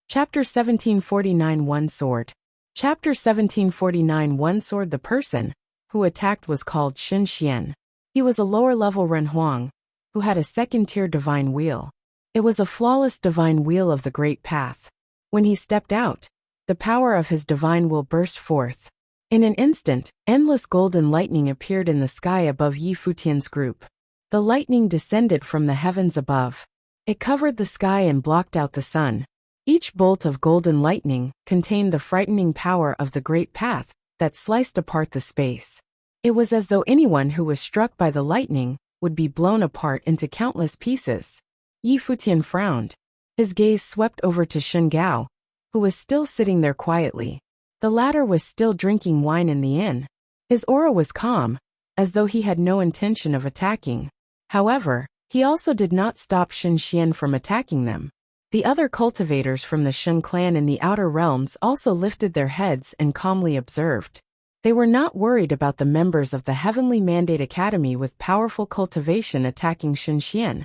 Chapter 1749 One Sword. Chapter 1749 One Sword. The person who attacked was called Xin Xian. He was a lower-level Renhuang, who had a second-tier divine wheel. It was a flawless divine wheel of the Great Path. When he stepped out, the power of his divine will burst forth. In an instant, endless golden lightning appeared in the sky above Yi Futian's group. The lightning descended from the heavens above. It covered the sky and blocked out the sun. Each bolt of golden lightning contained the frightening power of the Great Path that sliced apart the space. It was as though anyone who was struck by the lightning would be blown apart into countless pieces. Yi Futian frowned. His gaze swept over to Shun Gao, who was still sitting there quietly. The latter was still drinking wine in the inn. His aura was calm, as though he had no intention of attacking. However, he also did not stop Xin Xian from attacking them. The other cultivators from the Shun clan in the outer realms also lifted their heads and calmly observed. They were not worried about the members of the Heavenly Mandate Academy with powerful cultivation attacking Xin Xian.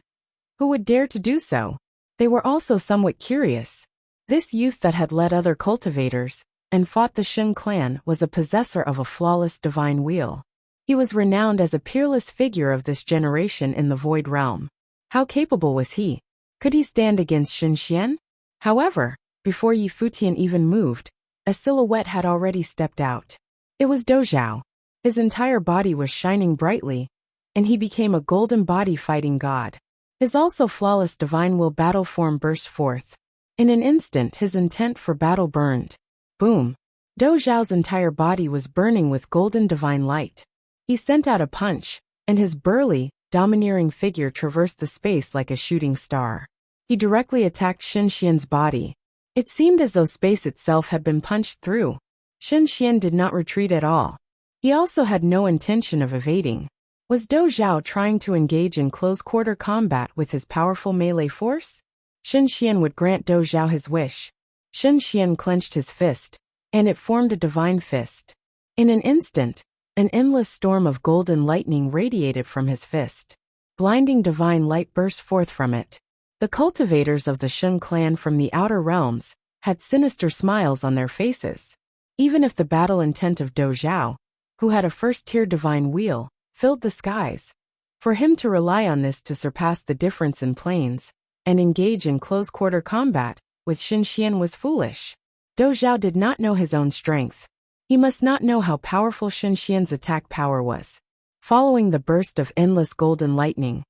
Who would dare to do so? They were also somewhat curious. This youth that had led other cultivators and fought the Shun clan was a possessor of a flawless divine wheel. He was renowned as a peerless figure of this generation in the Void Realm. How capable was he? Could he stand against Xin Xian? However, before Yi Futian even moved, a silhouette had already stepped out. It was Dozhao. His entire body was shining brightly, and he became a golden body fighting god. His also flawless divine will battle form burst forth. In an instant his intent for battle burned. Boom! Dozhao's entire body was burning with golden divine light. He sent out a punch, and his burly, domineering figure traversed the space like a shooting star. He directly attacked Xin Xian's body. It seemed as though space itself had been punched through. Xin Xian did not retreat at all. He also had no intention of evading. Was Dozhao trying to engage in close-quarter combat with his powerful melee force? Xin Xian would grant Dozhao his wish. Xin Xian clenched his fist, and it formed a divine fist. In an instant, an endless storm of golden lightning radiated from his fist. Blinding divine light burst forth from it. The cultivators of the Shun clan from the outer realms had sinister smiles on their faces. Even if the battle intent of Dozhao, who had a first-tier divine wheel, filled the skies, for him to rely on this to surpass the difference in planes and engage in close-quarter combat with Xin Xian was foolish. Dozhao did not know his own strength. He must not know how powerful Xin Xian's attack power was. Following the burst of endless golden lightning,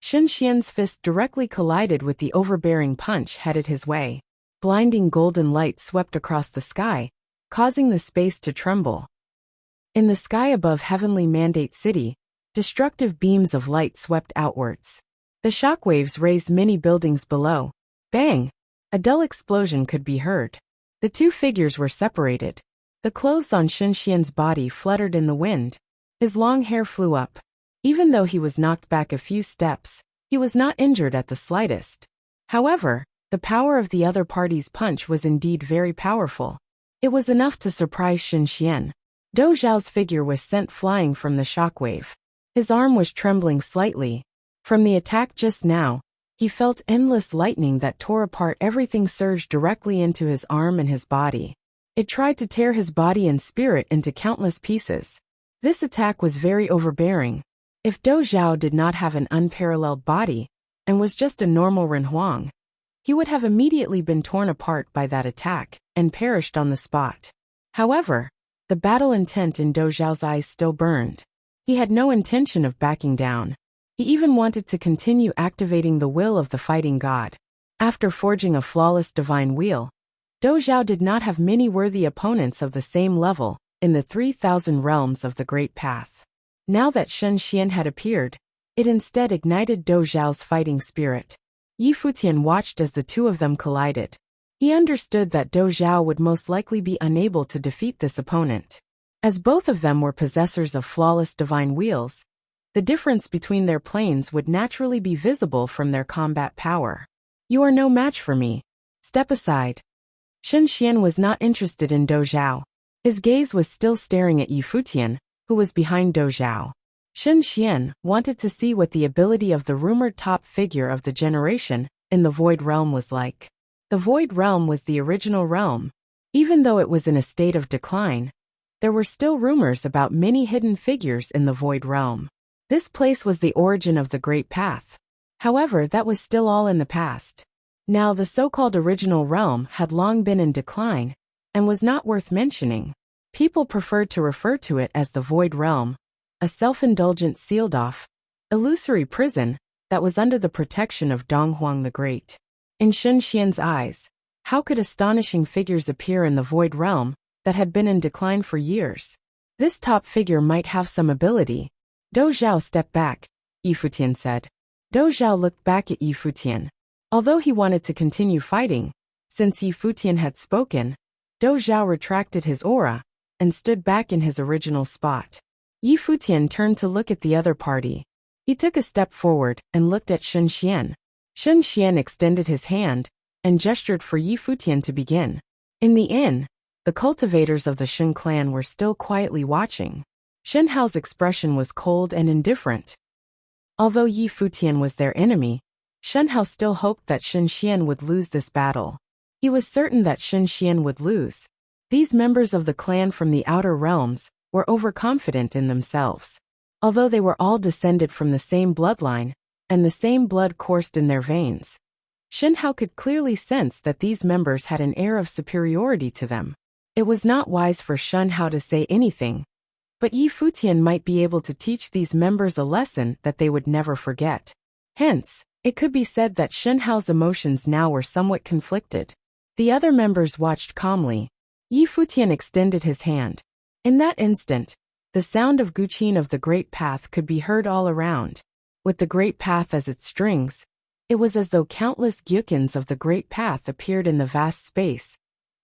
Xin Xian's fist directly collided with the overbearing punch headed his way. Blinding golden light swept across the sky, causing the space to tremble. In the sky above Heavenly Mandate City, destructive beams of light swept outwards. The shockwaves razed many buildings below. Bang! A dull explosion could be heard. The two figures were separated. The clothes on Xin Xian's body fluttered in the wind. His long hair flew up. Even though he was knocked back a few steps, he was not injured at the slightest. However, the power of the other party's punch was indeed very powerful. It was enough to surprise Xin Xian. Dozhao's figure was sent flying from the shockwave. His arm was trembling slightly. From the attack just now, he felt endless lightning that tore apart everything surged directly into his arm and his body. It tried to tear his body and spirit into countless pieces. This attack was very overbearing. If Dozhao did not have an unparalleled body, and was just a normal Renhuang, he would have immediately been torn apart by that attack, and perished on the spot. However, the battle intent in Dozhao's eyes still burned. He had no intention of backing down. He even wanted to continue activating the will of the fighting god. After forging a flawless divine wheel, Dozhao did not have many worthy opponents of the same level in the 3,000 realms of the Great Path. Now that Xin Xian had appeared, it instead ignited Dozhao's fighting spirit. Yi Futian watched as the two of them collided. He understood that Dozhao would most likely be unable to defeat this opponent. As both of them were possessors of flawless divine wheels, the difference between their planes would naturally be visible from their combat power. You are no match for me. Step aside. Xin Xian was not interested in Dozhao. His gaze was still staring at Yi Futian, who was behind Dozhao. Xin Xian wanted to see what the ability of the rumored top figure of the generation in the Void Realm was like. The Void Realm was the original realm. Even though it was in a state of decline, there were still rumors about many hidden figures in the Void Realm. This place was the origin of the Great Path. However, that was still all in the past. Now the so-called original realm had long been in decline and was not worth mentioning. People preferred to refer to it as the Void Realm, a self-indulgent sealed-off, illusory prison that was under the protection of Donghuang the Great. In Sun Xian's eyes, how could astonishing figures appear in the Void Realm that had been in decline for years? This top figure might have some ability. Dou Zhao stepped back, Yi Futian said. Dou Zhao looked back at Yi Futian. Although he wanted to continue fighting, since Yi Futian had spoken, Dou Zhao retracted his aura and stood back in his original spot. Yi Futian turned to look at the other party. He took a step forward and looked at Sun Xian. Sun Xian extended his hand and gestured for Yi Futian to begin. In the inn, the cultivators of the Shen clan were still quietly watching. Shen Hao's expression was cold and indifferent. Although Yi Futian was their enemy, Shen Hao still hoped that Sun Xian would lose this battle. He was certain that Sun Xian would lose. These members of the clan from the outer realms were overconfident in themselves. Although they were all descended from the same bloodline, and the same blood coursed in their veins, Shen Hao could clearly sense that these members had an air of superiority to them. It was not wise for Shen Hao to say anything, but Yi Futian might be able to teach these members a lesson that they would never forget. Hence, it could be said that Shen Hao's emotions now were somewhat conflicted. The other members watched calmly. Yi Futian extended his hand. In that instant, the sound of Guqin of the Great Path could be heard all around. With the Great Path as its strings, it was as though countless gyukins of the Great Path appeared in the vast space,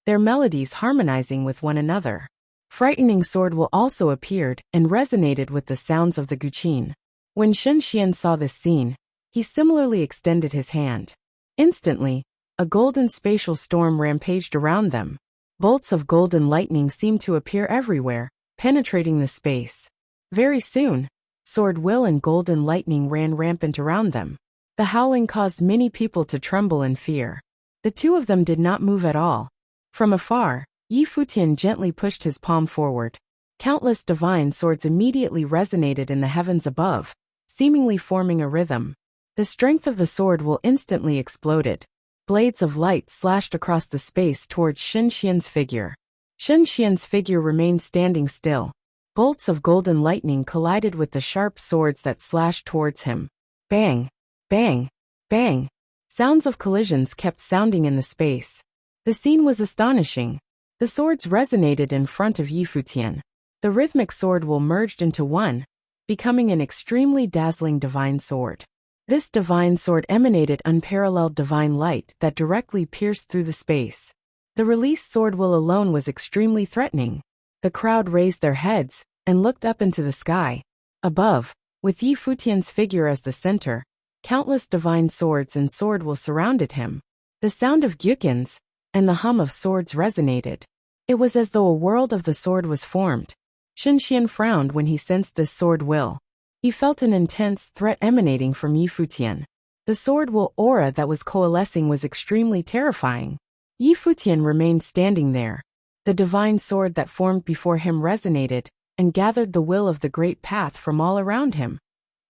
their melodies harmonizing with one another. Frightening Sword will also appeared and resonated with the sounds of the Guqin. When Sun Xian saw this scene, he similarly extended his hand. Instantly, a golden spatial storm rampaged around them. Bolts of golden lightning seemed to appear everywhere, penetrating the space. Very soon, sword will and golden lightning ran rampant around them. The howling caused many people to tremble in fear. The two of them did not move at all. From afar, Yi Futian gently pushed his palm forward. Countless divine swords immediately resonated in the heavens above, seemingly forming a rhythm. The strength of the sword will instantly exploded. Blades of light slashed across the space towards Sun Xian's figure. Sun Xian's figure remained standing still. Bolts of golden lightning collided with the sharp swords that slashed towards him. Bang! Bang! Bang! Sounds of collisions kept sounding in the space. The scene was astonishing. The swords resonated in front of Yi Futian. The rhythmic sword will merged into one, becoming an extremely dazzling divine sword. This divine sword emanated unparalleled divine light that directly pierced through the space. The released sword will alone was extremely threatening. The crowd raised their heads and looked up into the sky. Above, with Yi Futian's figure as the center, countless divine swords and sword will surrounded him. The sound of gyukins and the hum of swords resonated. It was as though a world of the sword was formed. Sun Xian frowned when he sensed this sword will. He felt an intense threat emanating from Yi Futian. The sword will aura that was coalescing was extremely terrifying. Yi Futian remained standing there. The divine sword that formed before him resonated and gathered the will of the Great Path from all around him,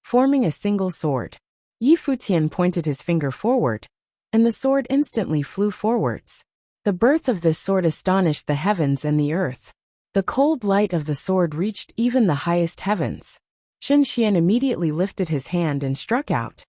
forming a single sword. Yi Futian pointed his finger forward, and the sword instantly flew forwards. The birth of this sword astonished the heavens and the earth. The cold light of the sword reached even the highest heavens. Sun Xian immediately lifted his hand and struck out.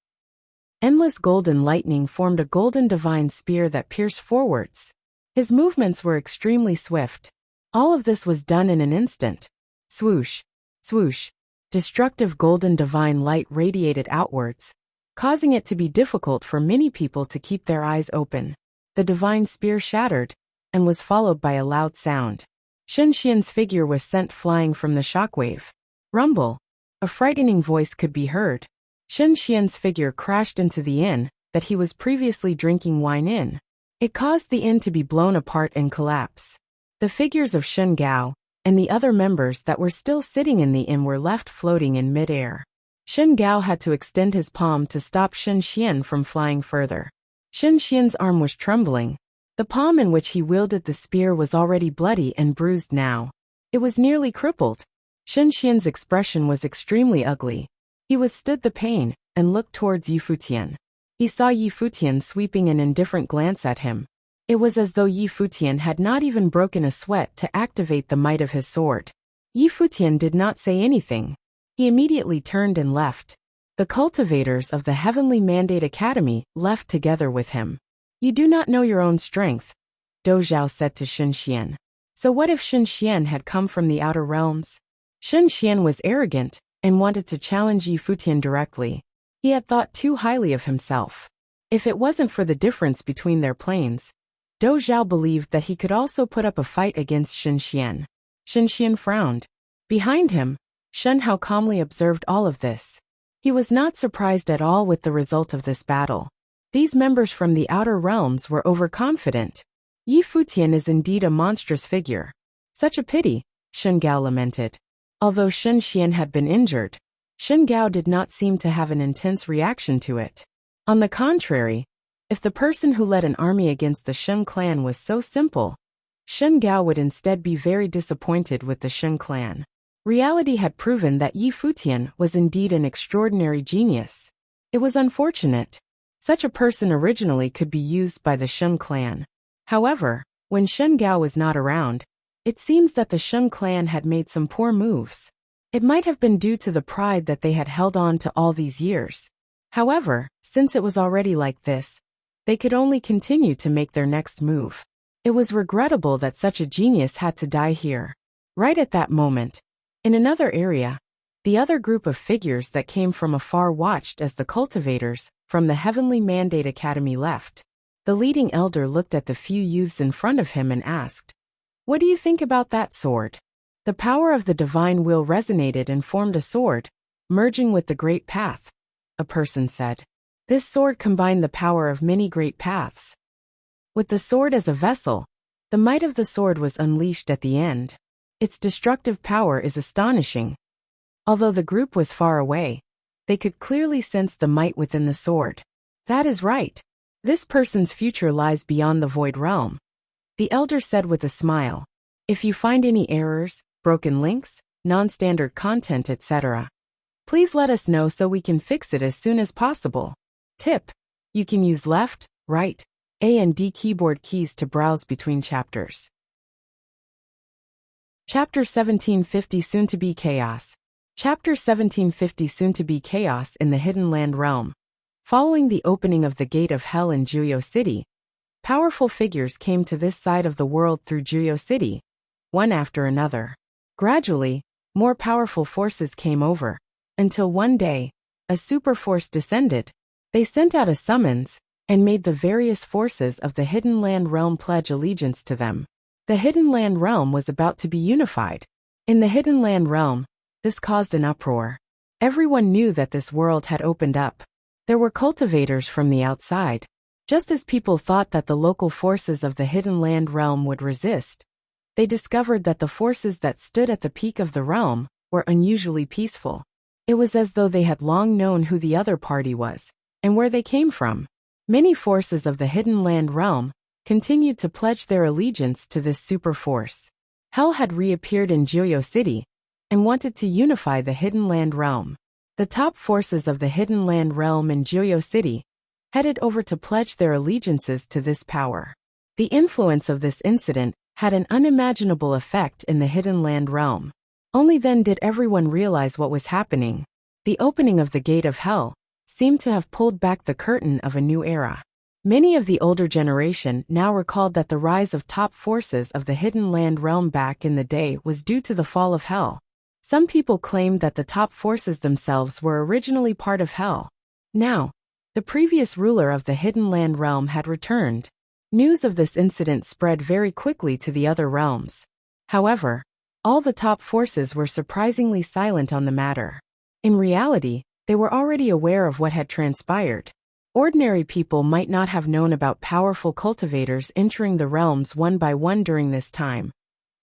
Endless golden lightning formed a golden divine spear that pierced forwards. His movements were extremely swift. All of this was done in an instant. Swoosh, swoosh. Destructive golden divine light radiated outwards, causing it to be difficult for many people to keep their eyes open. The divine spear shattered, and was followed by a loud sound. Sun Xian's figure was sent flying from the shockwave. Rumble. A frightening voice could be heard. Sun Xian's figure crashed into the inn that he was previously drinking wine in. It caused the inn to be blown apart and collapse. The figures of Shen Gao and the other members that were still sitting in the inn were left floating in mid-air. Shen Gao had to extend his palm to stop Sun Xian from flying further. Xian's arm was trembling. The palm in which he wielded the spear was already bloody and bruised now. It was nearly crippled. Xian's expression was extremely ugly. He withstood the pain and looked towards Futian. He saw Futian sweeping an indifferent glance at him. It was as though Futian had not even broken a sweat to activate the might of his sword. Futian did not say anything. He immediately turned and left. The cultivators of the Heavenly Mandate Academy left together with him. You do not know your own strength, Dozhao said to Xian. So what if Xian had come from the outer realms? Xian was arrogant and wanted to challenge Futian directly. He had thought too highly of himself. If it wasn't for the difference between their planes, Dozhao believed that he could also put up a fight against Xian. Xian frowned. Behind him, Hao calmly observed all of this. He was not surprised at all with the result of this battle. These members from the outer realms were overconfident. Futian is indeed a monstrous figure. Such a pity, Gao lamented. Although Xian had been injured, Gao did not seem to have an intense reaction to it. On the contrary, if the person who led an army against the Shen clan was so simple, Gao would instead be very disappointed with the Shen clan. Reality had proven that Futian was indeed an extraordinary genius. It was unfortunate. Such a person originally could be used by the Shen clan. However, when Gao was not around, it seems that the Shen clan had made some poor moves. It might have been due to the pride that they had held on to all these years. However, since it was already like this, they could only continue to make their next move. It was regrettable that such a genius had to die here. Right at that moment, in another area, the other group of figures that came from afar watched as the cultivators from the Heavenly Mandate Academy left. The leading elder looked at the few youths in front of him and asked, "What do you think about that sword?" The power of the divine will resonated and formed a sword, merging with the great path, a person said. This sword combined the power of many great paths. With the sword as a vessel, the might of the sword was unleashed at the end. Its destructive power is astonishing. Although the group was far away, they could clearly sense the might within the sword. That is right. This person's future lies beyond the void realm, the elder said with a smile. If you find any errors, broken links, non-standard content, etc., please let us know so we can fix it as soon as possible. Tip: you can use left, right, A and D keyboard keys to browse between chapters. Chapter 1750 Soon-to-be Chaos. Chapter 1750 Soon-to-be Chaos in the Hidden Land Realm. Following the opening of the Gate of Hell in Juyo City, powerful figures came to this side of the world through Juyo City, one after another. Gradually, more powerful forces came over, until one day, a super force descended. They sent out a summons and made the various forces of the Hidden Land Realm pledge allegiance to them. The Hidden Land Realm was about to be unified. In the Hidden Land Realm, this caused an uproar. Everyone knew that this world had opened up. There were cultivators from the outside. Just as people thought that the local forces of the Hidden Land Realm would resist, they discovered that the forces that stood at the peak of the realm were unusually peaceful. It was as though they had long known who the other party was and where they came from. Many forces of the Hidden Land Realm continued to pledge their allegiance to this super force. Hell had reappeared in Juyo City and wanted to unify the Hidden Land Realm. The top forces of the Hidden Land Realm in Juyo City headed over to pledge their allegiances to this power. The influence of this incident had an unimaginable effect in the Hidden Land Realm. Only then did everyone realize what was happening. The opening of the Gate of Hell seemed to have pulled back the curtain of a new era. Many of the older generation now recalled that the rise of top forces of the Hidden Land Realm back in the day was due to the fall of Hell. Some people claimed that the top forces themselves were originally part of Hell. Now, the previous ruler of the Hidden Land Realm had returned. News of this incident spread very quickly to the other realms. However, all the top forces were surprisingly silent on the matter. In reality, they were already aware of what had transpired. Ordinary people might not have known about powerful cultivators entering the realms one by one during this time.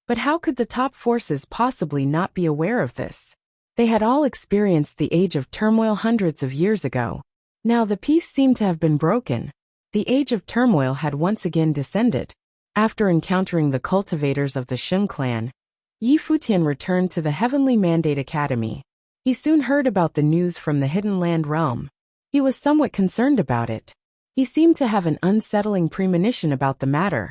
But how could the top forces possibly not be aware of this? They had all experienced the age of turmoil hundreds of years ago. Now the peace seemed to have been broken. The age of turmoil had once again descended. After encountering the cultivators of the Shun clan, Yi Futian returned to the Heavenly Mandate Academy. He soon heard about the news from the Hidden Land realm. He was somewhat concerned about it. He seemed to have an unsettling premonition about the matter,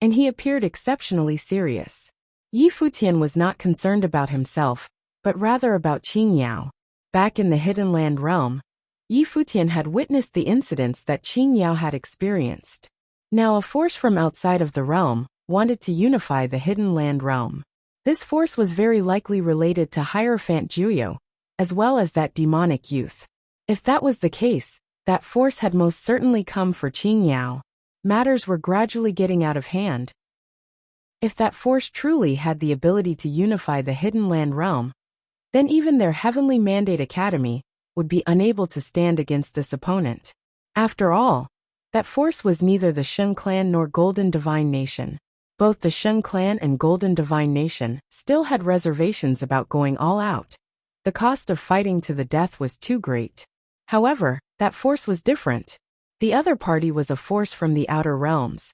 and he appeared exceptionally serious. Yi Futian was not concerned about himself, but rather about Qing Yao. Back in the Hidden Land realm, Yi Futian had witnessed the incidents that Qing Yao had experienced. Now a force from outside of the realm wanted to unify the Hidden Land realm. This force was very likely related to Hierophant Juyo, as well as that demonic youth. If that was the case, that force had most certainly come for Qing Yao. Matters were gradually getting out of hand. If that force truly had the ability to unify the Hidden Land realm, then even their Heavenly Mandate Academy would be unable to stand against this opponent. After all, that force was neither the Shun clan nor Golden Divine Nation. Both the Shun clan and Golden Divine Nation still had reservations about going all out. The cost of fighting to the death was too great. However, that force was different. The other party was a force from the outer realms.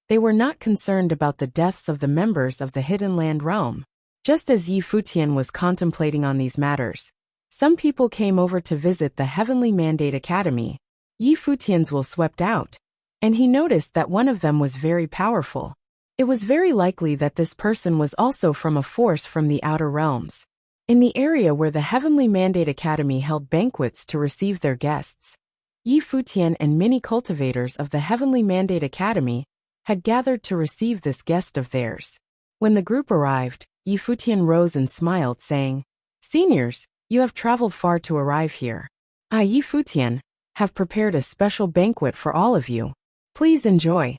They were not concerned about the deaths of the members of the Hidden Land realm. Just as Yi Futian was contemplating on these matters, some people came over to visit the Heavenly Mandate Academy. Yi Futian's will swept out, and he noticed that one of them was very powerful. It was very likely that this person was also from a force from the outer realms. In the area where the Heavenly Mandate Academy held banquets to receive their guests, Yi Futian and many cultivators of the Heavenly Mandate Academy had gathered to receive this guest of theirs. When the group arrived, Yi Futian rose and smiled, saying, "Seniors, you have traveled far to arrive here. I, Yi Futian, have prepared a special banquet for all of you. Please enjoy.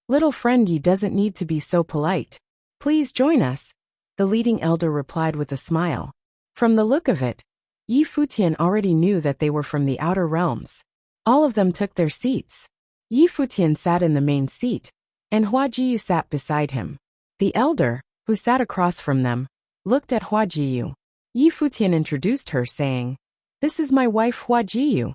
Little friend Yi doesn't need to be so polite. Please join us," the leading elder replied with a smile. From the look of it, Yi Futian already knew that they were from the outer realms. All of them took their seats. Yi Futian sat in the main seat, and Hua Jiyu sat beside him. The elder, who sat across from them, looked at Hua Jiyu. Yi Futian introduced her, saying, "This is my wife Hua Jiyu."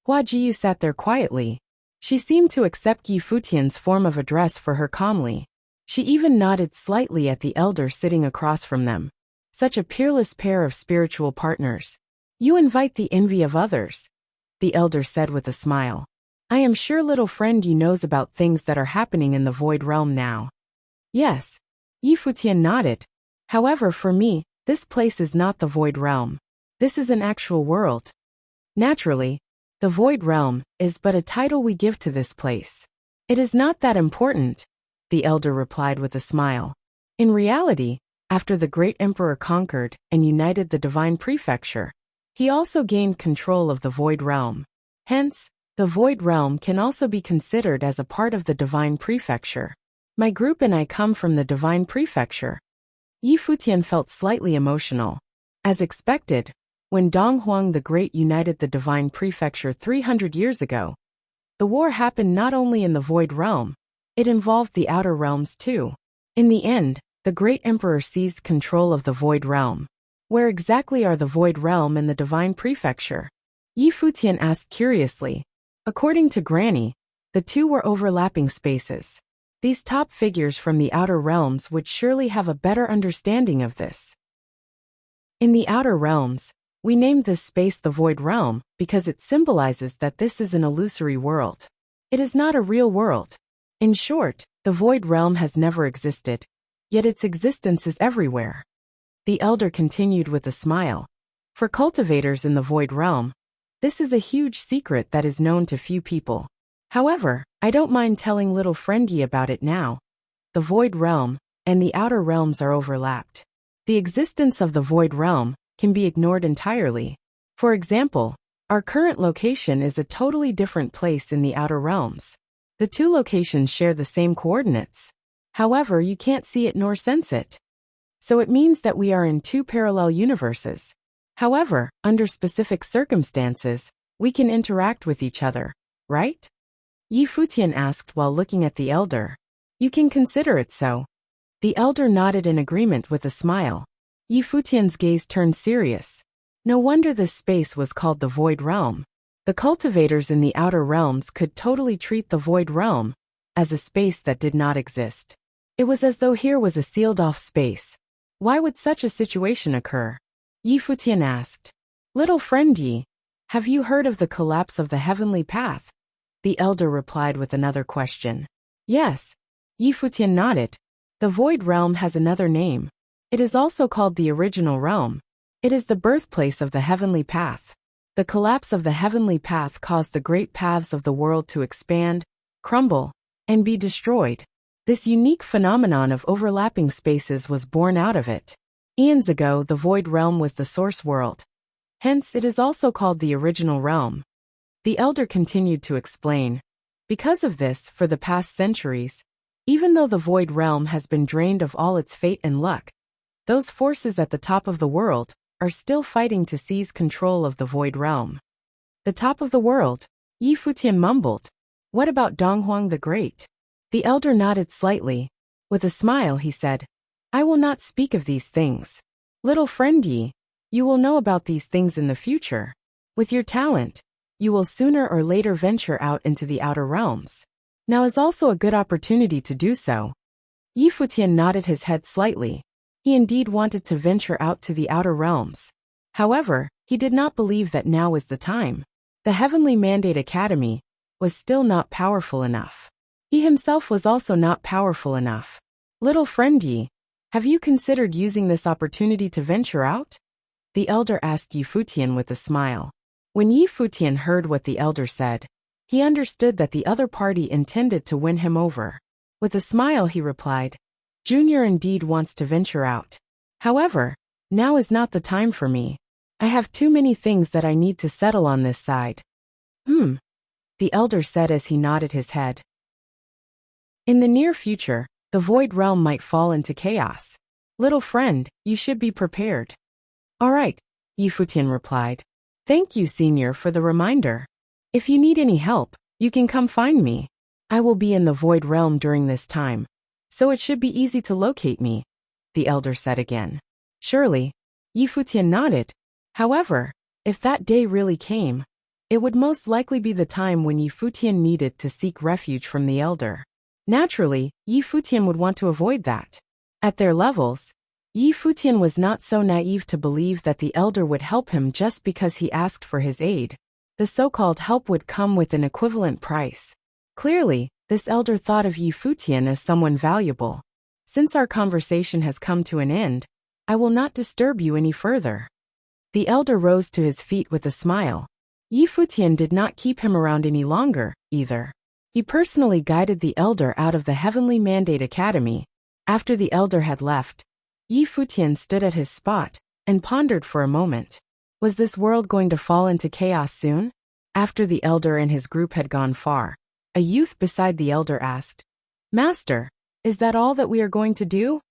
Hua Jiyu sat there quietly. She seemed to accept Yi Futian's form of address for her calmly. She even nodded slightly at the elder sitting across from them. Such a peerless pair of spiritual partners. "You invite the envy of others," the elder said with a smile. "I am sure little friend Yi knows about things that are happening in the Void Realm now." "Yes." Yi Futian nodded. "However, for me, this place is not the Void Realm. This is an actual world. Naturally, the Void Realm is but a title we give to this place. It is not that important," the elder replied with a smile. In reality, after the great emperor conquered and united the Divine Prefecture, he also gained control of the Void Realm. Hence, the Void Realm can also be considered as a part of the Divine Prefecture. My group and I come from the Divine Prefecture. Yi Futian felt slightly emotional. As expected, when Dong Huang the Great united the Divine Prefecture 300 years ago, the war happened not only in the Void Realm, it involved the outer realms too. In the end, the Great Emperor seized control of the Void Realm. Where exactly are the Void Realm and the Divine Prefecture? Yi Futian asked curiously. According to Granny, the two were overlapping spaces. These top figures from the outer realms would surely have a better understanding of this. In the outer realms, we named this space the Void Realm because it symbolizes that this is an illusory world. It is not a real world. In short, the Void Realm has never existed, yet its existence is everywhere. The elder continued with a smile. For cultivators in the Void Realm, this is a huge secret that is known to few people. However, I don't mind telling little friend Yi about it now. The Void Realm and the outer realms are overlapped. The existence of the Void Realm can be ignored entirely. For example, our current location is a totally different place in the outer realms. The two locations share the same coordinates. However, you can't see it nor sense it. So it means that we are in two parallel universes. However, under specific circumstances, we can interact with each other, right? Yi Futian asked while looking at the elder. You can consider it so. The elder nodded in agreement with a smile. Yi Futian's gaze turned serious. No wonder this space was called the Void Realm. The cultivators in the outer realms could totally treat the void realm as a space that did not exist. It was as though here was a sealed-off space. Why would such a situation occur? Futian asked. Little friend Yi, have you heard of the collapse of the heavenly path? The elder replied with another question. Yes. Futian nodded. The void realm has another name. It is also called the original realm. It is the birthplace of the heavenly path. The collapse of the heavenly path caused the great paths of the world to expand, crumble, and be destroyed. This unique phenomenon of overlapping spaces was born out of it. Eons ago, the void realm was the source world. Hence, it is also called the original realm. The elder continued to explain. Because of this, for the past centuries, even though the void realm has been drained of all its fate and luck, those forces at the top of the world are still fighting to seize control of the void realm. The top of the world? Futian mumbled. What about Donghuang the Great? The elder nodded slightly. With a smile, he said, I will not speak of these things. Little friend Yi, you will know about these things in the future. With your talent, you will sooner or later venture out into the outer realms. Now is also a good opportunity to do so. Futian nodded his head slightly. He indeed wanted to venture out to the outer realms. However, he did not believe that now was the time. The Heavenly Mandate Academy was still not powerful enough. He himself was also not powerful enough. Little friend Yi, have you considered using this opportunity to venture out? The elder asked Futian with a smile. When Futian heard what the elder said, he understood that the other party intended to win him over. With a smile he replied, Junior indeed wants to venture out. However, now is not the time for me. I have too many things that I need to settle on this side. The elder said as he nodded his head. In the near future, the void realm might fall into chaos. Little friend, you should be prepared. All right, Futian replied. Thank you, Senior, for the reminder. If you need any help, you can come find me. I will be in the void realm during this time, so it should be easy to locate me, the elder said again. Surely, Futian nodded. However, if that day really came, it would most likely be the time when Futian needed to seek refuge from the elder. Naturally, Futian would want to avoid that. At their levels, Futian was not so naive to believe that the elder would help him just because he asked for his aid. The so-called help would come with an equivalent price. Clearly, this elder thought of Futian as someone valuable. Since our conversation has come to an end, I will not disturb you any further. The elder rose to his feet with a smile. Futian did not keep him around any longer, either. He personally guided the elder out of the Heavenly Mandate Academy. After the elder had left, Futian stood at his spot and pondered for a moment. Was this world going to fall into chaos soon? After the elder and his group had gone far, a youth beside the elder asked, Master, is that all that we are going to do?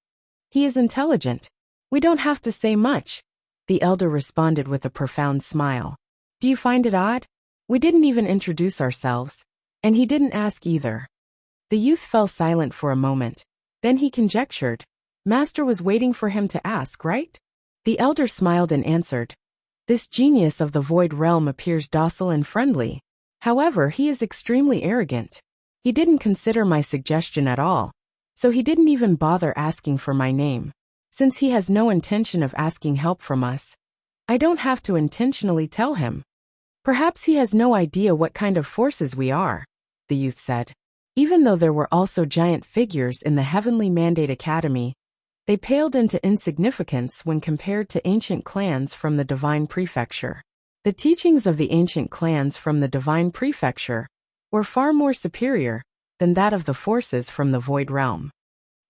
He is intelligent. We don't have to say much. The elder responded with a profound smile. Do you find it odd? We didn't even introduce ourselves. And he didn't ask either. The youth fell silent for a moment. Then he conjectured. Master was waiting for him to ask, right? The elder smiled and answered. This genius of the void realm appears docile and friendly. However, he is extremely arrogant. He didn't consider my suggestion at all. So he didn't even bother asking for my name. Since he has no intention of asking help from us, I don't have to intentionally tell him. Perhaps he has no idea what kind of forces we are, the youth said. Even though there were also giant figures in the Heavenly Mandate Academy, they paled into insignificance when compared to ancient clans from the Divine Prefecture. The teachings of the ancient clans from the Divine Prefecture were far more superior than that of the forces from the Void Realm.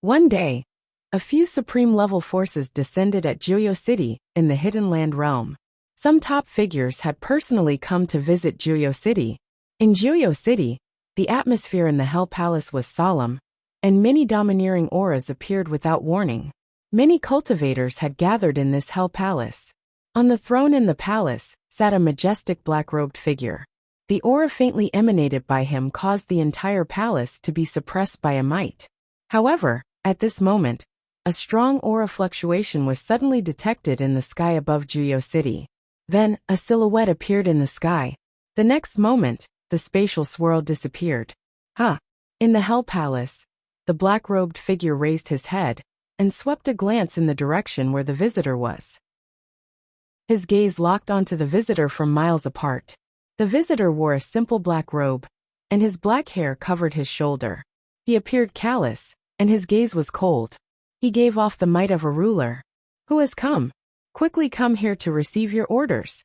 One day, a few supreme-level forces descended at Juyo City in the Hidden Land Realm. Some top figures had personally come to visit Juyo City. In Juyo City, the atmosphere in the Hell Palace was solemn, and many domineering auras appeared without warning. Many cultivators had gathered in this Hell Palace. On the throne in the palace sat a majestic black-robed figure. The aura faintly emanated by him caused the entire palace to be suppressed by a might. However, at this moment, a strong aura fluctuation was suddenly detected in the sky above Juyo City. Then, a silhouette appeared in the sky. The next moment, the spatial swirl disappeared. Huh. In the Hell Palace, the black-robed figure raised his head and swept a glance in the direction where the visitor was. His gaze locked onto the visitor from miles apart. The visitor wore a simple black robe, and his black hair covered his shoulder. He appeared callous, and his gaze was cold. He gave off the might of a ruler. Who has come? Quickly come here to receive your orders.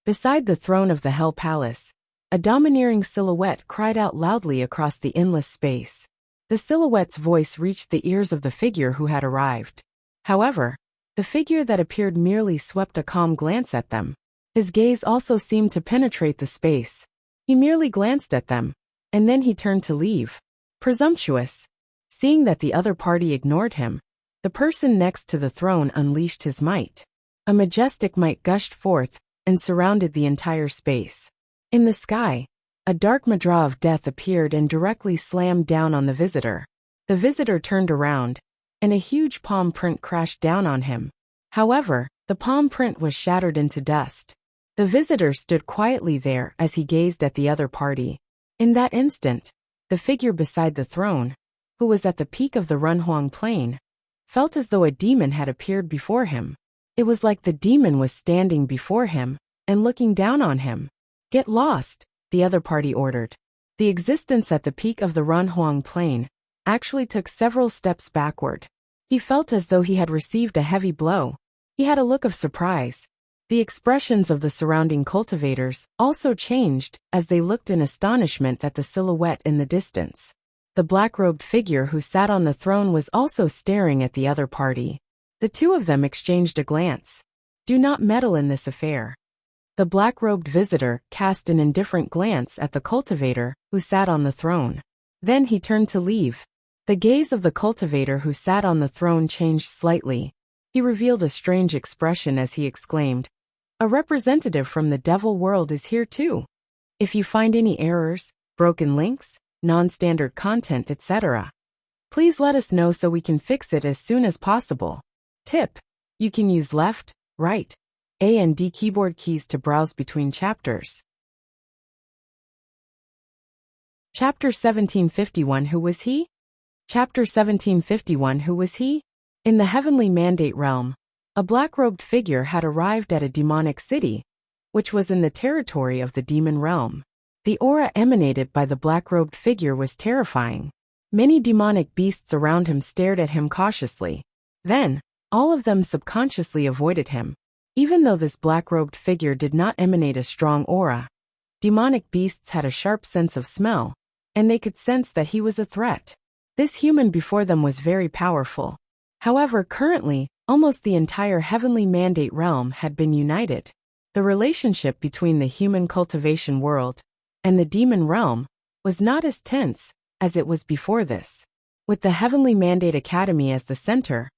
Beside the throne of the Hell Palace, a domineering silhouette cried out loudly across the endless space. The silhouette's voice reached the ears of the figure who had arrived. However, the figure that appeared merely swept a calm glance at them. His gaze also seemed to penetrate the space. He merely glanced at them, and then he turned to leave. Presumptuous. Seeing that the other party ignored him, the person next to the throne unleashed his might. A majestic might gushed forth and surrounded the entire space. In the sky, a dark madra of death appeared and directly slammed down on the visitor. The visitor turned around, and a huge palm print crashed down on him. However, the palm print was shattered into dust. The visitor stood quietly there as he gazed at the other party. In that instant, the figure beside the throne, who was at the peak of the Runhuang Plain, felt as though a demon had appeared before him. It was like the demon was standing before him and looking down on him. Get lost, the other party ordered. The existence at the peak of the Runhuang Plain actually took several steps backward. He felt as though he had received a heavy blow. He had a look of surprise. The expressions of the surrounding cultivators also changed as they looked in astonishment at the silhouette in the distance. The black-robed figure who sat on the throne was also staring at the other party. The two of them exchanged a glance. Do not meddle in this affair. The black-robed visitor cast an indifferent glance at the cultivator who sat on the throne. Then he turned to leave. The gaze of the cultivator who sat on the throne changed slightly. He revealed a strange expression as he exclaimed, "A representative from the devil world is here too. If you find any errors, broken links, non-standard content, etc., please let us know so we can fix it as soon as possible." Tip: you can use left, right, A and D keyboard keys to browse between chapters. Chapter 1751 Who was he? Chapter 1751 Who was he? In the heavenly mandate realm, a black-robed figure had arrived at a demonic city, which was in the territory of the demon realm. The aura emanated by the black-robed figure was terrifying. Many demonic beasts around him stared at him cautiously. Then, all of them subconsciously avoided him. Even though this black-robed figure did not emanate a strong aura, demonic beasts had a sharp sense of smell, and they could sense that he was a threat. This human before them was very powerful. However, currently, almost the entire heavenly mandate realm had been united. The relationship between the human cultivation world and the demon realm was not as tense as it was before this. With the Heavenly Mandate Academy as the center,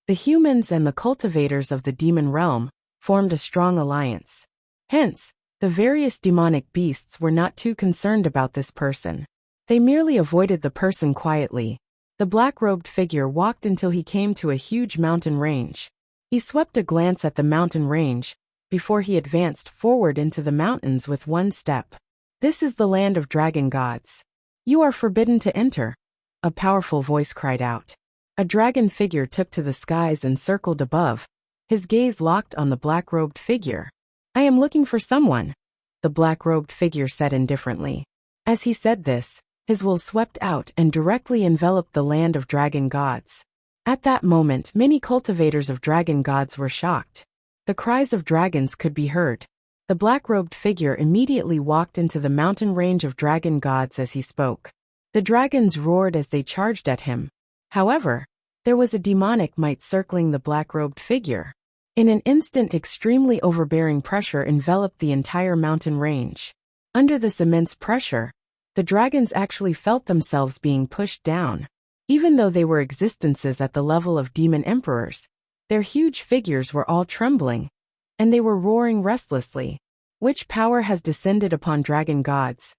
the humans and the cultivators of the demon realm formed a strong alliance. Hence, the various demonic beasts were not too concerned about this person. They merely avoided the person quietly. The black-robed figure walked until he came to a huge mountain range. He swept a glance at the mountain range before he advanced forward into the mountains with one step. This is the land of dragon gods. You are forbidden to enter, a powerful voice cried out. A dragon figure took to the skies and circled above, his gaze locked on the black-robed figure. I am looking for someone, the black-robed figure said indifferently. As he said this, his will swept out and directly enveloped the land of dragon gods. At that moment, many cultivators of dragon gods were shocked. The cries of dragons could be heard. The black-robed figure immediately walked into the mountain range of dragon gods as he spoke. The dragons roared as they charged at him. However, there was a demonic might circling the black-robed figure. In an instant, extremely overbearing pressure enveloped the entire mountain range. Under this immense pressure, the dragons actually felt themselves being pushed down. Even though they were existences at the level of demon emperors, their huge figures were all trembling, and they were roaring restlessly. Which power has descended upon dragon gods?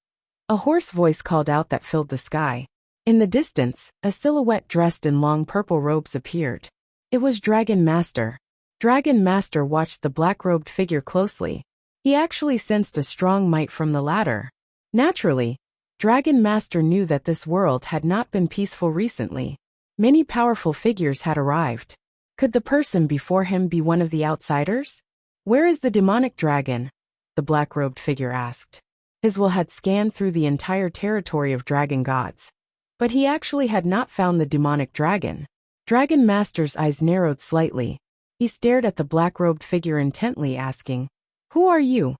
A hoarse voice called out that filled the sky. In the distance, a silhouette dressed in long purple robes appeared. It was Dragon Master. Dragon Master watched the black-robed figure closely. He actually sensed a strong might from the latter. Naturally, Dragon Master knew that this world had not been peaceful recently. Many powerful figures had arrived. Could the person before him be one of the outsiders? Where is the demonic dragon? The black-robed figure asked. His will had scanned through the entire territory of dragon gods. But he actually had not found the demonic dragon. Dragon Master's eyes narrowed slightly. He stared at the black-robed figure intently, asking, "Who are you?"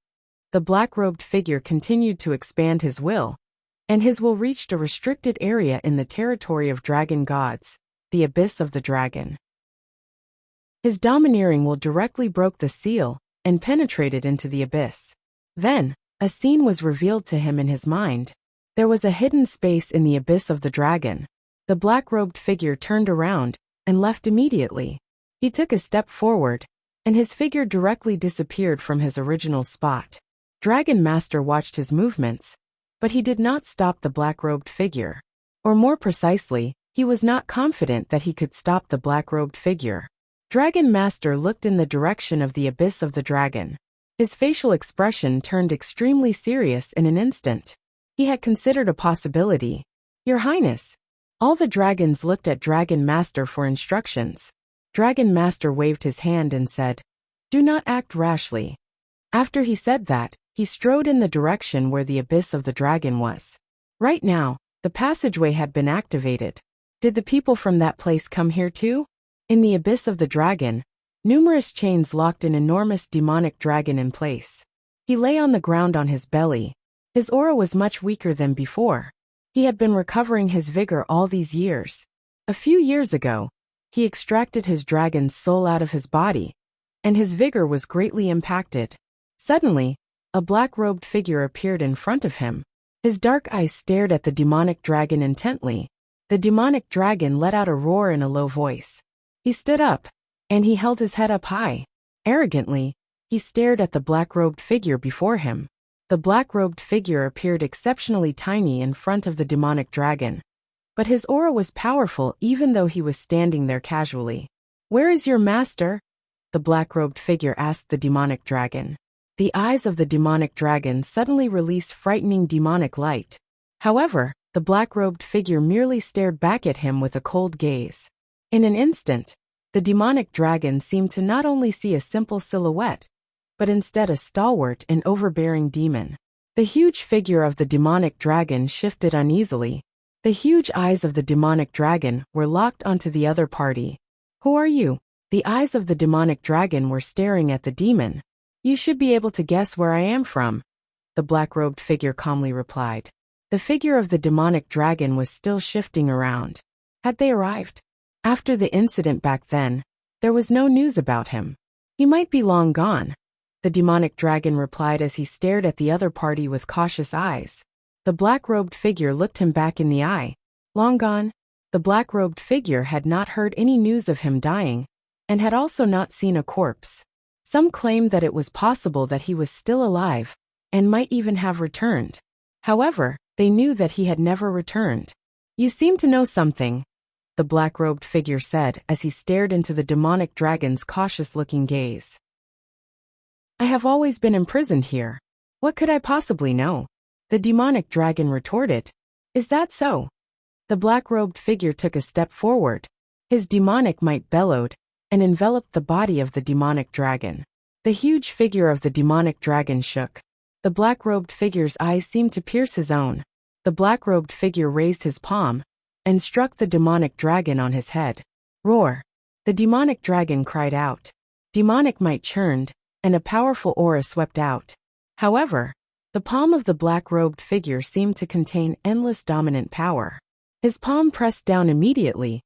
The black-robed figure continued to expand his will, and his will reached a restricted area in the territory of dragon gods, the abyss of the dragon. His domineering will directly broke the seal and penetrated into the abyss. Then, a scene was revealed to him in his mind. There was a hidden space in the abyss of the dragon. The black-robed figure turned around and left immediately. He took a step forward, and his figure directly disappeared from his original spot. Dragon Master watched his movements, but he did not stop the black-robed figure. Or more precisely, he was not confident that he could stop the black-robed figure. Dragon Master looked in the direction of the abyss of the dragon. His facial expression turned extremely serious in an instant. He had considered a possibility. "Your Highness." All the dragons looked at Dragon Master for instructions. Dragon Master waved his hand and said, "Do not act rashly." After he said that, he strode in the direction where the abyss of the dragon was. Right now, the passageway had been activated. Did the people from that place come here too? In the abyss of the dragon, numerous chains locked an enormous demonic dragon in place. He lay on the ground on his belly. His aura was much weaker than before. He had been recovering his vigor all these years. A few years ago, he extracted his dragon's soul out of his body, and his vigor was greatly impacted. Suddenly, a black-robed figure appeared in front of him. His dark eyes stared at the demonic dragon intently. The demonic dragon let out a roar in a low voice. He stood up, and he held his head up high. Arrogantly, he stared at the black-robed figure before him. The black-robed figure appeared exceptionally tiny in front of the demonic dragon. But his aura was powerful even though he was standing there casually. "Where is your master?" the black-robed figure asked the demonic dragon. The eyes of the demonic dragon suddenly released frightening demonic light. However, the black-robed figure merely stared back at him with a cold gaze. In an instant, the demonic dragon seemed to not only see a simple silhouette, but instead a stalwart and overbearing demon. The huge figure of the demonic dragon shifted uneasily. The huge eyes of the demonic dragon were locked onto the other party. "Who are you?" The eyes of the demonic dragon were staring at the demon. "You should be able to guess where I am from," the black-robed figure calmly replied. The figure of the demonic dragon was still shifting around. Had they arrived? After the incident back then, there was no news about him. "He might be long gone," the demonic dragon replied as he stared at the other party with cautious eyes. The black-robed figure looked him back in the eye. Long gone? The black-robed figure had not heard any news of him dying, and had also not seen a corpse. Some claimed that it was possible that he was still alive, and might even have returned. However, they knew that he had never returned. "You seem to know something," the black-robed figure said as he stared into the demonic dragon's cautious-looking gaze. "I have always been imprisoned here. What could I possibly know?" The demonic dragon retorted. "Is that so?" The black-robed figure took a step forward. His demonic might bellowed and enveloped the body of the demonic dragon. The huge figure of the demonic dragon shook. The black-robed figure's eyes seemed to pierce his own. The black-robed figure raised his palm and struck the demonic dragon on his head. "Roar!" The demonic dragon cried out. Demonic might churned, and a powerful aura swept out. However, the palm of the black-robed figure seemed to contain endless dominant power. His palm pressed down immediately,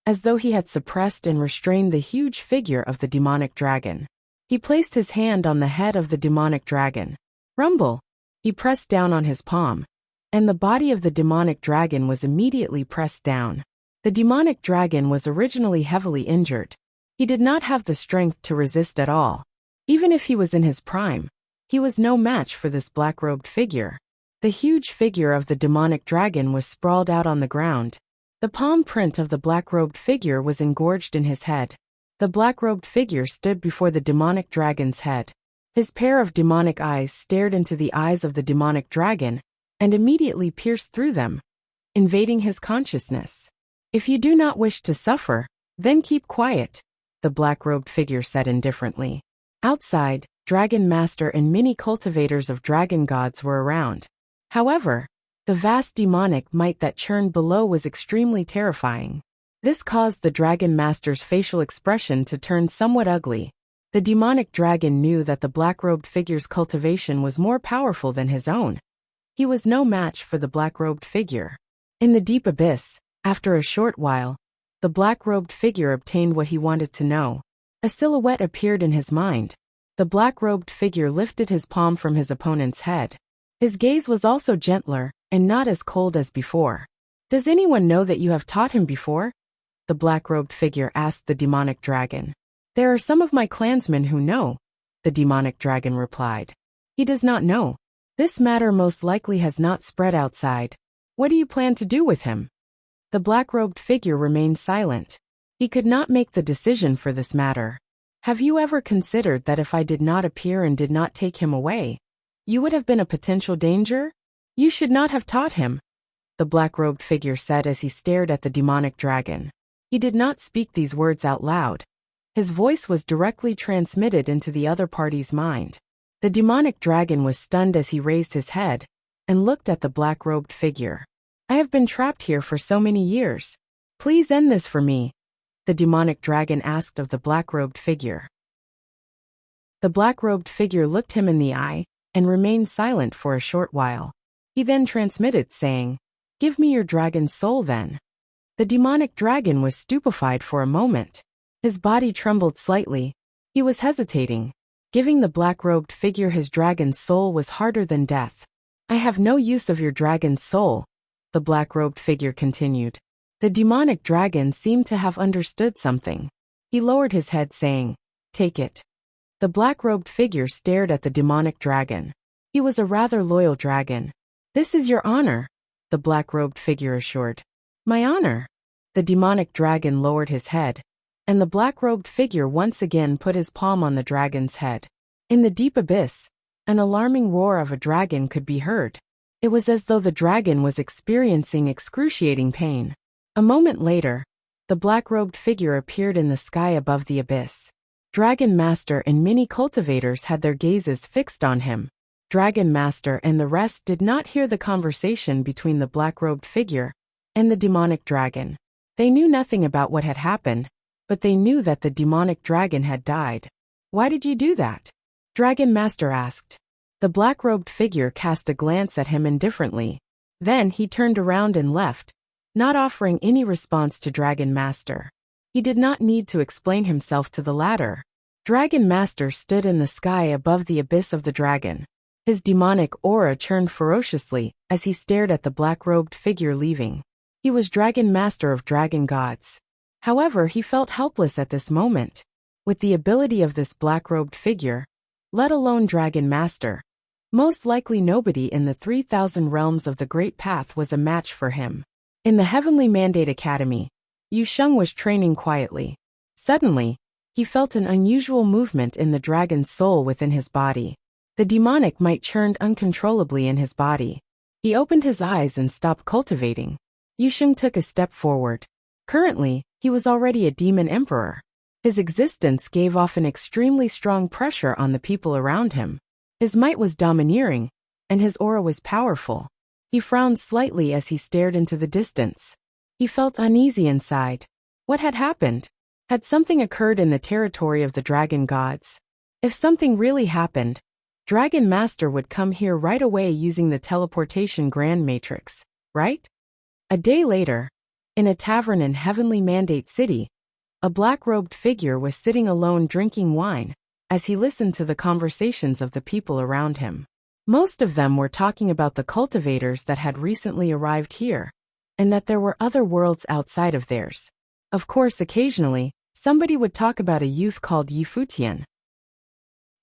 as though he had suppressed and restrained the huge figure of the demonic dragon. He placed his hand on the head of the demonic dragon. Rumble! He pressed down on his palm, and the body of the demonic dragon was immediately pressed down. The demonic dragon was originally heavily injured. He did not have the strength to resist at all. Even if he was in his prime, he was no match for this black-robed figure. The huge figure of the demonic dragon was sprawled out on the ground. The palm print of the black-robed figure was engorged in his head. The black-robed figure stood before the demonic dragon's head. His pair of demonic eyes stared into the eyes of the demonic dragon and immediately pierced through them, invading his consciousness. "If you do not wish to suffer, then keep quiet," the black-robed figure said indifferently. Outside, Dragon Master and many cultivators of dragon gods were around. However, the vast demonic might that churned below was extremely terrifying. This caused the Dragon Master's facial expression to turn somewhat ugly. The demonic dragon knew that the black-robed figure's cultivation was more powerful than his own. He was no match for the black-robed figure. In the deep abyss, after a short while, the black-robed figure obtained what he wanted to know. A silhouette appeared in his mind. The black-robed figure lifted his palm from his opponent's head. His gaze was also gentler and not as cold as before. "Does anyone know that you have taught him before?" the black-robed figure asked the demonic dragon. "There are some of my clansmen who know," the demonic dragon replied. "He does not know. This matter most likely has not spread outside. What do you plan to do with him?" The black-robed figure remained silent. He could not make the decision for this matter. "Have you ever considered that if I did not appear and did not take him away, you would have been a potential danger? You should not have taught him," the black-robed figure said as he stared at the demonic dragon. He did not speak these words out loud. His voice was directly transmitted into the other party's mind. The demonic dragon was stunned as he raised his head and looked at the black-robed figure. "I have been trapped here for so many years. Please end this for me," the demonic dragon asked of the black-robed figure. The black-robed figure looked him in the eye and remained silent for a short while. He then transmitted, saying, "Give me your dragon's soul then." The demonic dragon was stupefied for a moment. His body trembled slightly. He was hesitating. Giving the black-robed figure his dragon's soul was harder than death. "I have no use of your dragon's soul," the black-robed figure continued. The demonic dragon seemed to have understood something. He lowered his head, saying, "Take it." The black-robed figure stared at the demonic dragon. He was a rather loyal dragon. "This is your honor," the black-robed figure assured. "My honor?" The demonic dragon lowered his head, and the black-robed figure once again put his palm on the dragon's head. In the deep abyss, an alarming roar of a dragon could be heard. It was as though the dragon was experiencing excruciating pain. A moment later, the black-robed figure appeared in the sky above the abyss. Dragon Master and many cultivators had their gazes fixed on him. Dragon Master and the rest did not hear the conversation between the black-robed figure and the demonic dragon. They knew nothing about what had happened, but they knew that the demonic dragon had died. "Why did you do that?" Dragon Master asked. The black-robed figure cast a glance at him indifferently. Then he turned around and left, not offering any response to Dragon Master. He did not need to explain himself to the latter. Dragon Master stood in the sky above the abyss of the dragon. His demonic aura churned ferociously as he stared at the black-robed figure leaving. He was Dragon Master of dragon gods. However, he felt helpless at this moment. With the ability of this black-robed figure, let alone Dragon Master, most likely nobody in the 3,000 realms of the Great Path was a match for him. In the Heavenly Mandate Academy, Yu Sheng was training quietly. Suddenly, he felt an unusual movement in the dragon's soul within his body. The demonic might churned uncontrollably in his body. He opened his eyes and stopped cultivating. Yu Sheng took a step forward. Currently, he was already a demon emperor. His existence gave off an extremely strong pressure on the people around him. His might was domineering, and his aura was powerful. He frowned slightly as he stared into the distance. He felt uneasy inside. What had happened? Had something occurred in the territory of the dragon gods? If something really happened, Dragon Master would come here right away using the teleportation grand matrix, right? A day later, in a tavern in Heavenly Mandate City, a black-robed figure was sitting alone drinking wine as he listened to the conversations of the people around him. Most of them were talking about the cultivators that had recently arrived here, and that there were other worlds outside of theirs. Of course, occasionally, somebody would talk about a youth called Futian.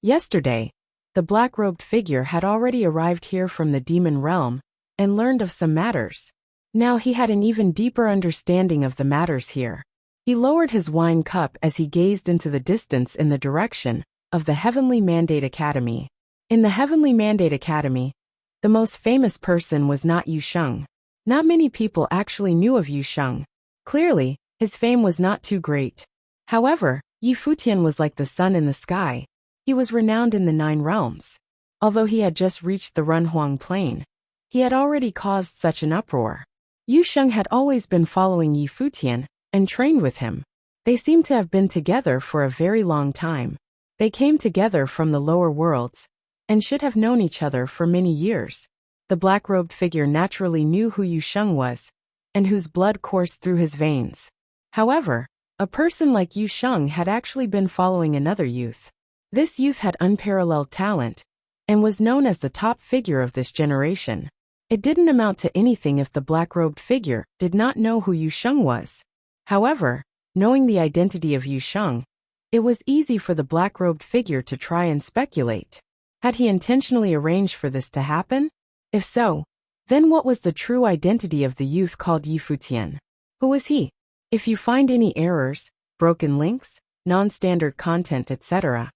Yesterday, the black-robed figure had already arrived here from the demon realm and learned of some matters. Now he had an even deeper understanding of the matters here. He lowered his wine cup as he gazed into the distance in the direction of the Heavenly Mandate Academy. In the Heavenly Mandate Academy, the most famous person was not Yu Sheng. Not many people actually knew of Yu Sheng. Clearly, his fame was not too great. However, Yi Futian was like the sun in the sky. He was renowned in the 9 realms. Although he had just reached the Renhuang Plain, he had already caused such an uproar. Yu Sheng had always been following Yi Futian and trained with him. They seemed to have been together for a very long time. They came together from the lower worlds and should have known each other for many years. The black-robed figure naturally knew who Yu Sheng was and whose blood coursed through his veins. However, a person like Yu Sheng had actually been following another youth. This youth had unparalleled talent and was known as the top figure of this generation. It didn't amount to anything if the black-robed figure did not know who Yu Sheng was. However, knowing the identity of Yu Sheng, it was easy for the black-robed figure to try and speculate. Had he intentionally arranged for this to happen? If so, then what was the true identity of the youth called Yi Futian? Who was he? If you find any errors, broken links, non-standard content, etc.,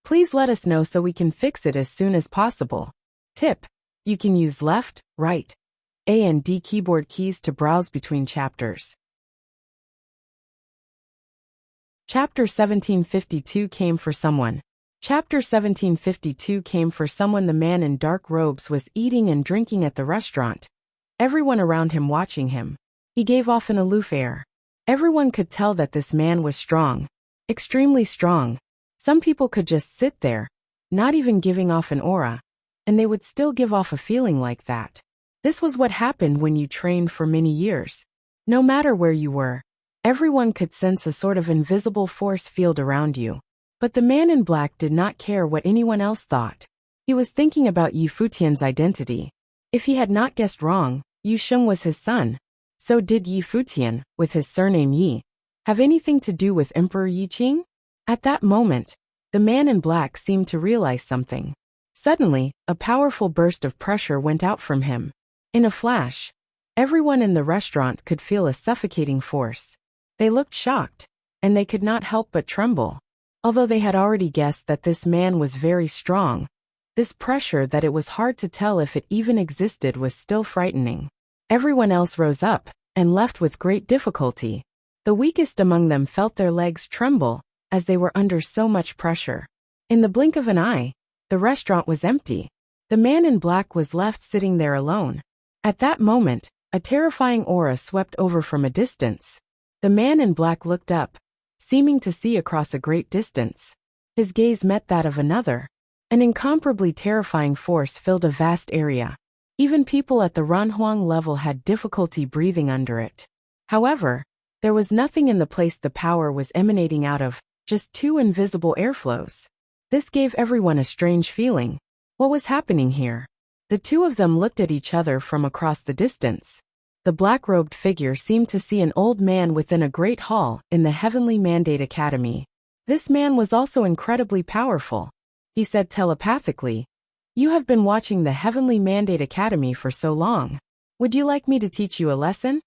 please let us know so we can fix it as soon as possible. Tip: you can use left, right, A and D keyboard keys to browse between chapters. Chapter 1752 came for someone. Chapter 1752 came for someone. The man in dark robes was eating and drinking at the restaurant, everyone around him watching him. He gave off an aloof air. Everyone could tell that this man was strong, extremely strong. Some people could just sit there, not even giving off an aura, and they would still give off a feeling like that. This was what happened when you trained for many years. No matter where you were, everyone could sense a sort of invisible force field around you. But the man in black did not care what anyone else thought. He was thinking about Yi Futian's identity. If he had not guessed wrong, Yu Sheng was his son. So did Yi Futian, with his surname Yi, have anything to do with Emperor Yi Qing? At that moment, the man in black seemed to realize something. Suddenly, a powerful burst of pressure went out from him. In a flash, everyone in the restaurant could feel a suffocating force. They looked shocked, and they could not help but tremble. Although they had already guessed that this man was very strong, this pressure that it was hard to tell if it even existed was still frightening. Everyone else rose up and left with great difficulty. The weakest among them felt their legs tremble as they were under so much pressure. In the blink of an eye, the restaurant was empty. The man in black was left sitting there alone. At that moment, a terrifying aura swept over from a distance. The man in black looked up, seeming to see across a great distance. His gaze met that of another. An incomparably terrifying force filled a vast area. Even people at the Renhuang level had difficulty breathing under it. However, there was nothing in the place the power was emanating out of, just 2 invisible airflows. This gave everyone a strange feeling. What was happening here? The 2 of them looked at each other from across the distance. The black-robed figure seemed to see an old man within a great hall in the Heavenly Mandate Academy. This man was also incredibly powerful. He said telepathically, "You have been watching the Heavenly Mandate Academy for so long. Would you like me to teach you a lesson?"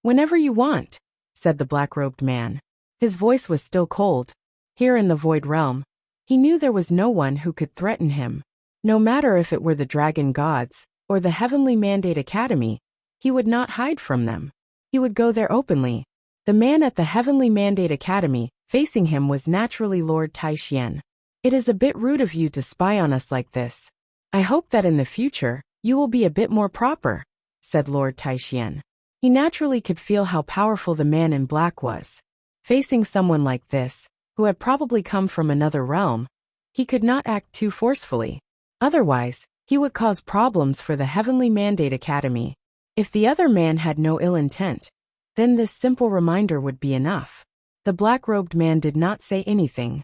"Whenever you want," said the black-robed man. His voice was still cold. Here in the Void Realm, he knew there was no one who could threaten him. No matter if it were the Dragon Gods or the Heavenly Mandate Academy, he would not hide from them. He would go there openly. The man at the Heavenly Mandate Academy, facing him, was naturally Lord Taishian. "It is a bit rude of you to spy on us like this. I hope that in the future, you will be a bit more proper," said Lord Taishian. He naturally could feel how powerful the man in black was. Facing someone like this, who had probably come from another realm, he could not act too forcefully. Otherwise, he would cause problems for the Heavenly Mandate Academy. If the other man had no ill intent, then this simple reminder would be enough. The black-robed man did not say anything.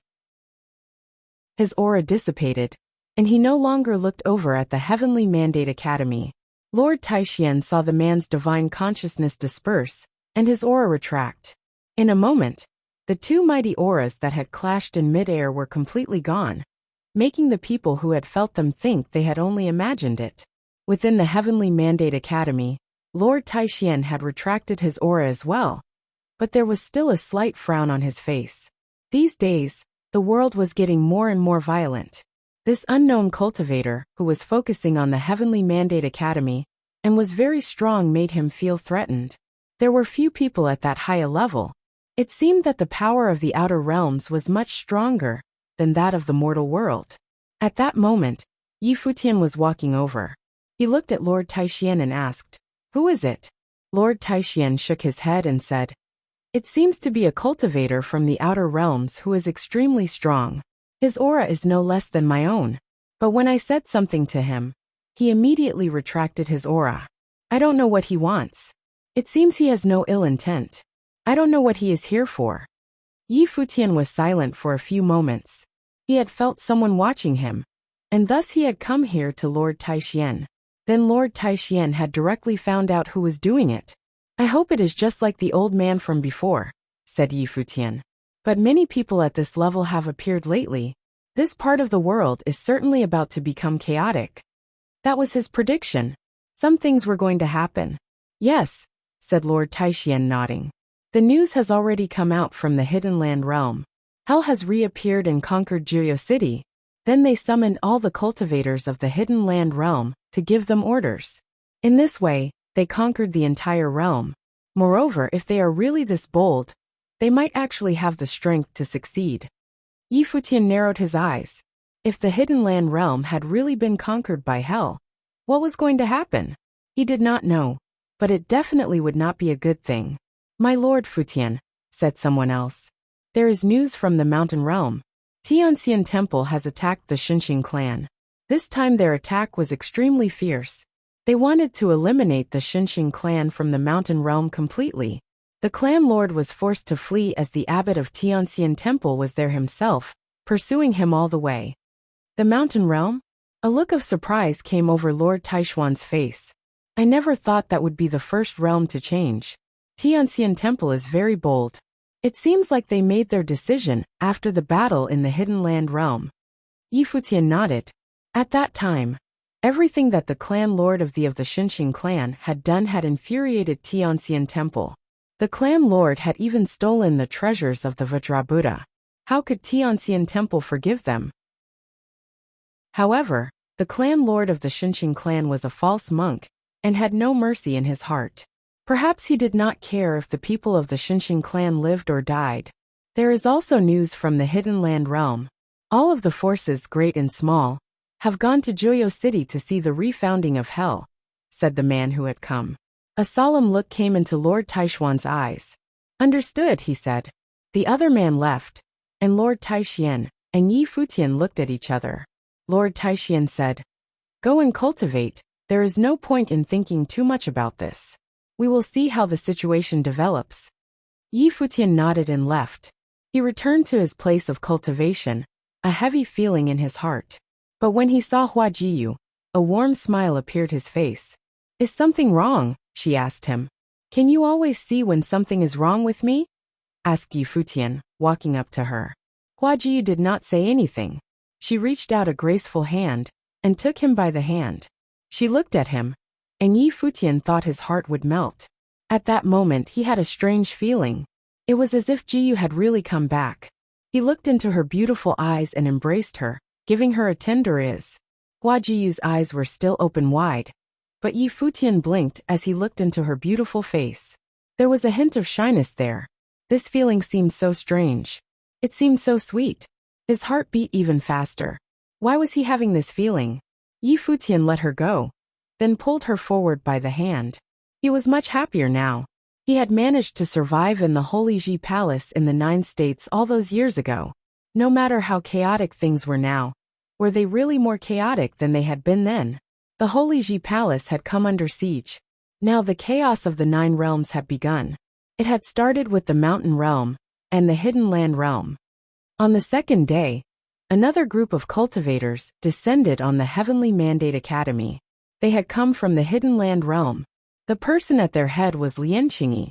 His aura dissipated, and he no longer looked over at the Heavenly Mandate Academy. Lord Taishian saw the man's divine consciousness disperse, and his aura retract. In a moment, the 2 mighty auras that had clashed in mid-air were completely gone, making the people who had felt them think they had only imagined it. Within the Heavenly Mandate Academy, Lord Taishian had retracted his aura as well, but there was still a slight frown on his face. These days, The world was getting more and more violent. This unknown cultivator, who was focusing on the Heavenly Mandate Academy, and was very strong, made him feel threatened. There were few people at that high a level. It seemed that the power of the outer realms was much stronger than that of the mortal world. At that moment, Futian was walking over. He looked at Lord Taishian and asked, "Who is it?" Lord Taishian shook his head and said, "It seems to be a cultivator from the outer realms who is extremely strong. His aura is no less than my own. But when I said something to him, he immediately retracted his aura. I don't know what he wants. It seems he has no ill intent. I don't know what he is here for." Futian was silent for a few moments. He had felt someone watching him, and thus he had come here to Lord Taishian. Then Lord Taishian had directly found out who was doing it. "I hope it is just like the old man from before," said Futian. "But many people at this level have appeared lately. This part of the world is certainly about to become chaotic." That was his prediction. Some things were going to happen. "Yes," said Lord Taishian, nodding. "The news has already come out from the Hidden Land realm. Hell has reappeared and conquered Juyo City. Then they summoned all the cultivators of the Hidden Land realm to give them orders. In this way, they conquered the entire realm. Moreover, if they are really this bold, they might actually have the strength to succeed." Futian narrowed his eyes. If the Hidden Land realm had really been conquered by hell, what was going to happen? He did not know, but it definitely would not be a good thing. "My Lord Futian," said someone else, "there is news from the mountain realm. Tianxian Temple has attacked the Xinxing clan. This time their attack was extremely fierce. They wanted to eliminate the Xinxing clan from the mountain realm completely. The clan lord was forced to flee as the abbot of Tianxian Temple was there himself, pursuing him all the way." "The mountain realm?" A look of surprise came over Lord Taishuan's face. "I never thought that would be the first realm to change. Tianxian Temple is very bold. It seems like they made their decision after the battle in the Hidden Land realm." Futian nodded. At that time, everything that the clan lord of the Xinxing clan had done had infuriated Tianxian Temple. The clan lord had even stolen the treasures of the Vajrabuddha. How could Tianxian Temple forgive them? However, the clan lord of the Xinxing clan was a false monk and had no mercy in his heart. Perhaps he did not care if the people of the Xinxing clan lived or died. "There is also news from the Hidden Land realm. All of the forces, great and small, have gone to Juyo City to see the refounding of hell," said the man who had come. A solemn look came into Lord Taishuan's eyes. "Understood," he said. The other man left, and Lord Taishian and Futian looked at each other. Lord Taishian said, "Go and cultivate. There is no point in thinking too much about this. We will see how the situation develops." Futian nodded and left. He returned to his place of cultivation, a heavy feeling in his heart. But when he saw Hua Jiyu, a warm smile appeared his face. "Is something wrong?" she asked him. "Can you always see when something is wrong with me?" asked Futian, walking up to her. Hua Jiyu did not say anything. She reached out a graceful hand and took him by the hand. She looked at him, and Futian thought his heart would melt. At that moment he had a strange feeling. It was as if Jiyu had really come back. He looked into her beautiful eyes and embraced her, giving her a tender kiss. Hua Jiyu's eyes were still open wide, but Futian blinked as he looked into her beautiful face. There was a hint of shyness there. This feeling seemed so strange. It seemed so sweet. His heart beat even faster. Why was he having this feeling? Futian let her go, then pulled her forward by the hand. He was much happier now. He had managed to survive in the Holy Ji Palace in the 9 states all those years ago. No matter how chaotic things were now, were they really more chaotic than they had been then? The Holy Ji Palace had come under siege. Now the chaos of the 9 realms had begun. It had started with the Mountain Realm and the Hidden Land Realm. On the second day, another group of cultivators descended on the Heavenly Mandate Academy. They had come from the Hidden Land Realm. The person at their head was Lianqingyi,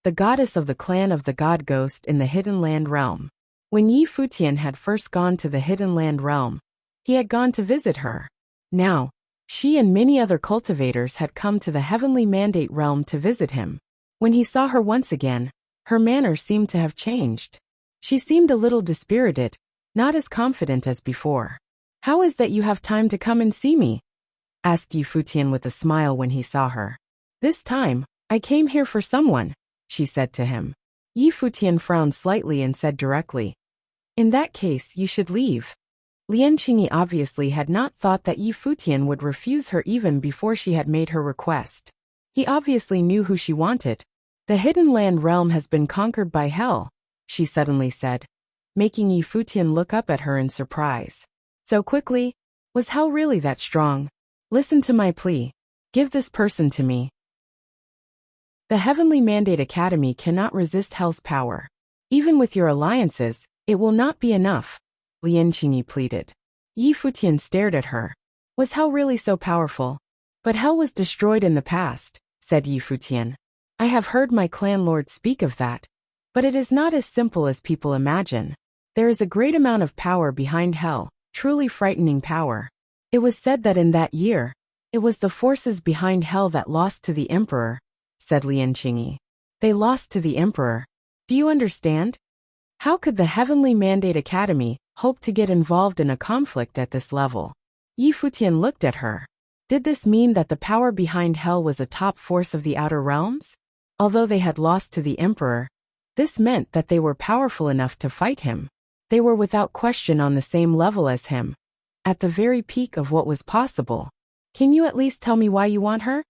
the goddess of the clan of the God Ghost in the Hidden Land Realm. When Futian had first gone to the Hidden Land Realm, he had gone to visit her. Now, she and many other cultivators had come to the Heavenly Mandate Realm to visit him. When he saw her once again, her manner seemed to have changed. She seemed a little dispirited, not as confident as before. "How is that you have time to come and see me?" asked Futian with a smile when he saw her. "This time, I came here for someone," she said to him. Futian frowned slightly and said directly, "In that case, you should leave." Lian Qingyi obviously had not thought that Futian would refuse her even before she had made her request. He obviously knew who she wanted. "The hidden land realm has been conquered by hell," she suddenly said, making Futian look up at her in surprise. "So quickly? Was hell really that strong? Listen to my plea. Give this person to me." The Heavenly Mandate Academy cannot resist hell's power. Even with your alliances, it will not be enough, Lian Qingyi pleaded. Futian stared at her. Was hell really so powerful? But hell was destroyed in the past, said Futian. I have heard my clan lord speak of that. But it is not as simple as people imagine. There is a great amount of power behind hell, truly frightening power. It was said that in that year, it was the forces behind hell that lost to the emperor, said Lian Qingyi. They lost to the emperor. Do you understand? How could the Heavenly Mandate Academy hope to get involved in a conflict at this level? Futian looked at her. Did this mean that the power behind hell was a top force of the outer realms? Although they had lost to the emperor, this meant that they were powerful enough to fight him. They were without question on the same level as him, at the very peak of what was possible. Can you at least tell me why you want her?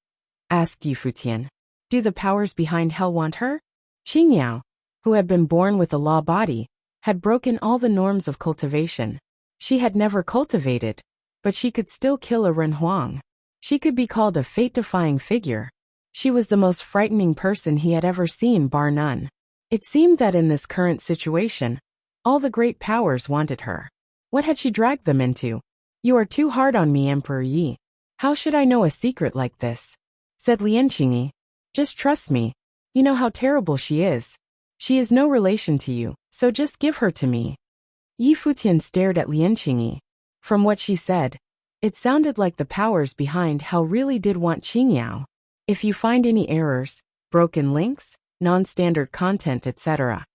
Asked Futian. Do the powers behind hell want her? Qingyao, who had been born with a law body, had broken all the norms of cultivation. She had never cultivated, but she could still kill a Renhuang. She could be called a fate-defying figure. She was the most frightening person he had ever seen, bar none. It seemed that in this current situation, all the great powers wanted her. What had she dragged them into? You are too hard on me, Emperor Yi. How should I know a secret like this? Said Lian Qingyi. Just trust me. You know how terrible she is. She is no relation to you, so just give her to me. Futian stared at Lian Qingyi. From what she said, it sounded like the powers behind hell really did want Qingyao. If you find any errors, broken links, non-standard content, etc.,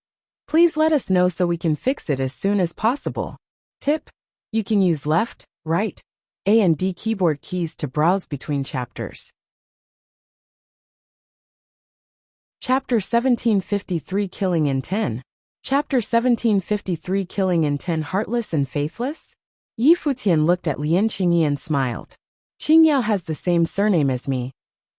please let us know so we can fix it as soon as possible. Tip: you can use left, right, A and D keyboard keys to browse between chapters. Chapter 1753 Killing in 10. Chapter 1753 Killing in 10 Heartless and Faithless? Futian looked at Lian Qingyi and smiled. Qingyao has the same surname as me.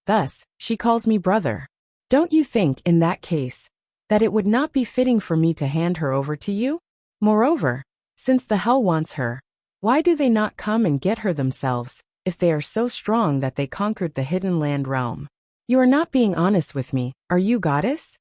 Thus, she calls me brother. Don't you think, in that case, that it would not be fitting for me to hand her over to you? Moreover, since the hell wants her, why do they not come and get her themselves, if they are so strong that they conquered the hidden land realm? You are not being honest with me, are you, goddess?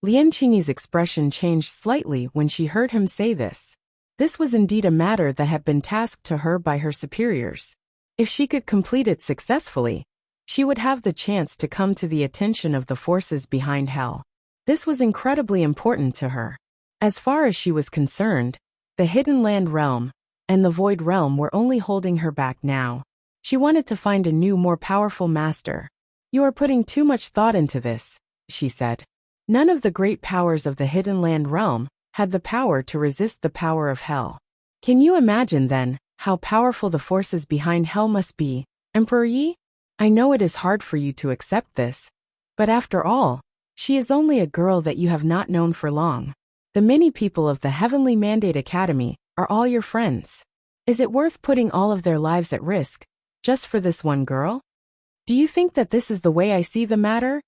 Lian Qingyi's expression changed slightly when she heard him say this. This was indeed a matter that had been tasked to her by her superiors. If she could complete it successfully, she would have the chance to come to the attention of the forces behind hell. This was incredibly important to her. As far as she was concerned, the hidden land realm and the void realm were only holding her back now. She wanted to find a new, more powerful master. You are putting too much thought into this, she said. None of the great powers of the hidden land realm had the power to resist the power of hell. Can you imagine then how powerful the forces behind hell must be, Emperor Yi? I know it is hard for you to accept this, but after all, she is only a girl that you have not known for long. The many people of the Heavenly Mandate Academy are all your friends. Is it worth putting all of their lives at risk, just for this one girl? Do you think that this is the way I see the matter?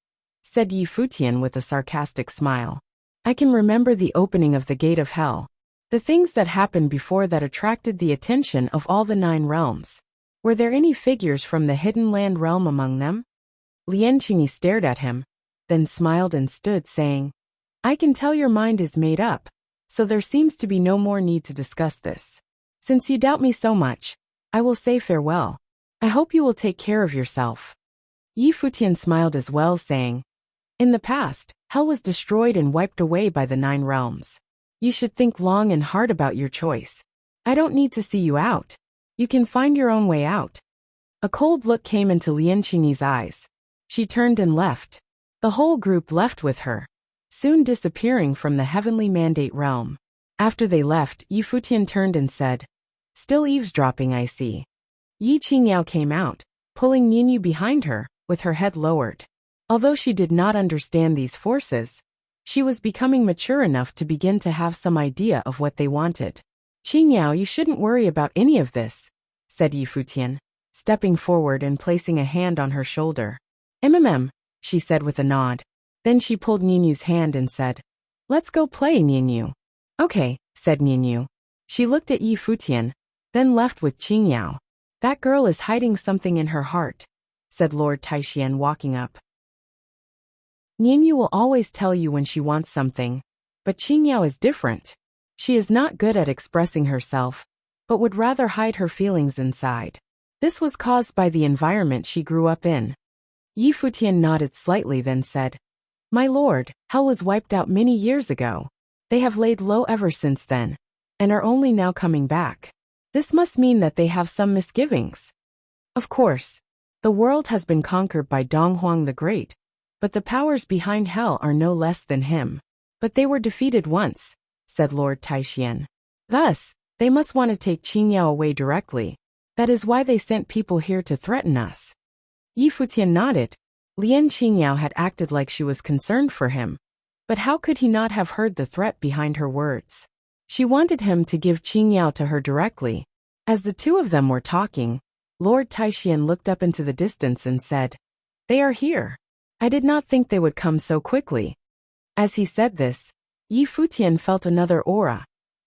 Said Futian with a sarcastic smile. I can remember the opening of the gate of hell. The things that happened before that attracted the attention of all the 9 realms. Were there any figures from the hidden land realm among them? Lian Qingyi stared at him, then smiled and stood, saying, I can tell your mind is made up, so there seems to be no more need to discuss this. Since you doubt me so much, I will say farewell. I hope you will take care of yourself. Futian smiled as well, saying, in the past, hell was destroyed and wiped away by the 9 realms. You should think long and hard about your choice. I don't need to see you out. You can find your own way out. A cold look came into Lian Qingyi's eyes. She turned and left. The whole group left with her, soon disappearing from the Heavenly Mandate realm. After they left, Futian turned and said, "Still eavesdropping, I see." Yi Qingyao came out, pulling Nianyu behind her, with her head lowered. Although she did not understand these forces, she was becoming mature enough to begin to have some idea of what they wanted. "Qingyao, you shouldn't worry about any of this," said Yi Futian, stepping forward and placing a hand on her shoulder. She said with a nod. Then she pulled Nianyu's hand and said, "Let's go play, Nianyu." "Okay," said Nianyu. She looked at Yi Futian, then left with Qingyao. "That girl is hiding something in her heart," said Lord Taishian, walking up. "Nianyu will always tell you when she wants something, but Qingyao is different. She is not good at expressing herself, but would rather hide her feelings inside. This was caused by the environment she grew up in." Yi Futian nodded slightly, then said, "My lord, hell was wiped out many years ago. They have laid low ever since then, and are only now coming back. This must mean that they have some misgivings. Of course, the world has been conquered by Donghuang the Great, but the powers behind hell are no less than him. But they were defeated once," said Lord Taishian. "Thus, they must want to take Qingyao away directly. That is why they sent people here to threaten us." Yi Futian nodded. Lian Qingyao had acted like she was concerned for him, but how could he not have heard the threat behind her words? She wanted him to give Qingyao to her directly. As the two of them were talking, Lord Taishian looked up into the distance and said, "They are here. I did not think they would come so quickly." As he said this, Yi Futian felt another aura,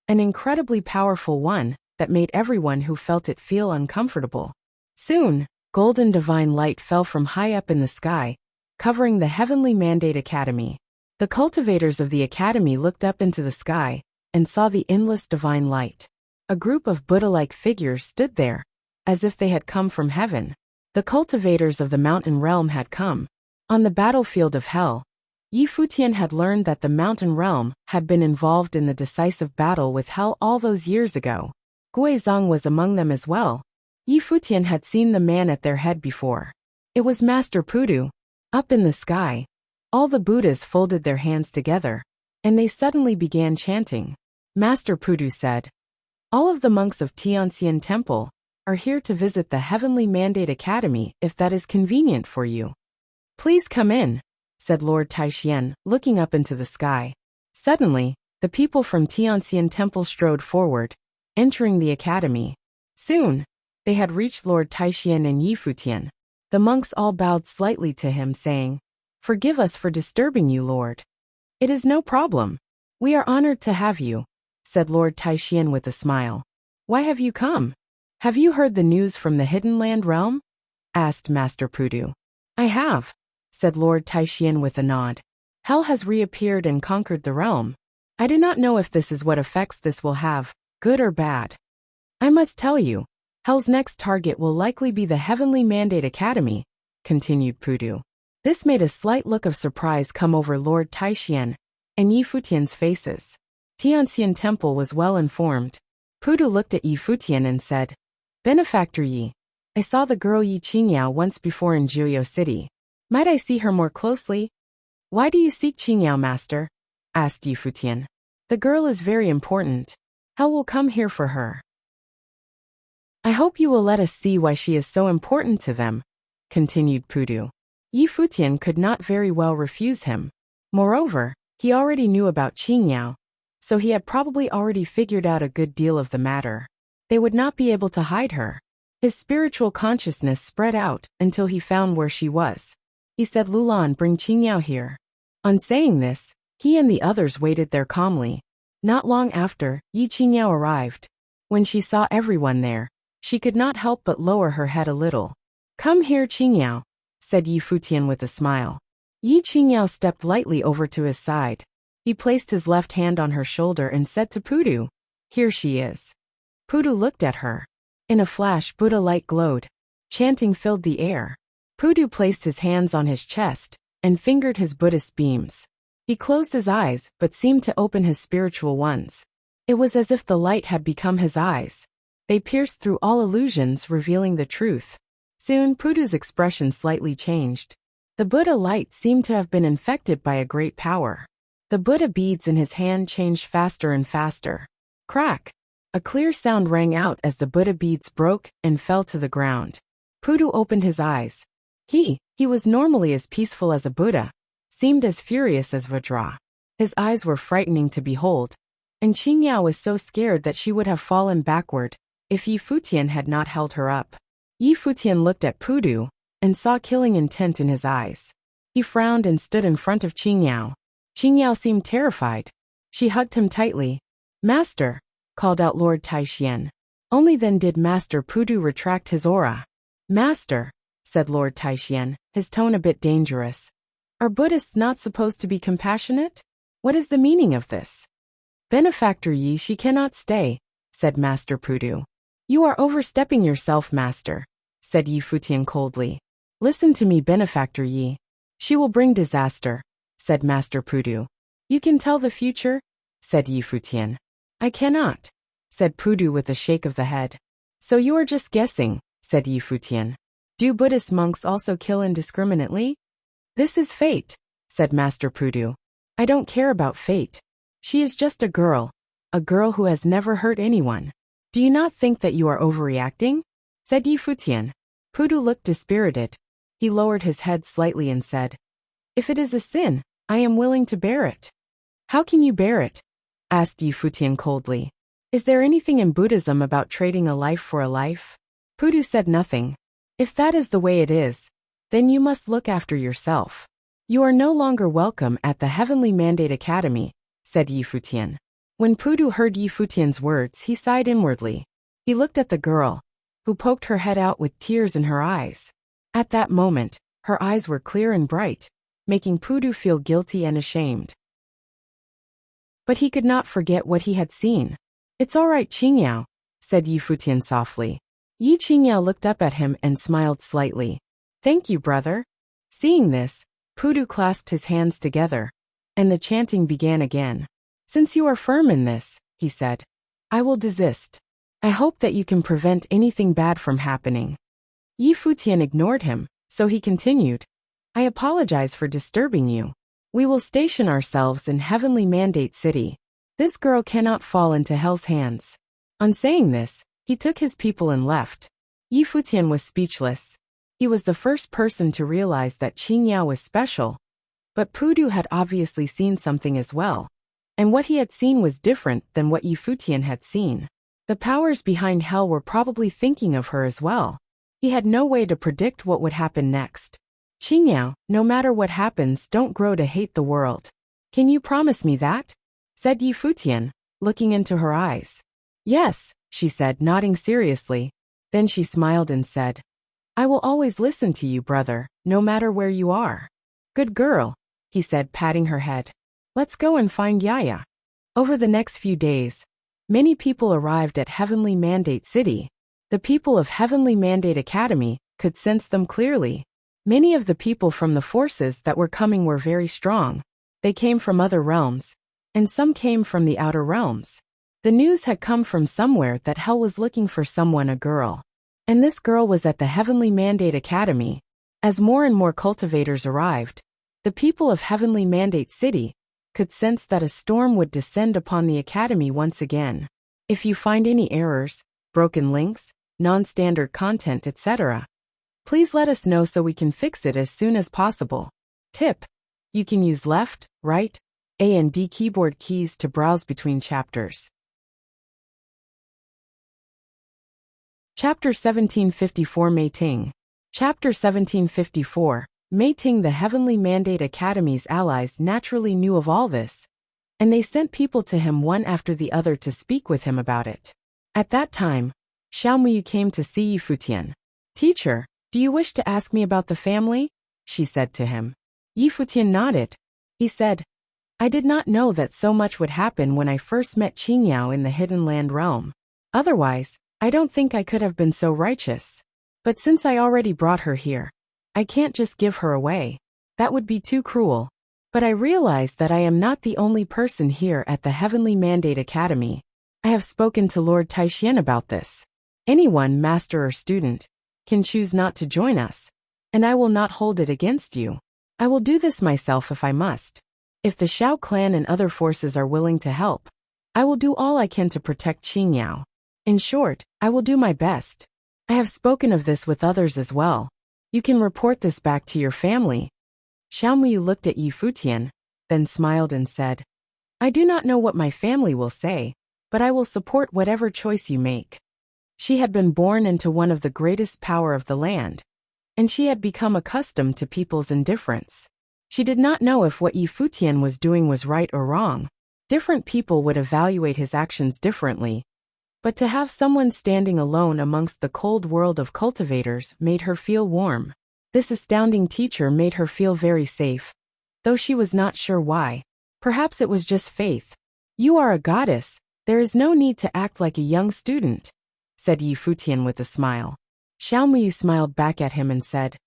an incredibly powerful one that made everyone who felt it feel uncomfortable. Soon, golden divine light fell from high up in the sky, covering the Heavenly Mandate Academy. The cultivators of the academy looked up into the sky and saw the endless divine light. A group of Buddha-like figures stood there, as if they had come from heaven. The cultivators of the mountain realm had come. On the battlefield of hell, Yi Futian had learned that the mountain realm had been involved in the decisive battle with hell all those years ago. Guizhong was among them as well. Yi Futian had seen the man at their head before. It was Master Pudu. Up in the sky, all the Buddhas folded their hands together, and they suddenly began chanting. Master Pudu said, "All of the monks of Tianxian Temple are here to visit the Heavenly Mandate Academy if that is convenient for you." "Please come in," said Lord Taishian, looking up into the sky. Suddenly, the people from Tianxian Temple strode forward, entering the academy. Soon, they had reached Lord Taishian and Yi Futian. The monks all bowed slightly to him, saying, "Forgive us for disturbing you, Lord." "It is no problem. We are honored to have you," said Lord Taishian with a smile. "Why have you come? Have you heard the news from the Hidden Land realm?" asked Master Pudu. "I have," said Lord Taishian with a nod. "Hell has reappeared and conquered the realm. I do not know if this is what effects this will have, good or bad. I must tell you, Hell's next target will likely be the Heavenly Mandate Academy," continued Pudu. This made a slight look of surprise come over Lord Taishian and Yi Futian's faces. Tianxian Temple was well informed. Pudu looked at Yi Futian and said, "Benefactor Yi, I saw the girl Yi Qingyao once before in Jiuyou City. Might I see her more closely?" "Why do you seek Qingyao, master?" asked Yi Futian. "The girl is very important. Hell will come here for her." "I hope you will let us see why she is so important to them," continued Pudu. Yi Futian could not very well refuse him. Moreover, he already knew about Qingyao, so he had probably already figured out a good deal of the matter. They would not be able to hide her. His spiritual consciousness spread out until he found where she was. He said, "Lulan, bring Qingyao here." On saying this, he and the others waited there calmly. Not long after, Yi Qingyao arrived. When she saw everyone there, she could not help but lower her head a little. "Come here, Qingyao," said Yi Futian with a smile. Yi Qingyao stepped lightly over to his side. He placed his left hand on her shoulder and said to Pudu, "Here she is." Pudu looked at her. In a flash, Buddha light glowed. Chanting filled the air. Pudu placed his hands on his chest and fingered his Buddhist beams. He closed his eyes but seemed to open his spiritual ones. It was as if the light had become his eyes. They pierced through all illusions, revealing the truth. Soon, Pudu's expression slightly changed. The Buddha light seemed to have been infected by a great power. The Buddha beads in his hand changed faster and faster. Crack! A clear sound rang out as the Buddha beads broke and fell to the ground. Pudu opened his eyes. He was normally as peaceful as a Buddha, seemed as furious as Vajra. His eyes were frightening to behold, and Qingyao was so scared that she would have fallen backward if Yi Futian had not held her up. Yi Futian looked at Pudu and saw killing intent in his eyes. He frowned and stood in front of Qingyao. Qingyao seemed terrified. She hugged him tightly. "Master," called out Lord Taishian. Only then did Master Pudu retract his aura. "Master," said Lord Taishian, his tone a bit dangerous. "Are Buddhists not supposed to be compassionate? What is the meaning of this?" "Benefactor Yi, she cannot stay," said Master Pudu. "You are overstepping yourself, Master," said Yi Futian coldly. "Listen to me, Benefactor Yi. She will bring disaster," said Master Pudu. "You can tell the future?" said Yi Futian. "I cannot," said Pudu with a shake of the head. "So you are just guessing," said Yi Futian. "Do Buddhist monks also kill indiscriminately?" "This is fate," said Master Pudu. "I don't care about fate. She is just a girl who has never hurt anyone. Do you not think that you are overreacting?" said Yi Futian. Pudu looked dispirited. He lowered his head slightly and said, "If it is a sin, I am willing to bear it." "How can you bear it?" asked Yi Futian coldly. "Is there anything in Buddhism about trading a life for a life?" Pudu said nothing. "If that is the way it is, then you must look after yourself. You are no longer welcome at the Heavenly Mandate Academy," said Yi Futian. When Pudu heard Yi Futian's words, he sighed inwardly. He looked at the girl, who poked her head out with tears in her eyes. At that moment, her eyes were clear and bright, making Pudu feel guilty and ashamed. But he could not forget what he had seen. "It's all right, Qingyao," said Yi Futian softly. Yi Qingyao looked up at him and smiled slightly. "Thank you, brother." Seeing this, Pudu clasped his hands together, and the chanting began again. "Since you are firm in this," he said, "I will desist. I hope that you can prevent anything bad from happening." Yi Futian ignored him, so he continued, "I apologize for disturbing you. We will station ourselves in Heavenly Mandate City. This girl cannot fall into hell's hands." On saying this, he took his people and left. Yi Futian was speechless. He was the first person to realize that Qingyao was special, but Pudu had obviously seen something as well, and what he had seen was different than what Yi Futian had seen. The powers behind hell were probably thinking of her as well. He had no way to predict what would happen next. "Qingyao, no matter what happens, don't grow to hate the world. Can you promise me that?" said Yi Futian, looking into her eyes. "Yes," she said, nodding seriously. Then she smiled and said, "I will always listen to you, brother, no matter where you are." "Good girl," he said, patting her head. "Let's go and find Yaya." Over the next few days, many people arrived at Heavenly Mandate City. The people of Heavenly Mandate Academy could sense them clearly. Many of the people from the forces that were coming were very strong. They came from other realms, and some came from the outer realms. The news had come from somewhere that hell was looking for someone, a girl. And this girl was at the Heavenly Mandate Academy. As more and more cultivators arrived, the people of Heavenly Mandate City could sense that a storm would descend upon the Academy once again. If you find any errors, broken links, non-standard content, etc., please let us know so we can fix it as soon as possible. Tip: you can use left, right, A and D keyboard keys to browse between chapters. Chapter 1754 Meiting. Chapter 1754. Meiting. The Heavenly Mandate Academy's allies naturally knew of all this, and they sent people to him one after the other to speak with him about it. At that time, Xiaomuyu came to see Yi Futian. "Teacher, do you wish to ask me about the family?" she said to him. Yi Futian nodded. He said, "I did not know that so much would happen when I first met Qingyao in the Hidden Land realm. Otherwise, I don't think I could have been so righteous. But since I already brought her here, I can't just give her away. That would be too cruel. But I realize that I am not the only person here at the Heavenly Mandate Academy. I have spoken to Lord Taishian about this. Anyone, master or student, can choose not to join us, and I will not hold it against you. I will do this myself if I must." If the Xiao clan and other forces are willing to help, I will do all I can to protect Qingyao. In short, I will do my best. I have spoken of this with others as well. You can report this back to your family. Xiaomuyu looked at Yi Futian, then smiled and said, I do not know what my family will say, but I will support whatever choice you make. She had been born into one of the greatest power of the land, and she had become accustomed to people's indifference. She did not know if what Yi Futian was doing was right or wrong. Different people would evaluate his actions differently, but to have someone standing alone amongst the cold world of cultivators made her feel warm. This astounding teacher made her feel very safe, though she was not sure why. Perhaps it was just faith. You are a goddess, there is no need to act like a young student, said Yi Futian with a smile. Xiaomuyu smiled back at him and said,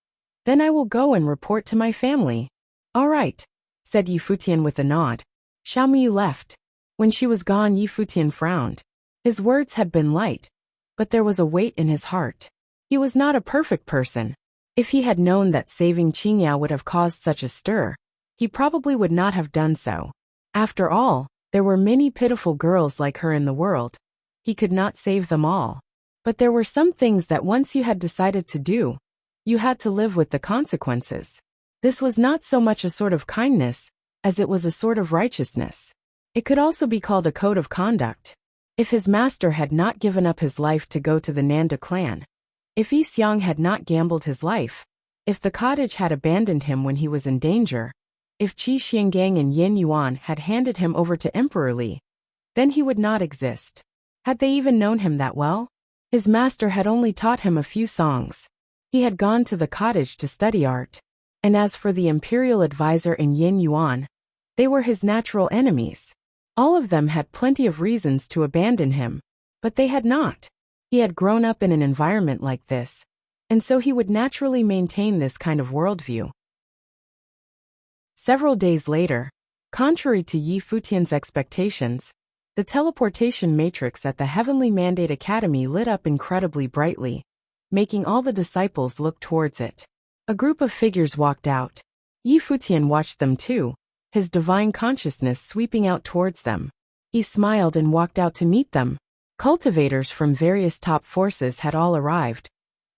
Then I will go and report to my family. All right, said Yi Futian with a nod. Xiaomuyu left. When she was gone, Yi Futian frowned. His words had been light, but there was a weight in his heart. He was not a perfect person. If he had known that saving Qingyao would have caused such a stir, he probably would not have done so. After all, there were many pitiful girls like her in the world. He could not save them all. But there were some things that once you had decided to do, you had to live with the consequences. This was not so much a sort of kindness, as it was a sort of righteousness. It could also be called a code of conduct. If his master had not given up his life to go to the Nanda clan, if Yi Xiang had not gambled his life, if the cottage had abandoned him when he was in danger, if Qi Xiangang and Yin Yuan had handed him over to Emperor Li, then he would not exist. Had they even known him that well? His master had only taught him a few songs. He had gone to the cottage to study art. And as for the imperial advisor and Yin Yuan, they were his natural enemies. All of them had plenty of reasons to abandon him, but they had not. He had grown up in an environment like this, and so he would naturally maintain this kind of worldview. Several days later, contrary to Yi Futian's expectations, the teleportation matrix at the Heavenly Mandate Academy lit up incredibly brightly, making all the disciples look towards it. A group of figures walked out. Yi Futian watched them too, his divine consciousness sweeping out towards them. He smiled and walked out to meet them. Cultivators from various top forces had all arrived,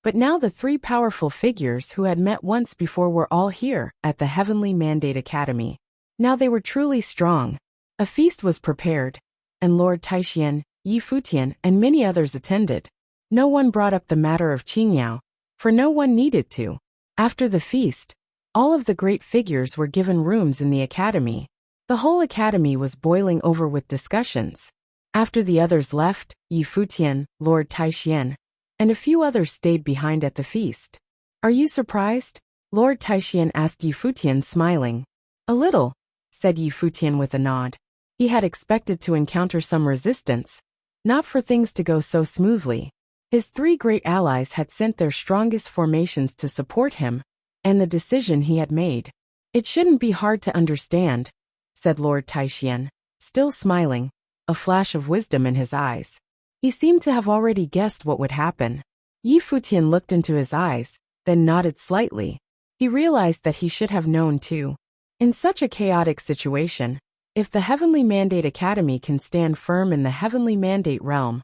but now the three powerful figures who had met once before were all here at the Heavenly Mandate Academy. Now they were truly strong. A feast was prepared, and Lord Taixian, Yi Futian, and many others attended. No one brought up the matter of Qingyao, for no one needed to. After the feast, all of the great figures were given rooms in the academy. The whole academy was boiling over with discussions. After the others left, Yi Futian, Lord Taixian, and a few others stayed behind at the feast. Are you surprised? Lord Taixian asked Yi Futian, smiling. A little, said Yi Futian with a nod. He had expected to encounter some resistance, not for things to go so smoothly. His three great allies had sent their strongest formations to support him, and the decision he had made. It shouldn't be hard to understand, said Lord Taixian, still smiling, a flash of wisdom in his eyes. He seemed to have already guessed what would happen. Yi Futian looked into his eyes, then nodded slightly. He realized that he should have known too. In such a chaotic situation, if the Heavenly Mandate Academy can stand firm in the Heavenly Mandate realm,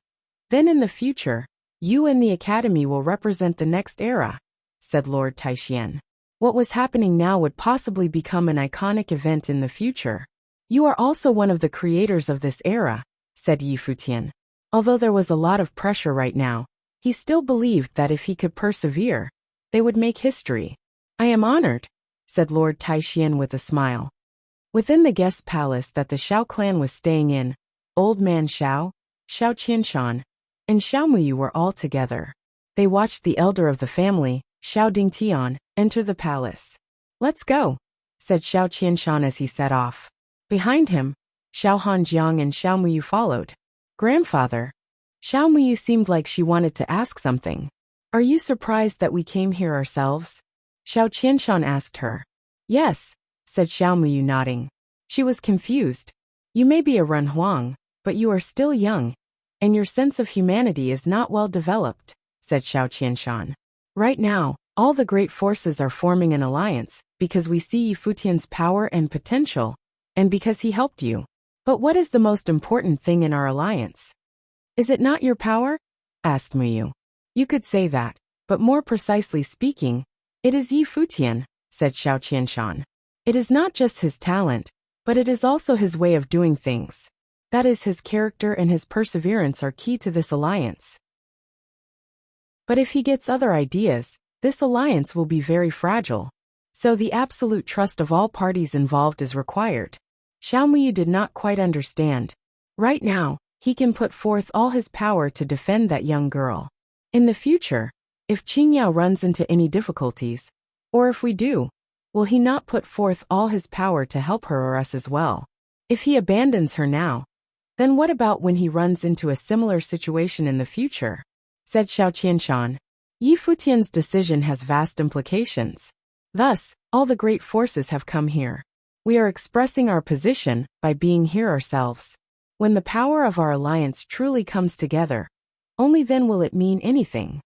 then in the future, you and the Academy will represent the next era, said Lord Taixian. What was happening now would possibly become an iconic event in the future. You are also one of the creators of this era, said Yi Futian. Although there was a lot of pressure right now, he still believed that if he could persevere, they would make history. I am honored, said Lord Taixian with a smile. Within the guest palace that the Xiao clan was staying in, Old Man Xiao, Xiao Qianshan, and Xiaomuyu were all together. They watched the elder of the family, Xiao Dingtian, enter the palace. Let's go, said Xiao Qianshan as he set off. Behind him, Xiao Hanjiang and Xiaomuyu followed. Grandfather. Xiaomuyu seemed like she wanted to ask something. Are you surprised that we came here ourselves? Xiao Qianshan asked her. Yes, said Xiaomuyu nodding. She was confused. You may be a Renhuang, but you are still young, and your sense of humanity is not well developed, said Xiao Qianshan. Right now, all the great forces are forming an alliance, because we see Yi Futian's power and potential, and because he helped you. But what is the most important thing in our alliance? Is it not your power? Asked Muyu. You could say that, but more precisely speaking, it is Yi Futian, said Xiao Qianshan. It is not just his talent, but it is also his way of doing things. That is, his character and his perseverance are key to this alliance. But if he gets other ideas, this alliance will be very fragile. So the absolute trust of all parties involved is required. Xiao Muyu did not quite understand. Right now, he can put forth all his power to defend that young girl. In the future, if Qingyao runs into any difficulties, or if we do, will he not put forth all his power to help her or us as well? If he abandons her now, then what about when he runs into a similar situation in the future? Said Xiao Qianshan. Yi Futian's decision has vast implications. Thus, all the great forces have come here. We are expressing our position by being here ourselves. When the power of our alliance truly comes together, only then will it mean anything.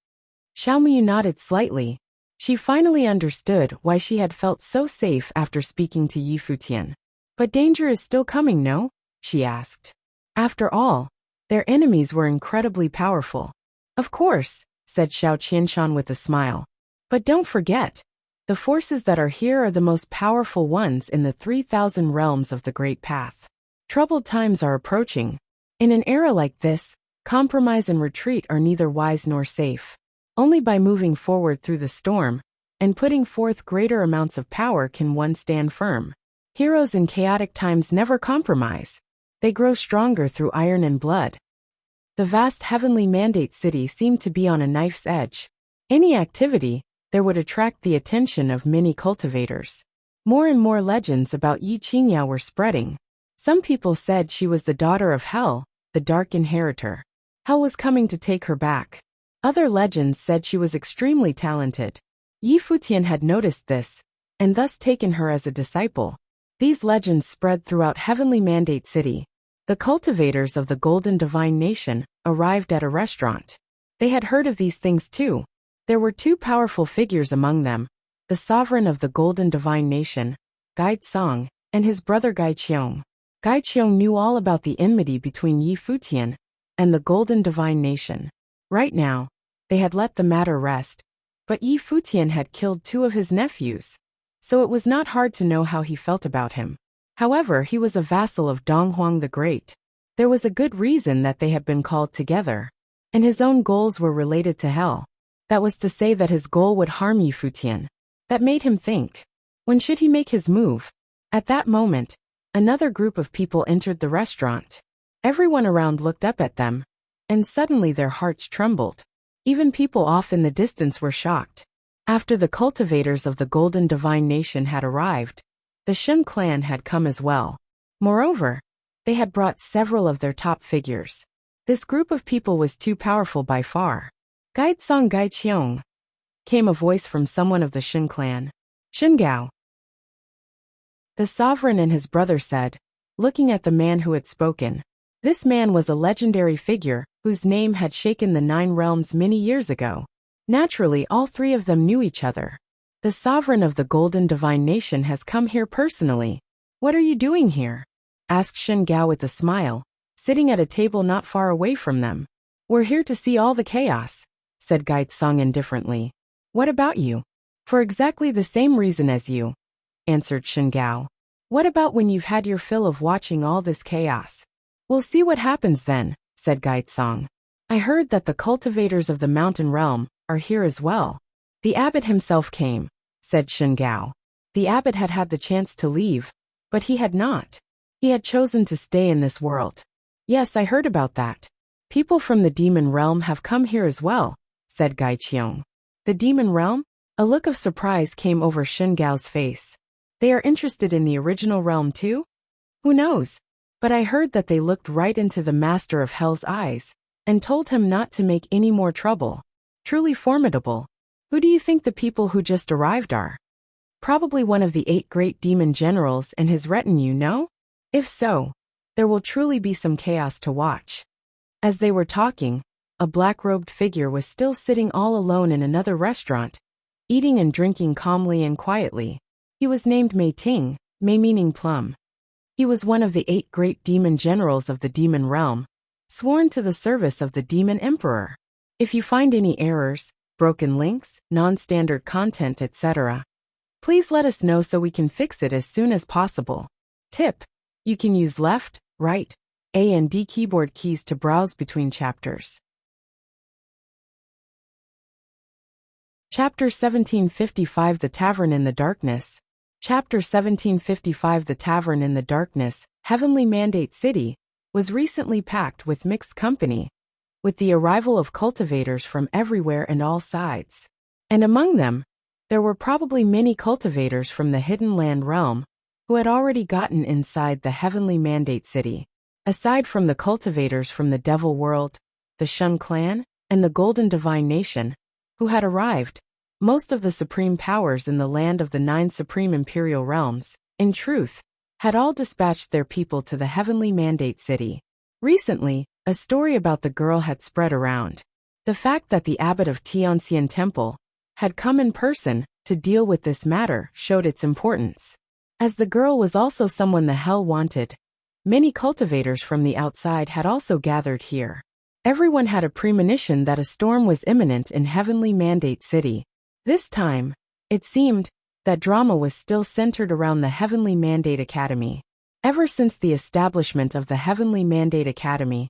Xiao Muyu nodded slightly. She finally understood why she had felt so safe after speaking to Yi Futian. But danger is still coming, no? She asked. After all, their enemies were incredibly powerful. Of course, said Xiao Qianshan with a smile. But don't forget, the forces that are here are the most powerful ones in the 3,000 realms of the Great Path. Troubled times are approaching. In an era like this, compromise and retreat are neither wise nor safe. Only by moving forward through the storm and putting forth greater amounts of power can one stand firm. Heroes in chaotic times never compromise. They grow stronger through iron and blood. The vast heavenly mandate city seemed to be on a knife's edge. Any activity there would attract the attention of many cultivators. More and more legends about Yi Qingyao were spreading. Some people said she was the daughter of Hell, the Dark Inheritor. Hell was coming to take her back. Other legends said she was extremely talented. Yi Futian had noticed this, and thus taken her as a disciple. These legends spread throughout Heavenly Mandate City. The cultivators of the Golden Divine Nation arrived at a restaurant. They had heard of these things too. There were two powerful figures among them, the sovereign of the Golden Divine Nation, Gai Tsong, and his brother Gai Qiong. Gai Qiong knew all about the enmity between Yi Futian and the Golden Divine Nation. Right now, they had let the matter rest, but Yi Futian had killed two of his nephews, so it was not hard to know how he felt about him. However, he was a vassal of Donghuang the Great. There was a good reason that they had been called together, and his own goals were related to hell. That was to say that his goal would harm Yi Futian. That made him think. When should he make his move? At that moment, another group of people entered the restaurant. Everyone around looked up at them, and suddenly their hearts trembled. Even people off in the distance were shocked. After the cultivators of the Golden Divine Nation had arrived, the Shen clan had come as well. Moreover, they had brought several of their top figures. This group of people was too powerful by far. Gai Tsong Gai Qiong, came a voice from someone of the Shen clan. Shen Gao. The sovereign and his brother said, looking at the man who had spoken. This man was a legendary figure, whose name had shaken the 9 realms many years ago. Naturally, all three of them knew each other. The sovereign of the Golden Divine Nation has come here personally. What are you doing here? Asked Shen Gao with a smile, sitting at a table not far away from them. We're here to see all the chaos, said Gai Tsong indifferently. What about you? For exactly the same reason as you, answered Shen Gao. What about when you've had your fill of watching all this chaos? We'll see what happens then, said Gai Tsong. I heard that the cultivators of the mountain realm are here as well. The abbot himself came, said Shen Gao. The abbot had had the chance to leave, but he had not. He had chosen to stay in this world. Yes, I heard about that. People from the demon realm have come here as well, said Gai Qiong. The demon realm? A look of surprise came over Shen Gao's face. They are interested in the original realm too? Who knows? But I heard that they looked right into the master of hell's eyes, and told him not to make any more trouble. Truly formidable. Who do you think the people who just arrived are? Probably one of the 8 great demon generals and his retinue, no? If so, there will truly be some chaos to watch. As they were talking, a black-robed figure was still sitting all alone in another restaurant, eating and drinking calmly and quietly. He was named Mei Ting, Mei meaning plum. He He was one of the 8 great demon generals of the demon realm, sworn to the service of the demon emperor. If you find any errors, broken links, non-standard content, etc., please let us know so we can fix it as soon as possible. Tip: you can use left, right, A and D keyboard keys to browse between chapters. Chapter 1755 The Tavern in the Darkness. Chapter 1755 The Tavern in the Darkness, Heavenly Mandate City, was recently packed with mixed company, with the arrival of cultivators from everywhere and all sides. And among them, there were probably many cultivators from the Hidden Land realm, who had already gotten inside the Heavenly Mandate City. Aside from the cultivators from the Devil World, the Shun Clan, and the Golden Divine Nation, who had arrived, most of the supreme powers in the land of the 9 supreme imperial realms, in truth, had all dispatched their people to the Heavenly Mandate City. Recently, a story about the girl had spread around. The fact that the abbot of Tianxian Temple had come in person to deal with this matter showed its importance. As the girl was also someone the hell wanted, many cultivators from the outside had also gathered here. Everyone had a premonition that a storm was imminent in Heavenly Mandate City. This time, it seemed that drama was still centered around the Heavenly Mandate Academy. Ever since the establishment of the Heavenly Mandate Academy,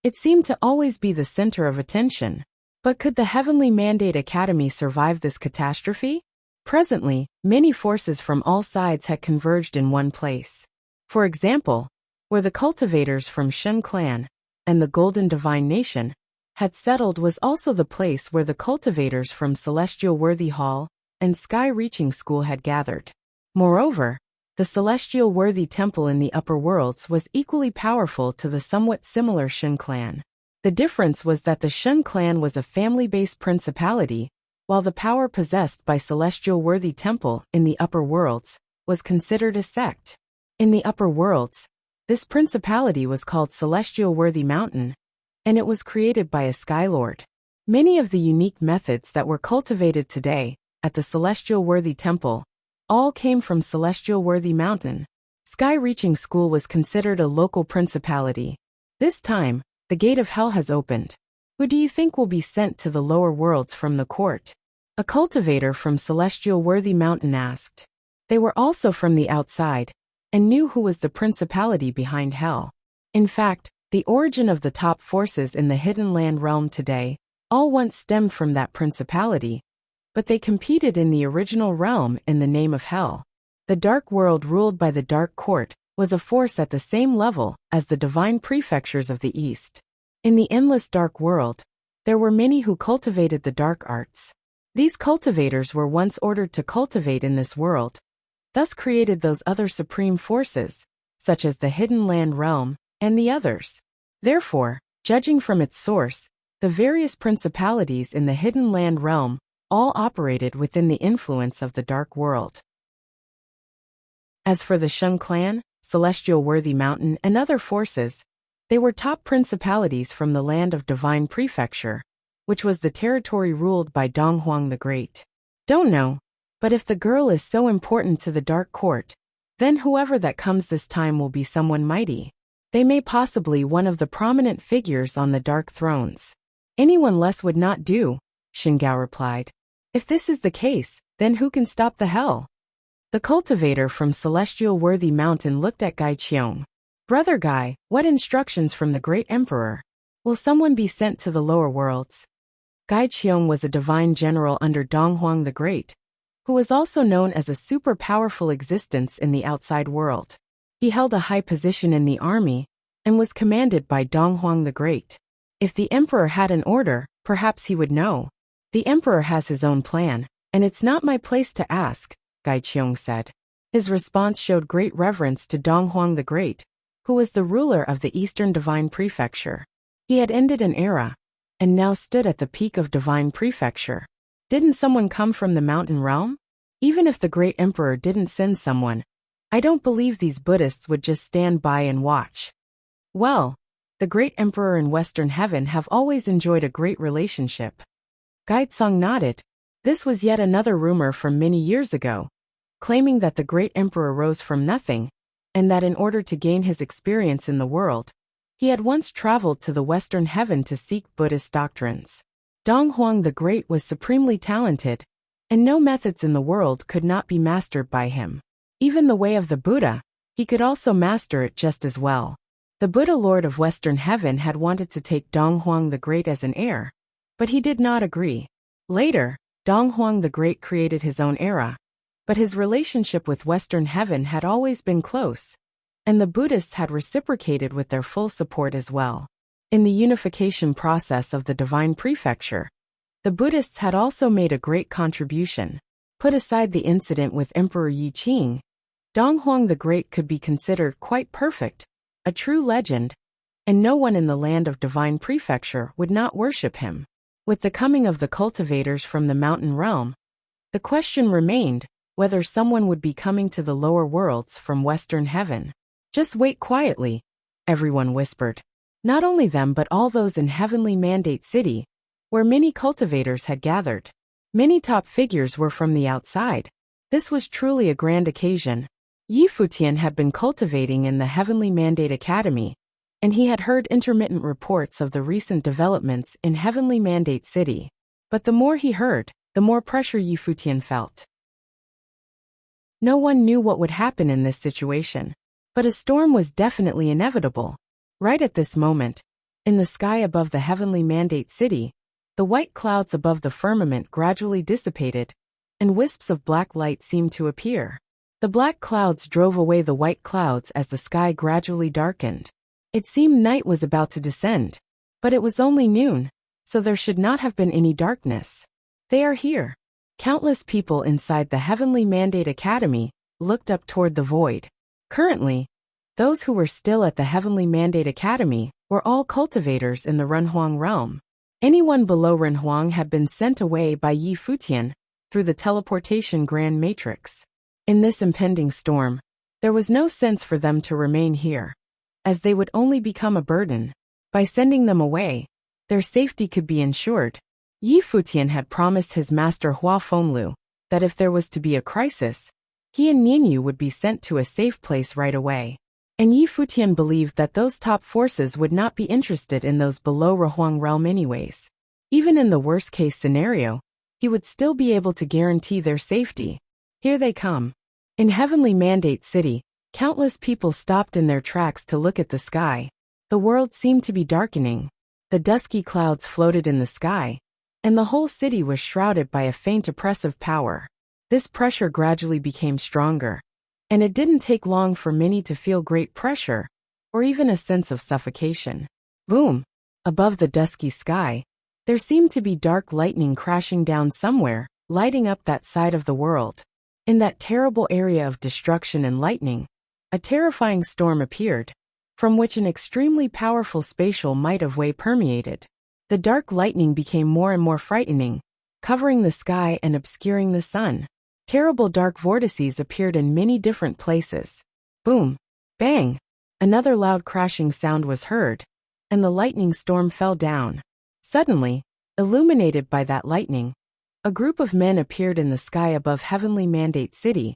it seemed to always be the center of attention. But could the Heavenly Mandate Academy survive this catastrophe? Presently, many forces from all sides had converged in one place. For example, where the cultivators from Shun Clan and the Golden Divine Nation had settled was also the place where the cultivators from Celestial Worthy Hall and Sky Reaching School had gathered. Moreover, the Celestial Worthy Temple in the upper worlds was equally powerful to the somewhat similar Shun Clan. The difference was that the Shun Clan was a family-based principality, while the power possessed by Celestial Worthy Temple in the upper worlds was considered a sect. In the upper worlds, this principality was called Celestial Worthy Mountain, and it was created by a Skylord. Many of the unique methods that were cultivated today at the Celestial Worthy Temple all came from Celestial Worthy Mountain. Sky Reaching School was considered a local principality. This time, the gate of hell has opened. Who do you think will be sent to the lower worlds from the court? A cultivator from Celestial Worthy Mountain asked. They were also from the outside, and knew who was the principality behind hell. In fact, the origin of the top forces in the Hidden Land realm today all once stemmed from that principality, but they competed in the original realm in the name of hell. The Dark World ruled by the Dark Court was a force at the same level as the divine prefectures of the East. In the endless Dark World, there were many who cultivated the dark arts. These cultivators were once ordered to cultivate in this world, thus created those other supreme forces, such as the Hidden Land realm, and the others. Therefore, judging from its source, the various principalities in the Hidden Land realm all operated within the influence of the Dark World. As for the Shun Clan, Celestial Worthy Mountain, and other forces, they were top principalities from the land of Divine Prefecture, which was the territory ruled by Donghuang the Great. Don't know, but if the girl is so important to the Dark Court, then whoever that comes this time will be someone mighty. They may possibly one of the prominent figures on the Dark Thrones. Anyone less would not do, Xingao replied. If this is the case, then who can stop the hell? The cultivator from Celestial Worthy Mountain looked at Gai Qiong. Brother Gai, what instructions from the Great Emperor? Will someone be sent to the lower worlds? Gai Qiong was a divine general under Donghuang the Great, who was also known as a super powerful existence in the outside world. He held a high position in the army, and was commanded by Donghuang the Great. If the emperor had an order, perhaps he would know. The emperor has his own plan, and it's not my place to ask, Gai Qiong said. His response showed great reverence to Donghuang the Great, who was the ruler of the Eastern Divine Prefecture. He had ended an era, and now stood at the peak of Divine Prefecture. Didn't someone come from the mountain realm? Even if the Great Emperor didn't send someone, I don't believe these Buddhists would just stand by and watch. Well, the Great Emperor and Western Heaven have always enjoyed a great relationship. Gaitsong nodded. This was yet another rumor from many years ago, claiming that the Great Emperor rose from nothing, and that in order to gain his experience in the world, he had once traveled to the Western Heaven to seek Buddhist doctrines. Dong Huang the Great was supremely talented, and no methods in the world could not be mastered by him. Even the way of the Buddha, he could also master it just as well. The Buddha Lord of Western Heaven had wanted to take Dong Huang the Great as an heir, but he did not agree. Later, Dong Huang the Great created his own era, but his relationship with Western Heaven had always been close, and the Buddhists had reciprocated with their full support as well. In the unification process of the Divine Prefecture, the Buddhists had also made a great contribution. Put aside the incident with Emperor Yi Qing, Dong Huang the Great could be considered quite perfect, a true legend, and no one in the land of Divine Prefecture would not worship him. With the coming of the cultivators from the mountain realm, the question remained whether someone would be coming to the lower worlds from Western Heaven. Just wait quietly, everyone whispered. Not only them but all those in Heavenly Mandate City, where many cultivators had gathered. Many top figures were from the outside. This was truly a grand occasion. Yi Futian had been cultivating in the Heavenly Mandate Academy, and he had heard intermittent reports of the recent developments in Heavenly Mandate City. But the more he heard, the more pressure Yi Futian felt. No one knew what would happen in this situation, but a storm was definitely inevitable. Right at this moment, in the sky above the Heavenly Mandate City, the white clouds above the firmament gradually dissipated, and wisps of black light seemed to appear. The black clouds drove away the white clouds as the sky gradually darkened. It seemed night was about to descend, but it was only noon, so there should not have been any darkness. They are here. Countless people inside the Heavenly Mandate Academy looked up toward the void. Currently, those who were still at the Heavenly Mandate Academy were all cultivators in the Renhuang realm. Anyone below Renhuang had been sent away by Yi Futian through the teleportation grand matrix. In this impending storm, there was no sense for them to remain here, as they would only become a burden. By sending them away, their safety could be ensured. Yi Futian had promised his master Hua Fenglu that if there was to be a crisis, he and Nianyu would be sent to a safe place right away. And Yi Futian believed that those top forces would not be interested in those below Renhuang realm anyways. Even in the worst-case scenario, he would still be able to guarantee their safety. Here they come. In Heavenly Mandate City, countless people stopped in their tracks to look at the sky. The world seemed to be darkening. The dusky clouds floated in the sky, and the whole city was shrouded by a faint oppressive power. This pressure gradually became stronger, and it didn't take long for many to feel great pressure, or even a sense of suffocation. Boom! Above the dusky sky, there seemed to be dark lightning crashing down somewhere, lighting up that side of the world. In that terrible area of destruction and lightning, a terrifying storm appeared, from which an extremely powerful spatial might of wave permeated. The dark lightning became more and more frightening, covering the sky and obscuring the sun. Terrible dark vortices appeared in many different places. Boom! Bang! Another loud crashing sound was heard, and the lightning storm fell down. Suddenly, illuminated by that lightning, a group of men appeared in the sky above Heavenly Mandate City,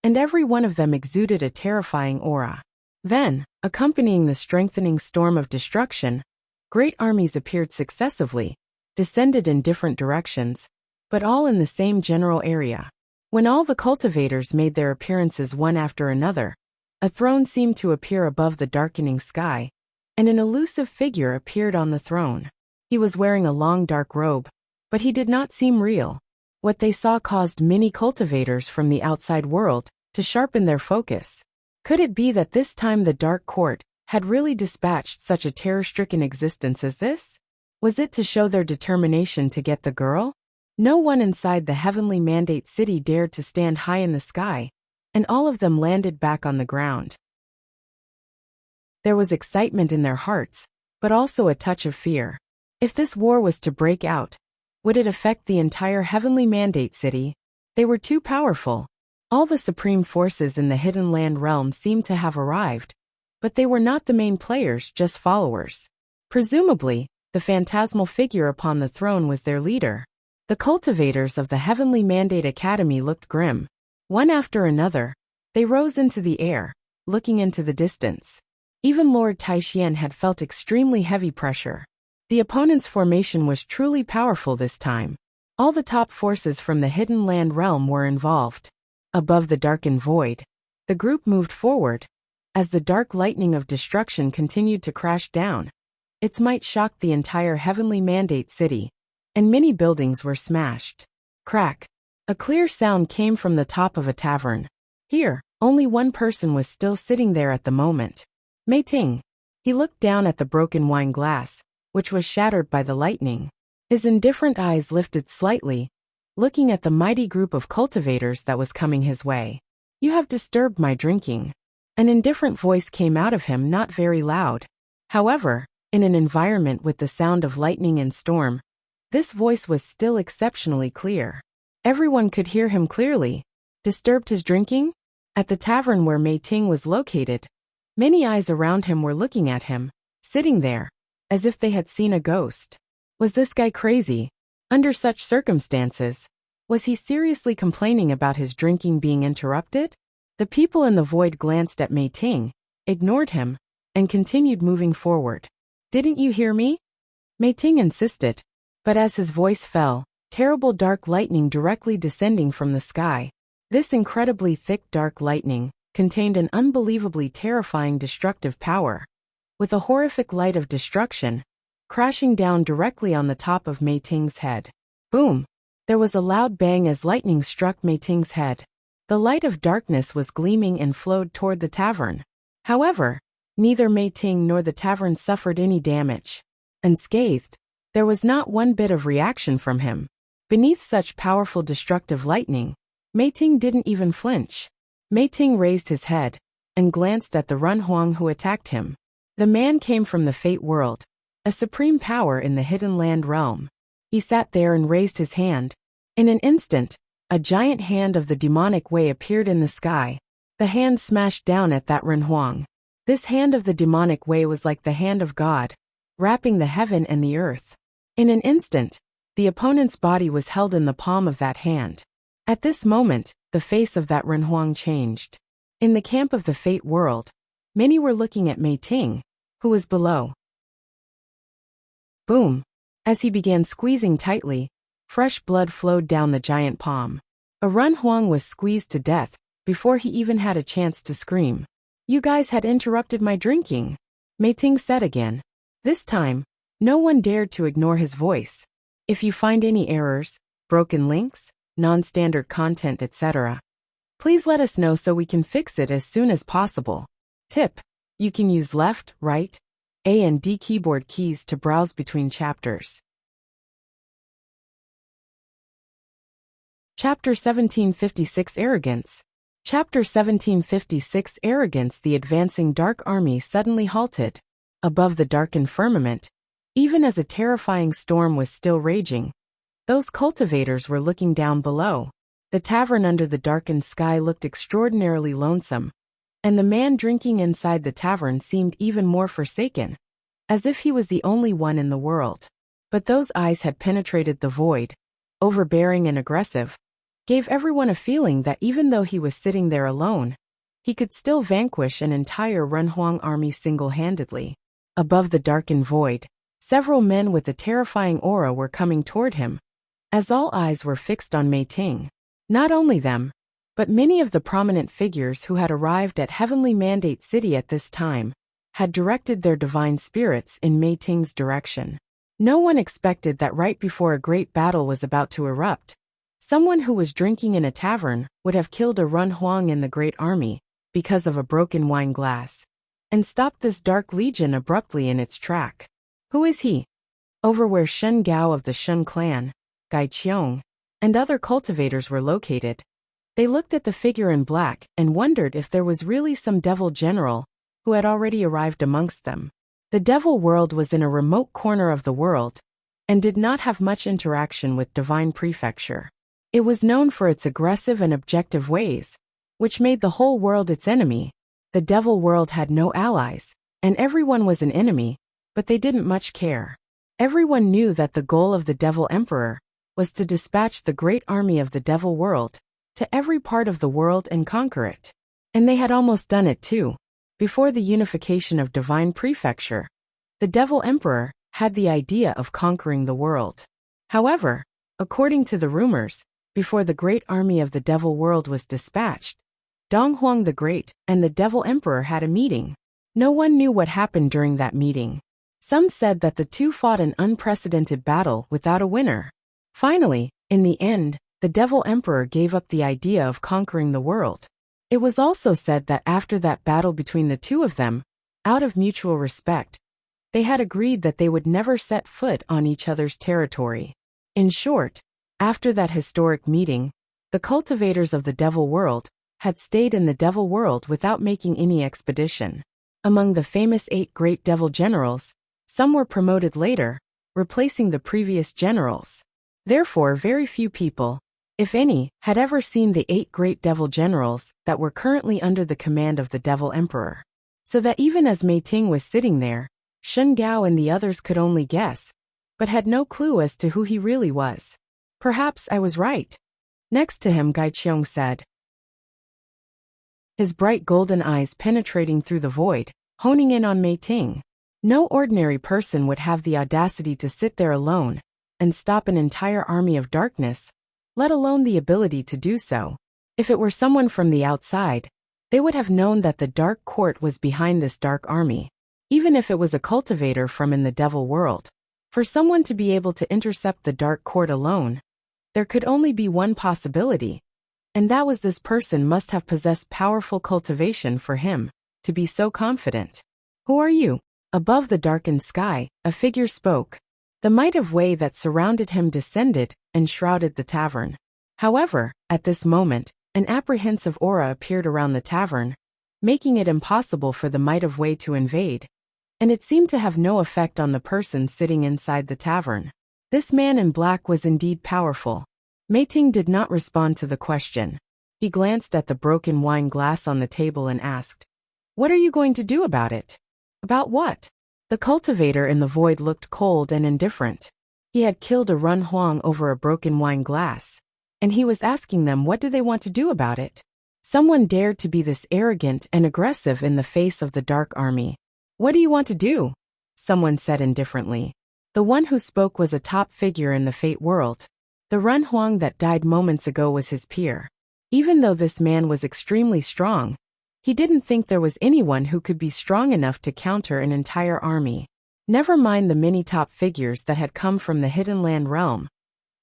and every one of them exuded a terrifying aura. Then, accompanying the strengthening storm of destruction, great armies appeared successively, descended in different directions, but all in the same general area. When all the cultivators made their appearances one after another, a throne seemed to appear above the darkening sky, and an elusive figure appeared on the throne. He was wearing a long dark robe, but he did not seem real. What they saw caused many cultivators from the outside world to sharpen their focus. Could it be that this time the Dark Court had really dispatched such a terror-stricken existence as this? Was it to show their determination to get the girl? No one inside the Heavenly Mandate City dared to stand high in the sky, and all of them landed back on the ground. There was excitement in their hearts, but also a touch of fear. If this war was to break out, would it affect the entire Heavenly Mandate City? They were too powerful. All the supreme forces in the Hidden Land realm seemed to have arrived, but they were not the main players, just followers. Presumably, the phantasmal figure upon the throne was their leader. The cultivators of the Heavenly Mandate Academy looked grim. One after another, they rose into the air, looking into the distance. Even Lord Taixian had felt extremely heavy pressure. The opponent's formation was truly powerful this time. All the top forces from the hidden land realm were involved. Above the darkened void, the group moved forward. As the dark lightning of destruction continued to crash down, its might shocked the entire heavenly mandate city, and many buildings were smashed. Crack! A clear sound came from the top of a tavern. Here, only one person was still sitting there at the moment. Mei Ting. He looked down at the broken wine glass, which was shattered by the lightning. His indifferent eyes lifted slightly, looking at the mighty group of cultivators that was coming his way. "You have disturbed my drinking." An indifferent voice came out of him, not very loud. However, in an environment with the sound of lightning and storm, this voice was still exceptionally clear. Everyone could hear him clearly. Disturbed his drinking? At the tavern where Mei Ting was located, many eyes around him were looking at him, sitting there, as if they had seen a ghost. Was this guy crazy? Under such circumstances, was he seriously complaining about his drinking being interrupted? The people in the void glanced at Mei Ting, ignored him, and continued moving forward. "Didn't you hear me?" Mei Ting insisted, but as his voice fell, terrible dark lightning directly descending from the sky. This incredibly thick dark lightning contained an unbelievably terrifying destructive power, with a horrific light of destruction, crashing down directly on the top of Mei Ting's head. Boom! There was a loud bang as lightning struck Mei Ting's head. The light of darkness was gleaming and flowed toward the tavern. However, neither Mei Ting nor the tavern suffered any damage. Unscathed, there was not one bit of reaction from him. Beneath such powerful destructive lightning, Mei Ting didn't even flinch. Mei Ting raised his head and glanced at the Renhuang who attacked him. The man came from the Fate world, a supreme power in the hidden land realm. He sat there and raised his hand. In an instant, a giant hand of the demonic way appeared in the sky. The hand smashed down at that Renhuang. This hand of the demonic way was like the hand of God, wrapping the heaven and the earth. In an instant, the opponent's body was held in the palm of that hand. At this moment, the face of that Renhuang changed. In the camp of the Fate world, many were looking at Mei Ting, who was below. Boom! As he began squeezing tightly, fresh blood flowed down the giant palm. A Renhuang was squeezed to death before he even had a chance to scream. "You guys had interrupted my drinking," Mei Ting said again. This time, no one dared to ignore his voice. "If you find any errors, broken links, non-standard content, etc., please let us know so we can fix it as soon as possible." Tip: you can use left, right, A and D keyboard keys to browse between chapters. Chapter 1756 Arrogance. Chapter 1756 Arrogance. The advancing dark army suddenly halted. Above the darkened firmament, even as a terrifying storm was still raging, those cultivators were looking down below. The tavern under the darkened sky looked extraordinarily lonesome, and the man drinking inside the tavern seemed even more forsaken, as if he was the only one in the world. But those eyes had penetrated the void, overbearing and aggressive, gave everyone a feeling that even though he was sitting there alone, he could still vanquish an entire Renhuang army single-handedly. Above the darkened void, several men with a terrifying aura were coming toward him, as all eyes were fixed on Mei Ting. Not only them, but many of the prominent figures who had arrived at Heavenly Mandate City at this time had directed their divine spirits in Mei Ting's direction. No one expected that right before a great battle was about to erupt, someone who was drinking in a tavern would have killed a Renhuang in the Great Army because of a broken wine glass, and stopped this dark legion abruptly in its track. Who is he? Over where Shen Gao of the Shen clan, Gai Qiong, and other cultivators were located, they looked at the figure in black and wondered if there was really some devil general who had already arrived amongst them. The devil world was in a remote corner of the world and did not have much interaction with divine prefecture. It was known for its aggressive and objective ways, which made the whole world its enemy. The devil world had no allies, and everyone was an enemy, but they didn't much care. Everyone knew that the goal of the devil emperor was to dispatch the great army of the devil world to every part of the world and conquer it. And they had almost done it too. Before the unification of Divine Prefecture, the Devil Emperor had the idea of conquering the world. However, according to the rumors, before the great army of the Devil World was dispatched, Dong Huang the Great and the Devil Emperor had a meeting. No one knew what happened during that meeting. Some said that the two fought an unprecedented battle without a winner. Finally, in the end, the Devil Emperor gave up the idea of conquering the world. It was also said that after that battle between the two of them, out of mutual respect, they had agreed that they would never set foot on each other's territory. In short, after that historic meeting, the cultivators of the Devil World had stayed in the Devil World without making any expedition. Among the famous 8 great devil generals, some were promoted later, replacing the previous generals. Therefore, very few people, if any, had ever seen the 8 great devil generals that were currently under the command of the Devil Emperor. So that even as Mei Ting was sitting there, Shen Gao and the others could only guess, but had no clue as to who he really was. Perhaps I was right. Next to him, Gai Qiong said, his bright golden eyes penetrating through the void, honing in on Mei Ting. No ordinary person would have the audacity to sit there alone and stop an entire army of darkness, let alone the ability to do so. If it were someone from the outside, they would have known that the Dark Court was behind this dark army, even if it was a cultivator from in the Devil World. For someone to be able to intercept the Dark Court alone, there could only be one possibility, and that was this person must have possessed powerful cultivation for him to be so confident. Who are you? Above the darkened sky, a figure spoke. The might of Wei that surrounded him descended and shrouded the tavern. However, at this moment, an apprehensive aura appeared around the tavern, making it impossible for the might of Wei to invade, and it seemed to have no effect on the person sitting inside the tavern. This man in black was indeed powerful. Mei Ting did not respond to the question. He glanced at the broken wine glass on the table and asked, "What are you going to do about it?" "About what?" The cultivator in the void looked cold and indifferent. He had killed a Run Huang over a broken wine glass, and he was asking them what do they want to do about it. Someone dared to be this arrogant and aggressive in the face of the Dark Army. "What do you want to do?" someone said indifferently. The one who spoke was a top figure in the Fate world. The Run Huang that died moments ago was his peer. Even though this man was extremely strong, he didn't think there was anyone who could be strong enough to counter an entire army. Never mind the many top figures that had come from the Hidden Land realm.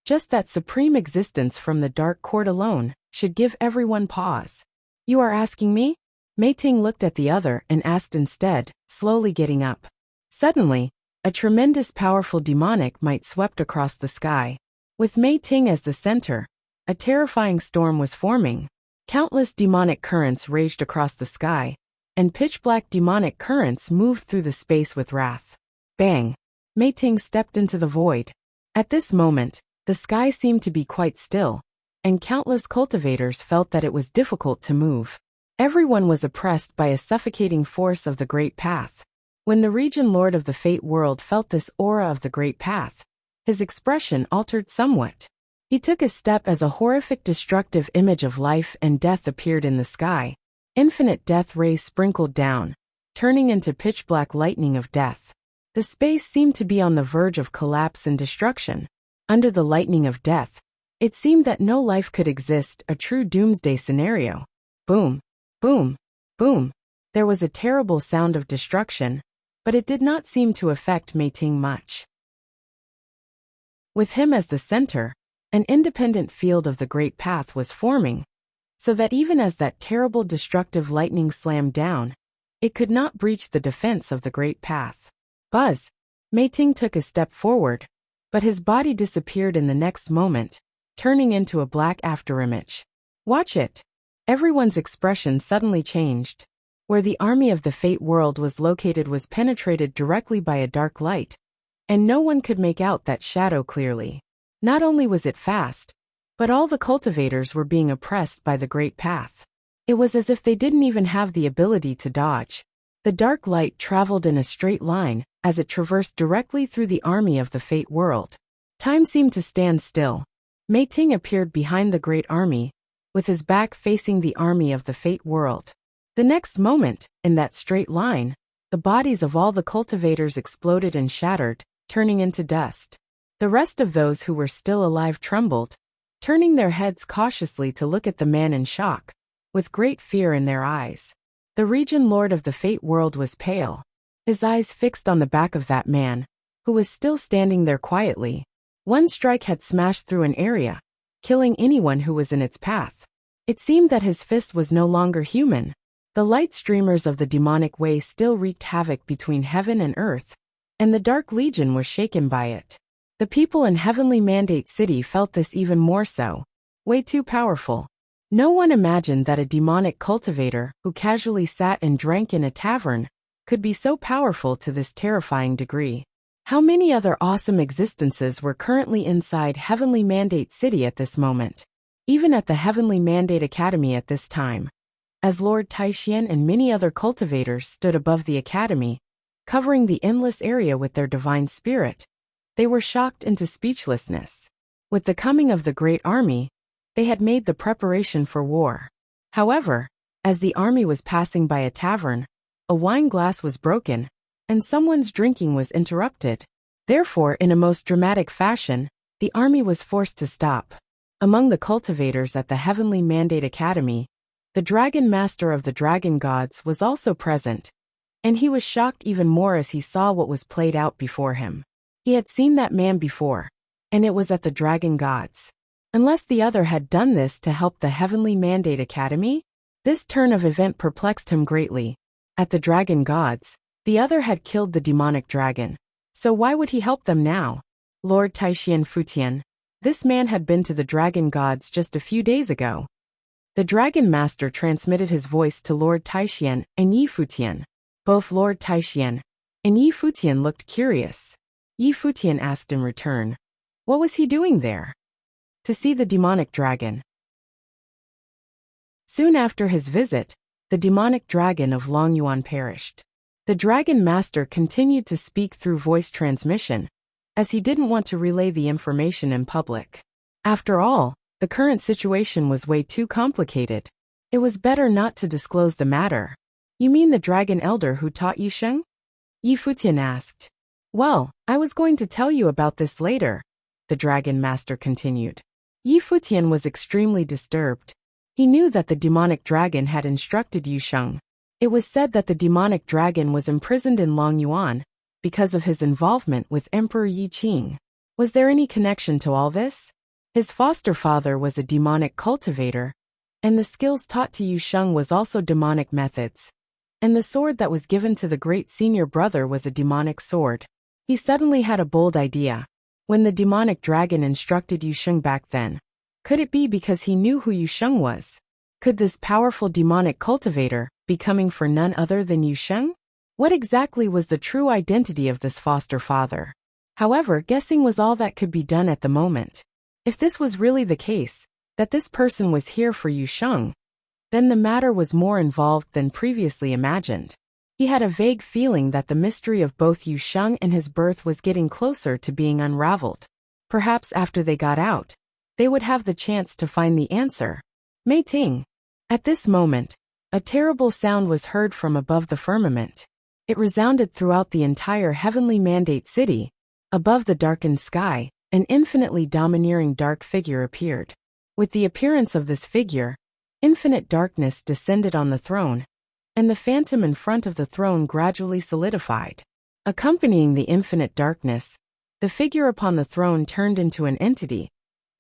Just that supreme existence from the Dark Court alone should give everyone pause. "You are asking me?" Mei Ting looked at the other and asked instead, slowly getting up. Suddenly, a tremendous powerful demonic might swept across the sky. With Mei Ting as the center, a terrifying storm was forming. Countless demonic currents raged across the sky, and pitch-black demonic currents moved through the space with wrath. Bang! Mei Ting stepped into the void. At this moment, the sky seemed to be quite still, and countless cultivators felt that it was difficult to move. Everyone was oppressed by a suffocating force of the Great Path. When the Region Lord of the Fate world felt this aura of the Great Path, his expression altered somewhat. He took a step as a horrific destructive image of life and death appeared in the sky. Infinite death rays sprinkled down, turning into pitch-black lightning of death. The space seemed to be on the verge of collapse and destruction. Under the lightning of death, it seemed that no life could exist, a true doomsday scenario. Boom, boom, boom. There was a terrible sound of destruction, but it did not seem to affect Mei Ting much. With him as the center, an independent field of the Great Path was forming, so that even as that terrible destructive lightning slammed down, it could not breach the defense of the Great Path. Buzz! Mei Ting took a step forward, but his body disappeared in the next moment, turning into a black afterimage. Watch it! Everyone's expression suddenly changed. Where the army of the Fate world was located was penetrated directly by a dark light, and no one could make out that shadow clearly. Not only was it fast, but all the cultivators were being oppressed by the Great Path. It was as if they didn't even have the ability to dodge. The dark light traveled in a straight line as it traversed directly through the army of the Fate world. Time seemed to stand still. Mei Ting appeared behind the great army, with his back facing the army of the Fate world. The next moment, in that straight line, the bodies of all the cultivators exploded and shattered, turning into dust. The rest of those who were still alive trembled, turning their heads cautiously to look at the man in shock, with great fear in their eyes. The region lord of the Fate world was pale, his eyes fixed on the back of that man, who was still standing there quietly. One strike had smashed through an area, killing anyone who was in its path. It seemed that his fist was no longer human. The light streamers of the demonic way still wreaked havoc between heaven and earth, and the Dark Legion was shaken by it. The people in Heavenly Mandate City felt this even more so. Way too powerful. No one imagined that a demonic cultivator who casually sat and drank in a tavern could be so powerful to this terrifying degree. How many other awesome existences were currently inside Heavenly Mandate City at this moment? Even at the Heavenly Mandate Academy at this time. As Lord Taishian and many other cultivators stood above the academy, covering the endless area with their divine spirit, they were shocked into speechlessness. With the coming of the great army, they had made the preparation for war. However, as the army was passing by a tavern, a wine glass was broken, and someone's drinking was interrupted. Therefore, in a most dramatic fashion, the army was forced to stop. Among the cultivators at the Heavenly Mandate Academy, the Dragon Master of the Dragon Gods was also present, and he was shocked even more as he saw what was played out before him. He had seen that man before, and it was at the Dragon Gods. Unless the other had done this to help the Heavenly Mandate Academy? This turn of event perplexed him greatly. At the Dragon Gods, the other had killed the demonic dragon. So why would he help them now? Lord Taishian Futian. This man had been to the Dragon Gods just a few days ago. The Dragon Master transmitted his voice to Lord Taishian and Yi Futian. Both Lord Taishian and Yi Futian looked curious. Yi Futian asked in return, what was he doing there? To see the demonic dragon. Soon after his visit, the demonic dragon of Longyuan perished. The Dragon Master continued to speak through voice transmission, as he didn't want to relay the information in public. After all, the current situation was way too complicated. It was better not to disclose the matter. You mean the Dragon Elder who taught you Sheng? Yi Futian asked. Well, I was going to tell you about this later, the Dragon Master continued. Yi Futian was extremely disturbed. He knew that the demonic dragon had instructed Yu Sheng. It was said that the demonic dragon was imprisoned in Longyuan because of his involvement with Emperor Yi Qing. Was there any connection to all this? His foster father was a demonic cultivator, and the skills taught to Yu Sheng was also demonic methods. And the sword that was given to the great senior brother was a demonic sword. He suddenly had a bold idea. When the demonic dragon instructed Yu Sheng back then, could it be because he knew who Yu Sheng was? Could this powerful demonic cultivator be coming for none other than Yu Sheng? What exactly was the true identity of this foster father? However, guessing was all that could be done at the moment. If this was really the case, that this person was here for Yu Sheng, then the matter was more involved than previously imagined. He had a vague feeling that the mystery of both Yu Sheng and his birth was getting closer to being unraveled. Perhaps after they got out, they would have the chance to find the answer. Mei Ting. At this moment, a terrible sound was heard from above the firmament. It resounded throughout the entire Heavenly Mandate City. Above the darkened sky, an infinitely domineering dark figure appeared. With the appearance of this figure, infinite darkness descended on the throne, and the phantom in front of the throne gradually solidified. Accompanying the infinite darkness, the figure upon the throne turned into an entity,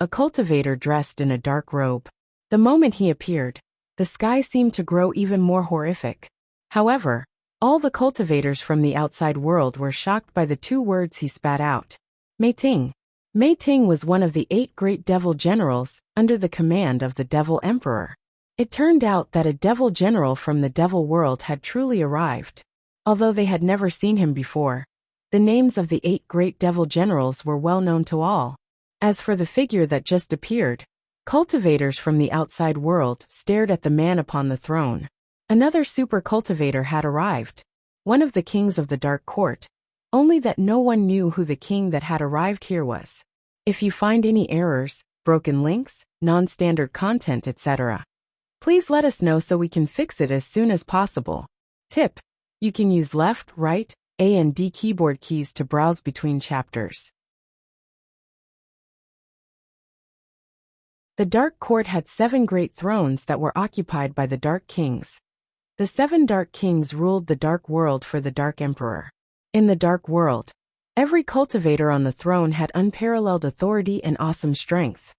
a cultivator dressed in a dark robe. The moment he appeared, the sky seemed to grow even more horrific. However, all the cultivators from the outside world were shocked by the two words he spat out. Mei Ting. Mei Ting was one of the 8 great devil generals under the command of the Devil Emperor. It turned out that a devil general from the devil world had truly arrived. Although they had never seen him before, the names of the 8 great devil generals were well known to all. As for the figure that just appeared, cultivators from the outside world stared at the man upon the throne. Another super cultivator had arrived, one of the kings of the Dark Court, only that no one knew who the king that had arrived here was. If you find any errors, broken links, non-standard content, etc., Please let us know so we can fix it as soon as possible. Tip: you can use left, right, A and D keyboard keys to browse between chapters. The Dark Court had 7 great thrones that were occupied by the Dark Kings. The 7 Dark Kings ruled the Dark World for the Dark Emperor. In the Dark World, every cultivator on the throne had unparalleled authority and awesome strength.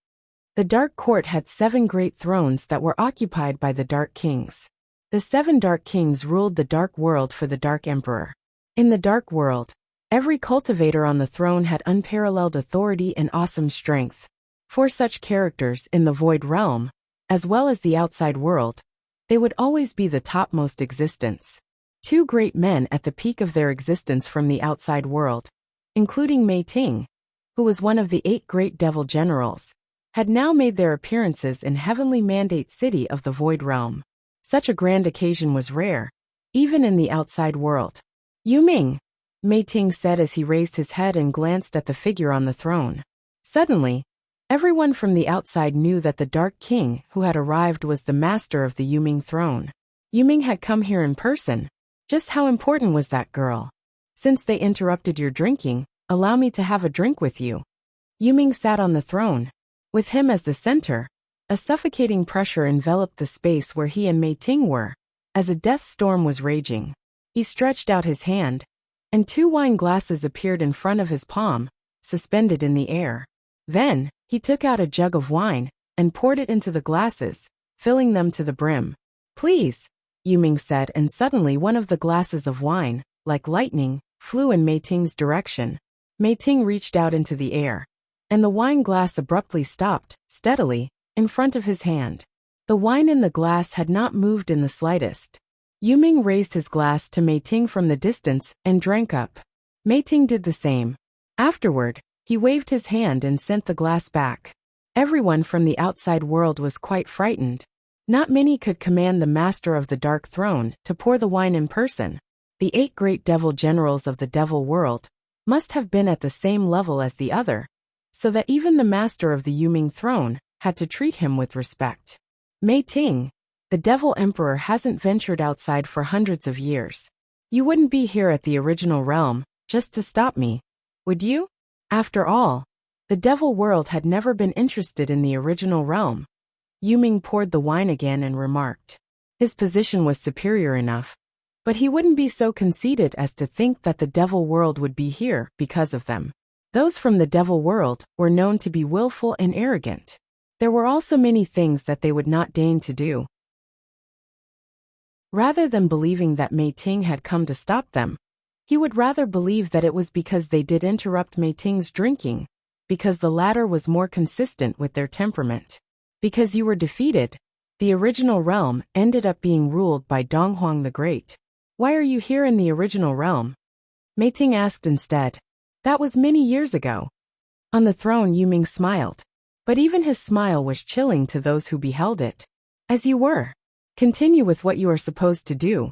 The Dark Court had 7 great thrones that were occupied by the Dark Kings. The 7 Dark Kings ruled the Dark World for the Dark Emperor. In the Dark World, every cultivator on the throne had unparalleled authority and awesome strength. 4 such characters in the Void Realm, as well as the outside world, they would always be the topmost existence. 2 great men at the peak of their existence from the outside world, including Mei Ting, who was one of the 8 great devil generals, had now made their appearances in Heavenly Mandate City of the Void Realm. Such a grand occasion was rare, even in the outside world. Yuming, Mei Ting said as he raised his head and glanced at the figure on the throne. Suddenly, everyone from the outside knew that the Dark King who had arrived was the master of the Yuming throne. Yuming had come here in person. Just how important was that girl? Since they interrupted your drinking, allow me to have a drink with you. Yuming sat on the throne. With him as the center, a suffocating pressure enveloped the space where he and Mei Ting were, as a death storm was raging. He stretched out his hand, and 2 wine glasses appeared in front of his palm, suspended in the air. Then, he took out a jug of wine, and poured it into the glasses, filling them to the brim. Please, Yuming said, and suddenly one of the glasses of wine, like lightning, flew in Mei Ting's direction. Mei Ting reached out into the air, and the wine glass abruptly stopped, steadily, in front of his hand. The wine in the glass had not moved in the slightest. Yuming raised his glass to Mei Ting from the distance and drank up. Mei Ting did the same. Afterward, he waved his hand and sent the glass back. Everyone from the outside world was quite frightened. Not many could command the master of the Dark Throne to pour the wine in person. The 8 great devil generals of the devil world must have been at the same level as the other, so that even the master of the Yuming throne had to treat him with respect. Mei Ting, the devil emperor, hasn't ventured outside for hundreds of years. You wouldn't be here at the original realm just to stop me, would you? After all, the devil world had never been interested in the original realm. Yuming poured the wine again and remarked. His position was superior enough, but he wouldn't be so conceited as to think that the devil world would be here because of them. Those from the devil world were known to be willful and arrogant. There were also many things that they would not deign to do. Rather than believing that Mei Ting had come to stop them, he would rather believe that it was because they did interrupt Mei Ting's drinking, because the latter was more consistent with their temperament. Because you were defeated, the original realm ended up being ruled by Donghuang the Great. Why are you here in the original realm? Mei Ting asked instead. That was many years ago. On the throne, Yuming smiled. But even his smile was chilling to those who beheld it. As you were. Continue with what you are supposed to do.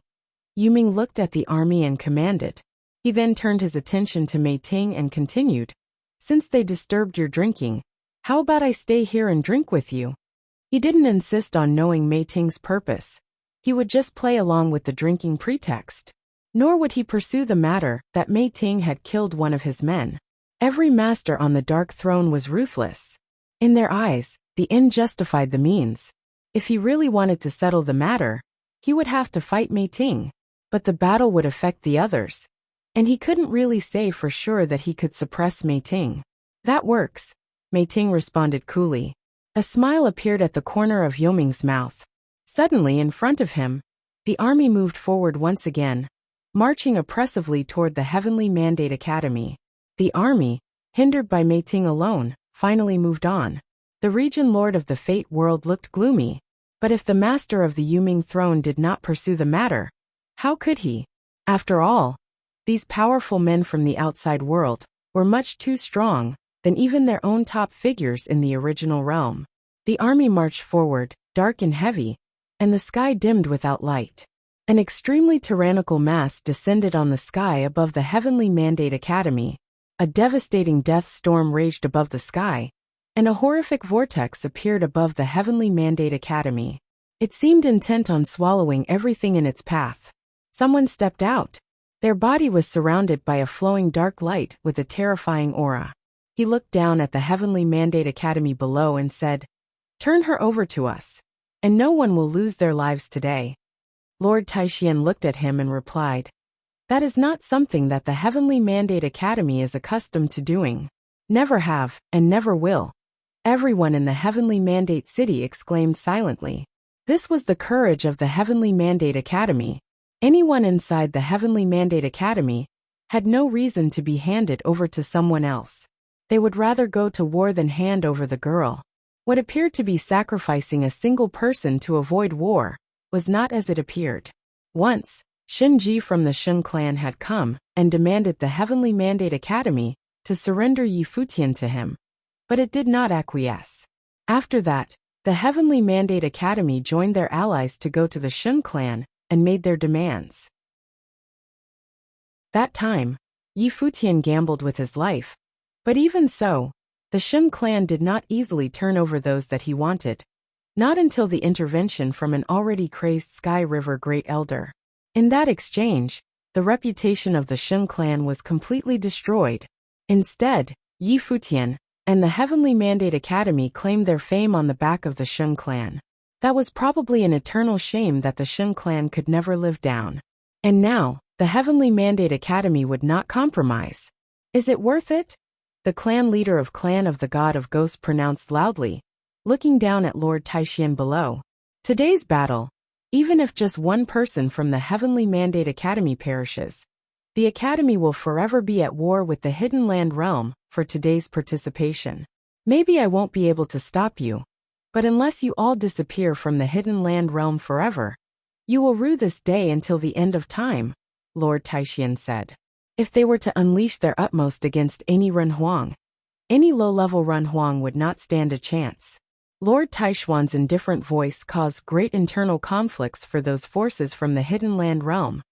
Yuming looked at the army and commanded. He then turned his attention to Mei Ting and continued. Since they disturbed your drinking, how about I stay here and drink with you? He didn't insist on knowing Mei Ting's purpose. He would just play along with the drinking pretext. Nor would he pursue the matter that Mei Ting had killed one of his men. Every master on the Dark Throne was ruthless. In their eyes, the end justified the means. If he really wanted to settle the matter, he would have to fight Mei Ting. But the battle would affect the others, and he couldn't really say for sure that he could suppress Mei Ting. That works, Mei Ting responded coolly. A smile appeared at the corner of Yuming's mouth. Suddenly in front of him, the army moved forward once again, marching oppressively toward the Heavenly Mandate Academy. The army, hindered by Mei Ting alone, finally moved on. The region lord of the Fate world looked gloomy. But if the master of the Yuming throne did not pursue the matter, how could he? After all, these powerful men from the outside world were much too strong than even their own top figures in the original realm. The army marched forward, dark and heavy, and the sky dimmed without light. An extremely tyrannical mass descended on the sky above the Heavenly Mandate Academy. A devastating death storm raged above the sky, and a horrific vortex appeared above the Heavenly Mandate Academy. It seemed intent on swallowing everything in its path. Someone stepped out. Their body was surrounded by a flowing dark light with a terrifying aura. He looked down at the Heavenly Mandate Academy below and said, "Turn her over to us, and no one will lose their lives today." Lord Taishian looked at him and replied, "That is not something that the Heavenly Mandate Academy is accustomed to doing. Never have, and never will." Everyone in the Heavenly Mandate City exclaimed silently. This was the courage of the Heavenly Mandate Academy. Anyone inside the Heavenly Mandate Academy had no reason to be handed over to someone else. They would rather go to war than hand over the girl. What appeared to be sacrificing a single person to avoid war was not as it appeared. Once, Shinji from the Shun clan had come and demanded the Heavenly Mandate Academy to surrender Yi Futian to him, but it did not acquiesce. After that, the Heavenly Mandate Academy joined their allies to go to the Shun clan and made their demands. That time, Yi Futian gambled with his life, but even so, the Shun clan did not easily turn over those that he wanted, not until the intervention from an already crazed Sky River Great Elder. In that exchange, the reputation of the Shun clan was completely destroyed. Instead, Yi Futian and the Heavenly Mandate Academy claimed their fame on the back of the Shun clan. That was probably an eternal shame that the Shun clan could never live down. And now, the Heavenly Mandate Academy would not compromise. Is it worth it? The clan leader of Clan of the God of Ghosts pronounced loudly, looking down at Lord Taishian below. Today's battle, even if just one person from the Heavenly Mandate Academy perishes, the Academy will forever be at war with the Hidden Land Realm for today's participation. Maybe I won't be able to stop you, but unless you all disappear from the Hidden Land Realm forever, you will rue this day until the end of time, Lord Taishian said. If they were to unleash their utmost against any Renhuang, any low-level Renhuang would not stand a chance. Lord Taishuan's indifferent voice caused great internal conflicts for those forces from the Hidden Land Realm.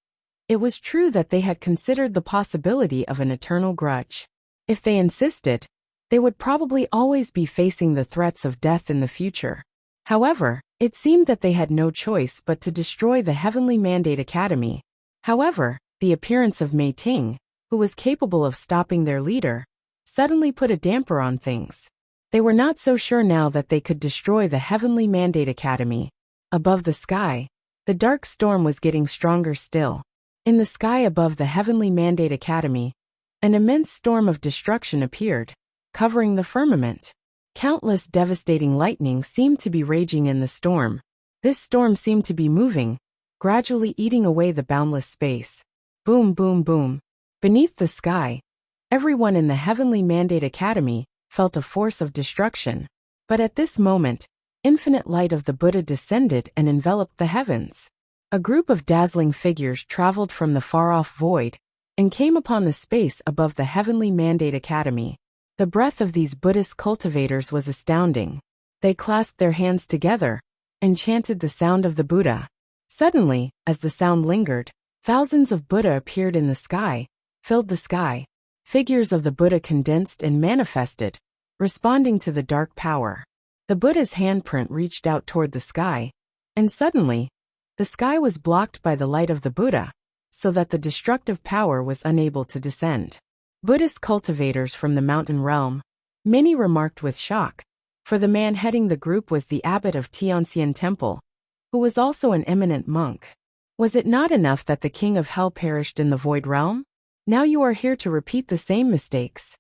It was true that they had considered the possibility of an eternal grudge. If they insisted, they would probably always be facing the threats of death in the future. However, it seemed that they had no choice but to destroy the Heavenly Mandate Academy. However, the appearance of Mei Ting, who was capable of stopping their leader, suddenly put a damper on things. They were not so sure now that they could destroy the Heavenly Mandate Academy. Above the sky, the dark storm was getting stronger still. In the sky above the Heavenly Mandate Academy, an immense storm of destruction appeared, covering the firmament. Countless devastating lightning seemed to be raging in the storm. This storm seemed to be moving, gradually eating away the boundless space. Boom, boom, boom. Beneath the sky, everyone in the Heavenly Mandate Academy felt a force of destruction. But at this moment, infinite light of the Buddha descended and enveloped the heavens. A group of dazzling figures traveled from the far-off void and came upon the space above the Heavenly Mandate Academy. The breath of these Buddhist cultivators was astounding. They clasped their hands together and chanted the sound of the Buddha. Suddenly, as the sound lingered, thousands of Buddha appeared in the sky, filled the sky. Figures of the Buddha condensed and manifested, responding to the dark power. The Buddha's handprint reached out toward the sky, and suddenly, the sky was blocked by the light of the Buddha, so that the destructive power was unable to descend. Buddhist cultivators from the mountain realm, many remarked with shock, for the man heading the group was the abbot of Tianxian Temple, who was also an eminent monk. Was it not enough that the king of hell perished in the void realm? Now you are here to repeat the same mistakes.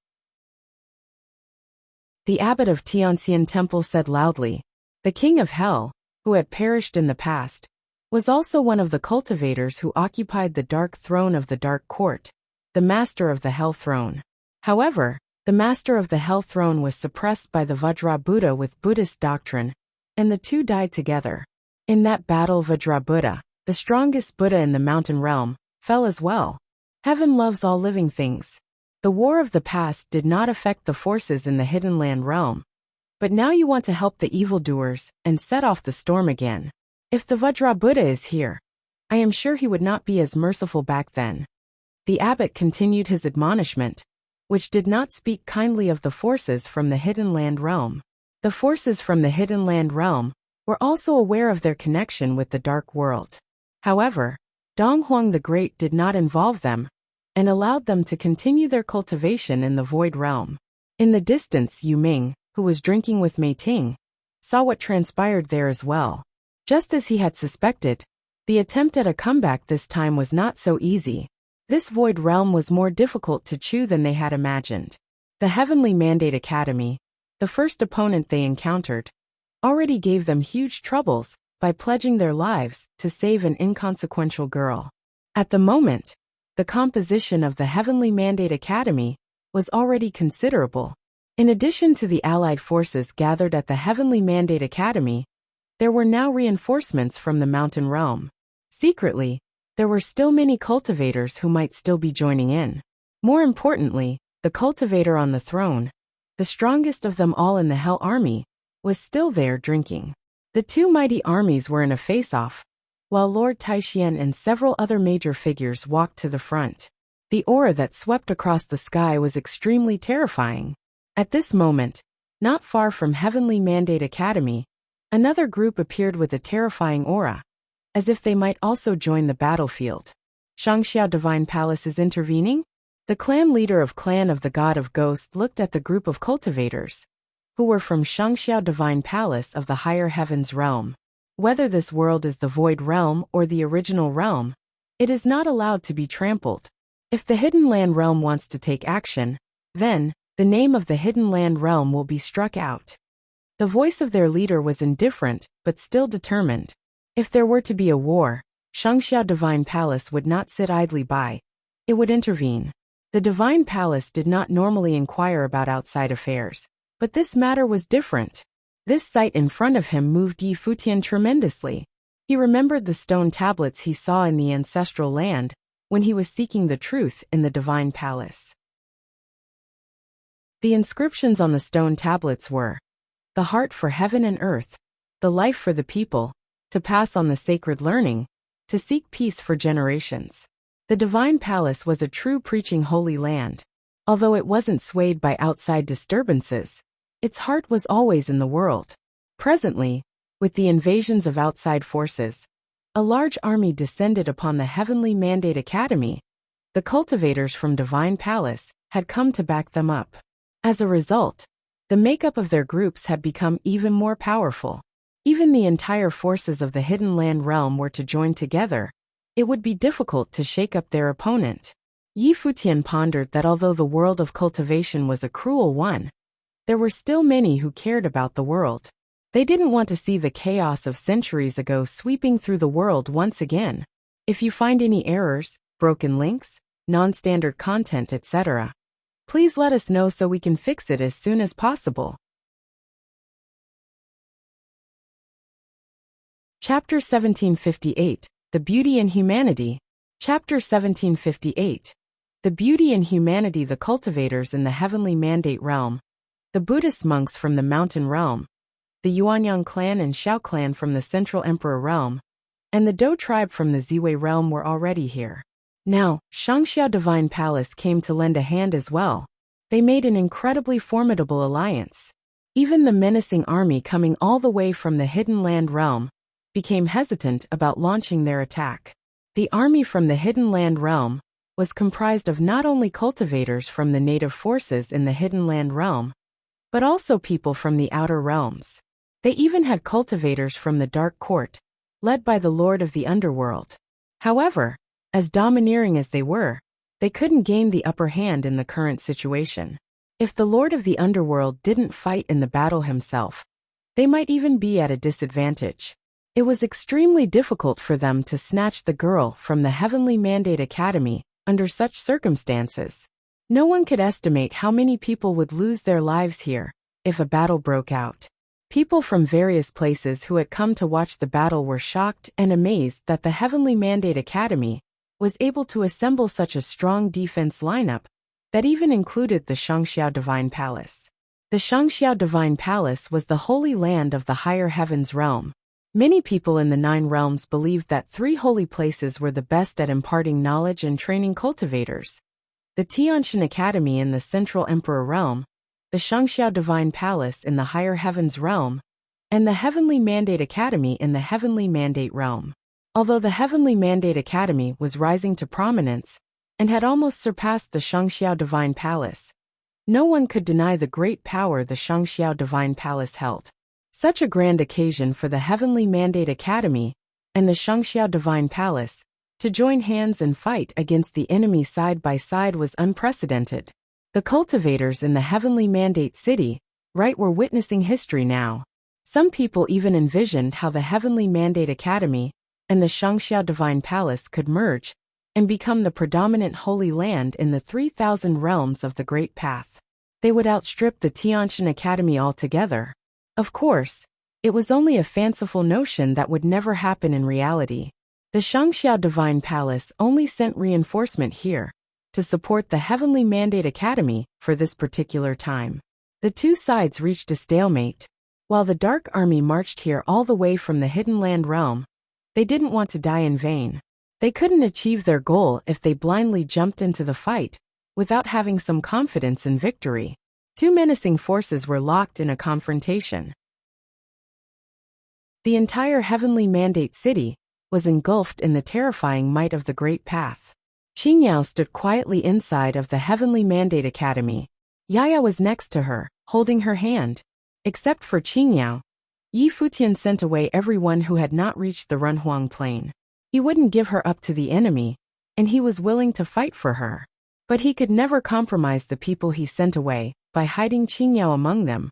The abbot of Tianxian Temple said loudly. The king of hell, who had perished in the past, was also one of the cultivators who occupied the dark throne of the dark court, the master of the hell throne. However, the master of the hell throne was suppressed by the Vajra Buddha with Buddhist doctrine, and the two died together. In that battle, Vajra Buddha, the strongest Buddha in the mountain realm, fell as well. Heaven loves all living things. The war of the past did not affect the forces in the Hidden Land realm. But now you want to help the evildoers and set off the storm again. If the Vajra Buddha is here, I am sure he would not be as merciful back then. The abbot continued his admonishment, which did not speak kindly of the forces from the Hidden Land realm. The forces from the Hidden Land realm were also aware of their connection with the dark world. However, Donghuang the Great did not involve them and allowed them to continue their cultivation in the Void Realm. In the distance, Yu Ming, who was drinking with Mei Ting, saw what transpired there as well. Just as he had suspected, the attempt at a comeback this time was not so easy. This Void Realm was more difficult to chew than they had imagined. The Heavenly Mandate Academy, the first opponent they encountered, already gave them huge troubles by pledging their lives to save an inconsequential girl. At the moment, the composition of the Heavenly Mandate Academy was already considerable. In addition to the allied forces gathered at the Heavenly Mandate Academy, there were now reinforcements from the Mountain Realm. Secretly, there were still many cultivators who might still be joining in. More importantly, the cultivator on the throne, the strongest of them all in the Hell Army, was still there drinking. The two mighty armies were in a face-off, while Lord Taixian and several other major figures walked to the front. The aura that swept across the sky was extremely terrifying. At this moment, not far from Heavenly Mandate Academy, another group appeared with a terrifying aura, as if they might also join the battlefield. Shangxiao Divine Palace is intervening? The clan leader of Clan of the God of Ghosts looked at the group of cultivators, who were from Shangxiao Divine Palace of the Higher Heavens Realm. Whether this world is the Void Realm or the original realm, it is not allowed to be trampled. If the Hidden Land Realm wants to take action, then, the name of the Hidden Land Realm will be struck out. The voice of their leader was indifferent, but still determined. If there were to be a war, Shangxiao Divine Palace would not sit idly by. It would intervene. The Divine Palace did not normally inquire about outside affairs, but this matter was different. This sight in front of him moved Yi Futian tremendously. He remembered the stone tablets he saw in the ancestral land when he was seeking the truth in the Divine Palace. The inscriptions on the stone tablets were, "The heart for heaven and earth, the life for the people, to pass on the sacred learning, to seek peace for generations." The Divine Palace was a true preaching holy land. Although it wasn't swayed by outside disturbances, its heart was always in the world. Presently, with the invasions of outside forces, a large army descended upon the Heavenly Mandate Academy. The cultivators from Divine Palace had come to back them up. As a result, the makeup of their groups had become even more powerful. Even the entire forces of the Hidden Land Realm were to join together. It would be difficult to shake up their opponent. Yi Futian pondered that although the world of cultivation was a cruel one, there were still many who cared about the world. They didn't want to see the chaos of centuries ago sweeping through the world once again. If you find any errors, broken links, non-standard content, etc., please let us know so we can fix it as soon as possible. Chapter 1758, The Beauty in Humanity. Chapter 1758. The Beauty in Humanity. The cultivators in the Heavenly Mandate Realm, the Buddhist monks from the Mountain Realm, the Yuanyang clan and Xiao clan from the Central Emperor Realm, and the Dou tribe from the Ziwei Realm were already here. Now, Shangxiao Divine Palace came to lend a hand as well. They made an incredibly formidable alliance. Even the menacing army coming all the way from the Hidden Land Realm became hesitant about launching their attack. The army from the Hidden Land Realm was comprised of not only cultivators from the native forces in the Hidden Land Realm, but also people from the outer realms. They even had cultivators from the Dark Court, led by the Lord of the Underworld. However, as domineering as they were, they couldn't gain the upper hand in the current situation. If the Lord of the Underworld didn't fight in the battle himself, they might even be at a disadvantage. It was extremely difficult for them to snatch the girl from the Heavenly Mandate Academy under such circumstances. No one could estimate how many people would lose their lives here if a battle broke out. People from various places who had come to watch the battle were shocked and amazed that the Heavenly Mandate Academy was able to assemble such a strong defense lineup that even included the Shangxiao Divine Palace. The Shangxiao Divine Palace was the holy land of the Higher Heavens Realm. Many people in the 9 realms believed that 3 holy places were the best at imparting knowledge and training cultivators: the Tianshan Academy in the Central Emperor Realm, the Shangxiao Divine Palace in the Higher Heavens Realm, and the Heavenly Mandate Academy in the Heavenly Mandate realm. Although the Heavenly Mandate Academy was rising to prominence and had almost surpassed the Shangxiao Divine Palace, no one could deny the great power the Shangxiao Divine Palace held. Such a grand occasion for the Heavenly Mandate Academy and the Shangxiao Divine Palace to join hands and fight against the enemy side by side was unprecedented. The cultivators in the Heavenly Mandate City, right, were witnessing history now. Some people even envisioned how the Heavenly Mandate Academy and the Shangxiao Divine Palace could merge and become the predominant holy land in the 3,000 realms of the Great Path. They would outstrip the Tiantian Academy altogether. Of course, it was only a fanciful notion that would never happen in reality. The Shangxiao Divine Palace only sent reinforcement here to support the Heavenly Mandate Academy for this particular time. The two sides reached a stalemate. While the Dark Army marched here all the way from the Hidden Land realm, they didn't want to die in vain. They couldn't achieve their goal if they blindly jumped into the fight without having some confidence in victory. Two menacing forces were locked in a confrontation. The entire Heavenly Mandate City was engulfed in the terrifying might of the Great Path. Qingyao stood quietly inside of the Heavenly Mandate Academy. Yaya was next to her, holding her hand. Except for Qingyao, Yi Futian sent away everyone who had not reached the Runhuang Plain. He wouldn't give her up to the enemy, and he was willing to fight for her. But he could never compromise the people he sent away by hiding Qingyao among them.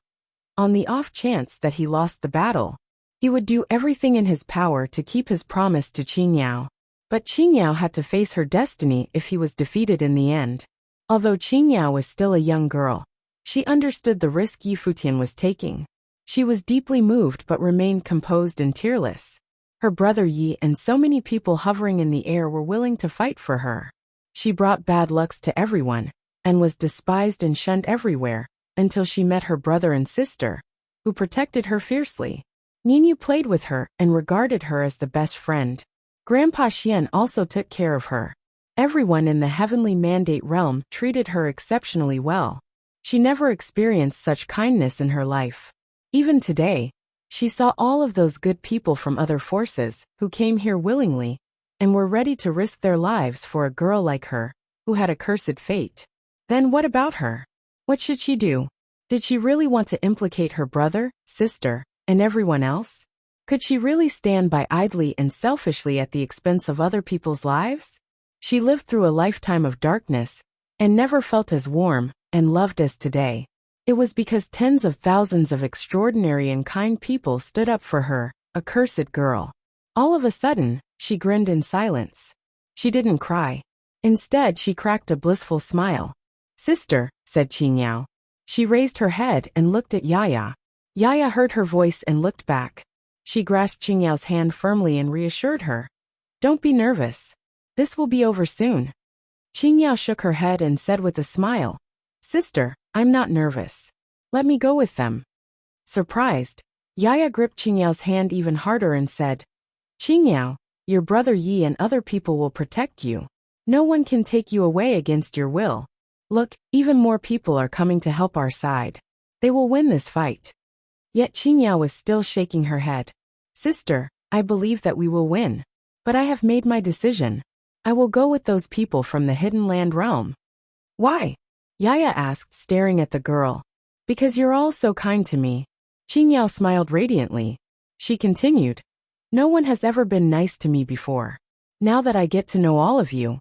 On the off chance that he lost the battle, he would do everything in his power to keep his promise to Qingyao. But Qingyao had to face her destiny if he was defeated in the end. Although Qingyao was still a young girl, she understood the risk Yi Futian was taking. She was deeply moved but remained composed and tearless. Her brother Yi and so many people hovering in the air were willing to fight for her. She brought bad lucks to everyone, and was despised and shunned everywhere, until she met her brother and sister, who protected her fiercely. Ninu played with her and regarded her as the best friend. Grandpa Xian also took care of her. Everyone in the Heavenly Mandate realm treated her exceptionally well. She never experienced such kindness in her life. Even today, she saw all of those good people from other forces who came here willingly and were ready to risk their lives for a girl like her, who had a cursed fate. Then what about her? What should she do? Did she really want to implicate her brother, sister, and everyone else? Could she really stand by idly and selfishly at the expense of other people's lives? She lived through a lifetime of darkness and never felt as warm and loved as today. It was because tens of thousands of extraordinary and kind people stood up for her, a cursed girl. All of a sudden, she grinned in silence. She didn't cry. Instead, she cracked a blissful smile. "Sister," said Qingyao. She raised her head and looked at Yaya. Yaya heard her voice and looked back. She grasped Qingyao's hand firmly and reassured her. "Don't be nervous. This will be over soon." Qingyao shook her head and said with a smile, "Sister, I'm not nervous. Let me go with them." Surprised, Yaya gripped Qingyao's hand even harder and said, "Qingyao, your brother Yi and other people will protect you. No one can take you away against your will. Look, even more people are coming to help our side. They will win this fight." Yet Qingyao was still shaking her head. "Sister, I believe that we will win. But I have made my decision. I will go with those people from the Hidden Land realm." "Why?" Yaya asked, staring at the girl. "Because you're all so kind to me." Qingyao smiled radiantly. She continued, "No one has ever been nice to me before. Now that I get to know all of you,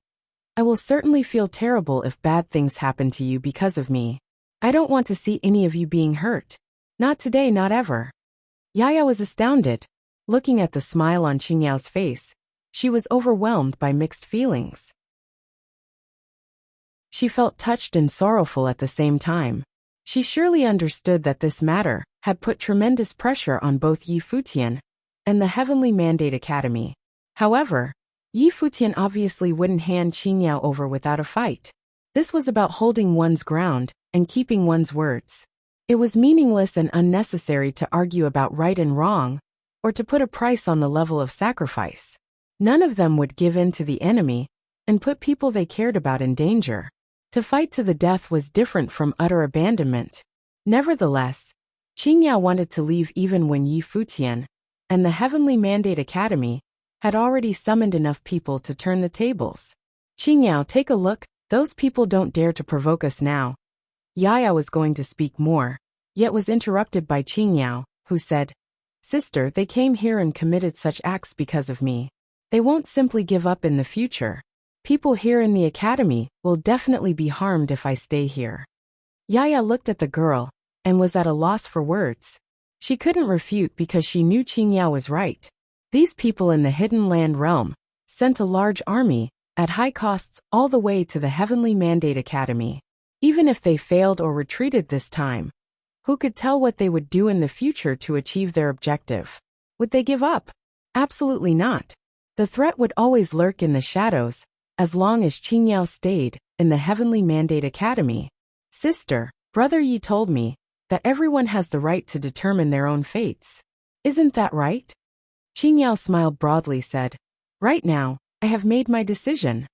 I will certainly feel terrible if bad things happen to you because of me. I don't want to see any of you being hurt. Not today, not ever." Yaya was astounded. Looking at the smile on Qingyao's face, she was overwhelmed by mixed feelings. She felt touched and sorrowful at the same time. She surely understood that this matter had put tremendous pressure on both Yi Futian and the Heavenly Mandate Academy. However, Yi Futian obviously wouldn't hand Qingyao over without a fight. This was about holding one's ground and keeping one's words. It was meaningless and unnecessary to argue about right and wrong, or to put a price on the level of sacrifice. None of them would give in to the enemy and put people they cared about in danger. To fight to the death was different from utter abandonment. Nevertheless, Qingyao wanted to leave even when Yi Futian and the Heavenly Mandate Academy had already summoned enough people to turn the tables. Qingyao, take a look, those people don't dare to provoke us now. Yaya was going to speak more, yet was interrupted by Qingyao, who said, Sister, they came here and committed such acts because of me. They won't simply give up in the future. People here in the academy will definitely be harmed if I stay here. Yaya looked at the girl and was at a loss for words. She couldn't refute because she knew Qingyao was right. These people in the Hidden Land realm sent a large army at high costs all the way to the Heavenly Mandate Academy. Even if they failed or retreated this time, who could tell what they would do in the future to achieve their objective? Would they give up? Absolutely not. The threat would always lurk in the shadows, as long as Qingyao stayed in the Heavenly Mandate Academy. Sister, Brother Yi told me that everyone has the right to determine their own fates. Isn't that right? Qingyao smiled broadly, said, Right now, I have made my decision.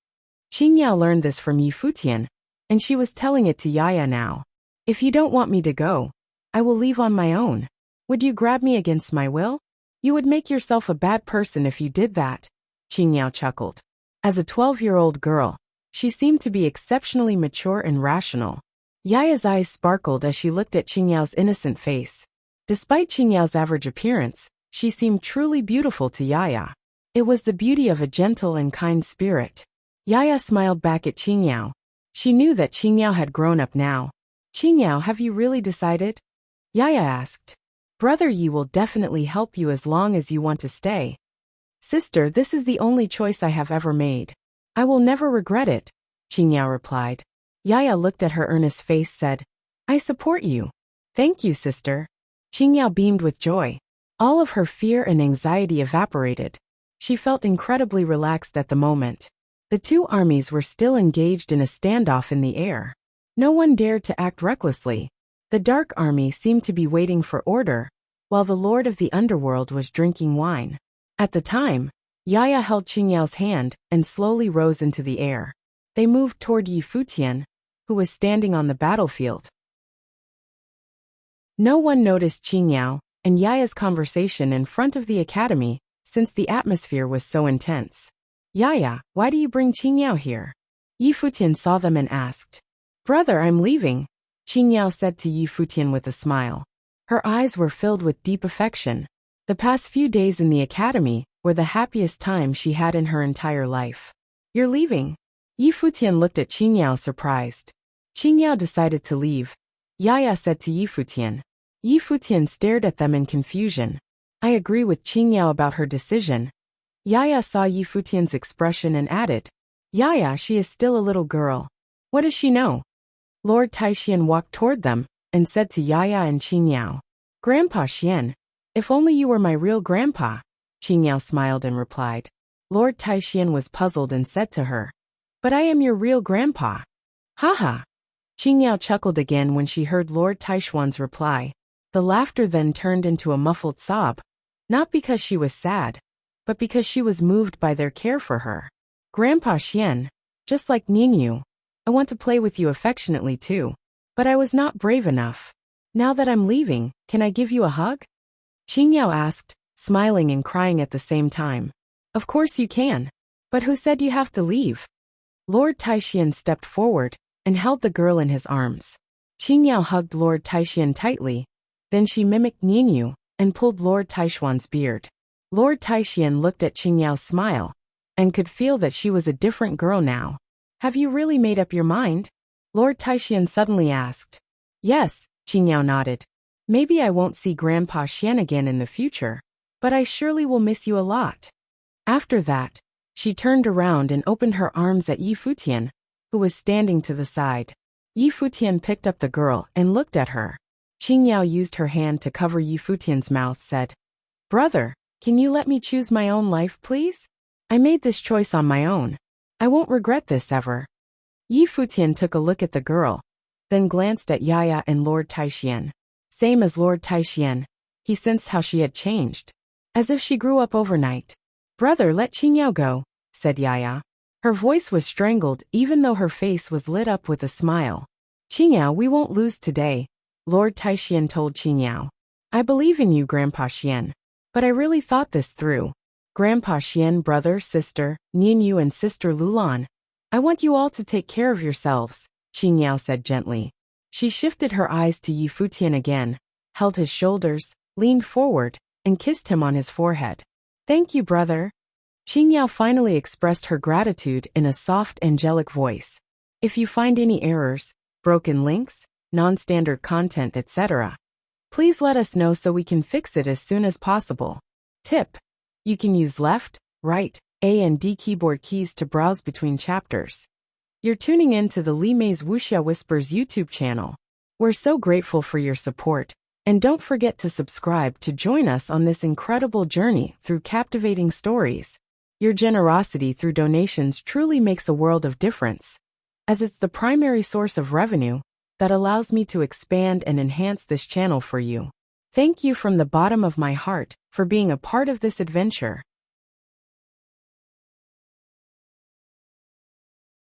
Qingyao learned this from Yi Futian, and she was telling it to Yaya now. If you don't want me to go, I will leave on my own. Would you grab me against my will? You would make yourself a bad person if you did that. Qingyao chuckled. As a 12-year-old girl, she seemed to be exceptionally mature and rational. Yaya's eyes sparkled as she looked at Qingyao's innocent face. Despite Qingyao's average appearance, she seemed truly beautiful to Yaya. It was the beauty of a gentle and kind spirit. Yaya smiled back at Qingyao. She knew that Qingyao had grown up now. Qingyao, have you really decided? Yaya asked. Brother Yi will definitely help you as long as you want to stay. Sister, this is the only choice I have ever made. I will never regret it, Qingyao replied. Yaya looked at her earnest face, said, I support you. Thank you, sister. Qingyao beamed with joy. All of her fear and anxiety evaporated. She felt incredibly relaxed at the moment. The two armies were still engaged in a standoff in the air. No one dared to act recklessly. The Dark Army seemed to be waiting for order, while the Lord of the Underworld was drinking wine. At the time, Yaya held Qingyao's hand and slowly rose into the air. They moved toward Yi Futian, who was standing on the battlefield. No one noticed Qingyao and Yaya's conversation in front of the academy, since the atmosphere was so intense. Yaya, why do you bring Qingyao here? Yi Futian saw them and asked. Brother, I'm leaving, Qingyao said to Yi Futian with a smile. Her eyes were filled with deep affection. The past few days in the academy were the happiest time she had in her entire life. You're leaving? Yi Futian looked at Qingyao surprised. Qingyao decided to leave, Yaya said to Yi Futian. Yi Futian stared at them in confusion. I agree with Qingyao about her decision. Yaya saw Yi Futian's expression and added, Yaya, she is still a little girl. What does she know? Lord Taixian walked toward them and said to Yaya and Qingyao, Grandpa Xian, if only you were my real grandpa. Qingyao smiled and replied. Lord Taixian was puzzled and said to her, But I am your real grandpa. Haha. Qingyao chuckled again when she heard Lord Taishuan's reply. The laughter then turned into a muffled sob, not because she was sad, but because she was moved by their care for her. Grandpa Xian, just like Ningyu, I want to play with you affectionately too, but I was not brave enough. Now that I'm leaving, can I give you a hug? Qingyao asked, smiling and crying at the same time. Of course you can. But who said you have to leave? Lord Taixian stepped forward and held the girl in his arms. Qingyao hugged Lord Taixian tightly. Then she mimicked Ningyu and pulled Lord Taishuan's beard. Lord Taixian looked at Qingyao's smile and could feel that she was a different girl now. Have you really made up your mind? Lord Taixian suddenly asked. Yes, Qingyao nodded. Maybe I won't see Grandpa Xian again in the future, but I surely will miss you a lot. After that, she turned around and opened her arms at Yi Futian, who was standing to the side. Yi Futian picked up the girl and looked at her. Qingyao used her hand to cover Yi Futian's mouth, said, Brother, can you let me choose my own life, please? I made this choice on my own. I won't regret this ever. Yi Futian took a look at the girl, then glanced at Yaya and Lord Taixian. Same as Lord Taixian, he sensed how she had changed. As if she grew up overnight. Brother, let Qingyao go, said Yaya. Her voice was strangled even though her face was lit up with a smile. Qingyao, we won't lose today. Lord Taixian told Qingyao. I believe in you, Grandpa Xian. But I really thought this through. Grandpa Xian, brother, sister, Nianyu and sister Lulan. I want you all to take care of yourselves, Qingyao said gently. She shifted her eyes to Yi Futian again, held his shoulders, leaned forward, and kissed him on his forehead. Thank you, brother. Qingyao finally expressed her gratitude in a soft, angelic voice. If you find any errors, broken links, non-standard content, etc., please let us know so we can fix it as soon as possible. Tip: you can use left, right, A and D keyboard keys to browse between chapters. You're tuning in to the Li Mei's Wuxia Whispers YouTube channel. We're so grateful for your support, and don't forget to subscribe to join us on this incredible journey through captivating stories. Your generosity through donations truly makes a world of difference, as it's the primary source of revenue that allows me to expand and enhance this channel for you. Thank you from the bottom of my heart for being a part of this adventure.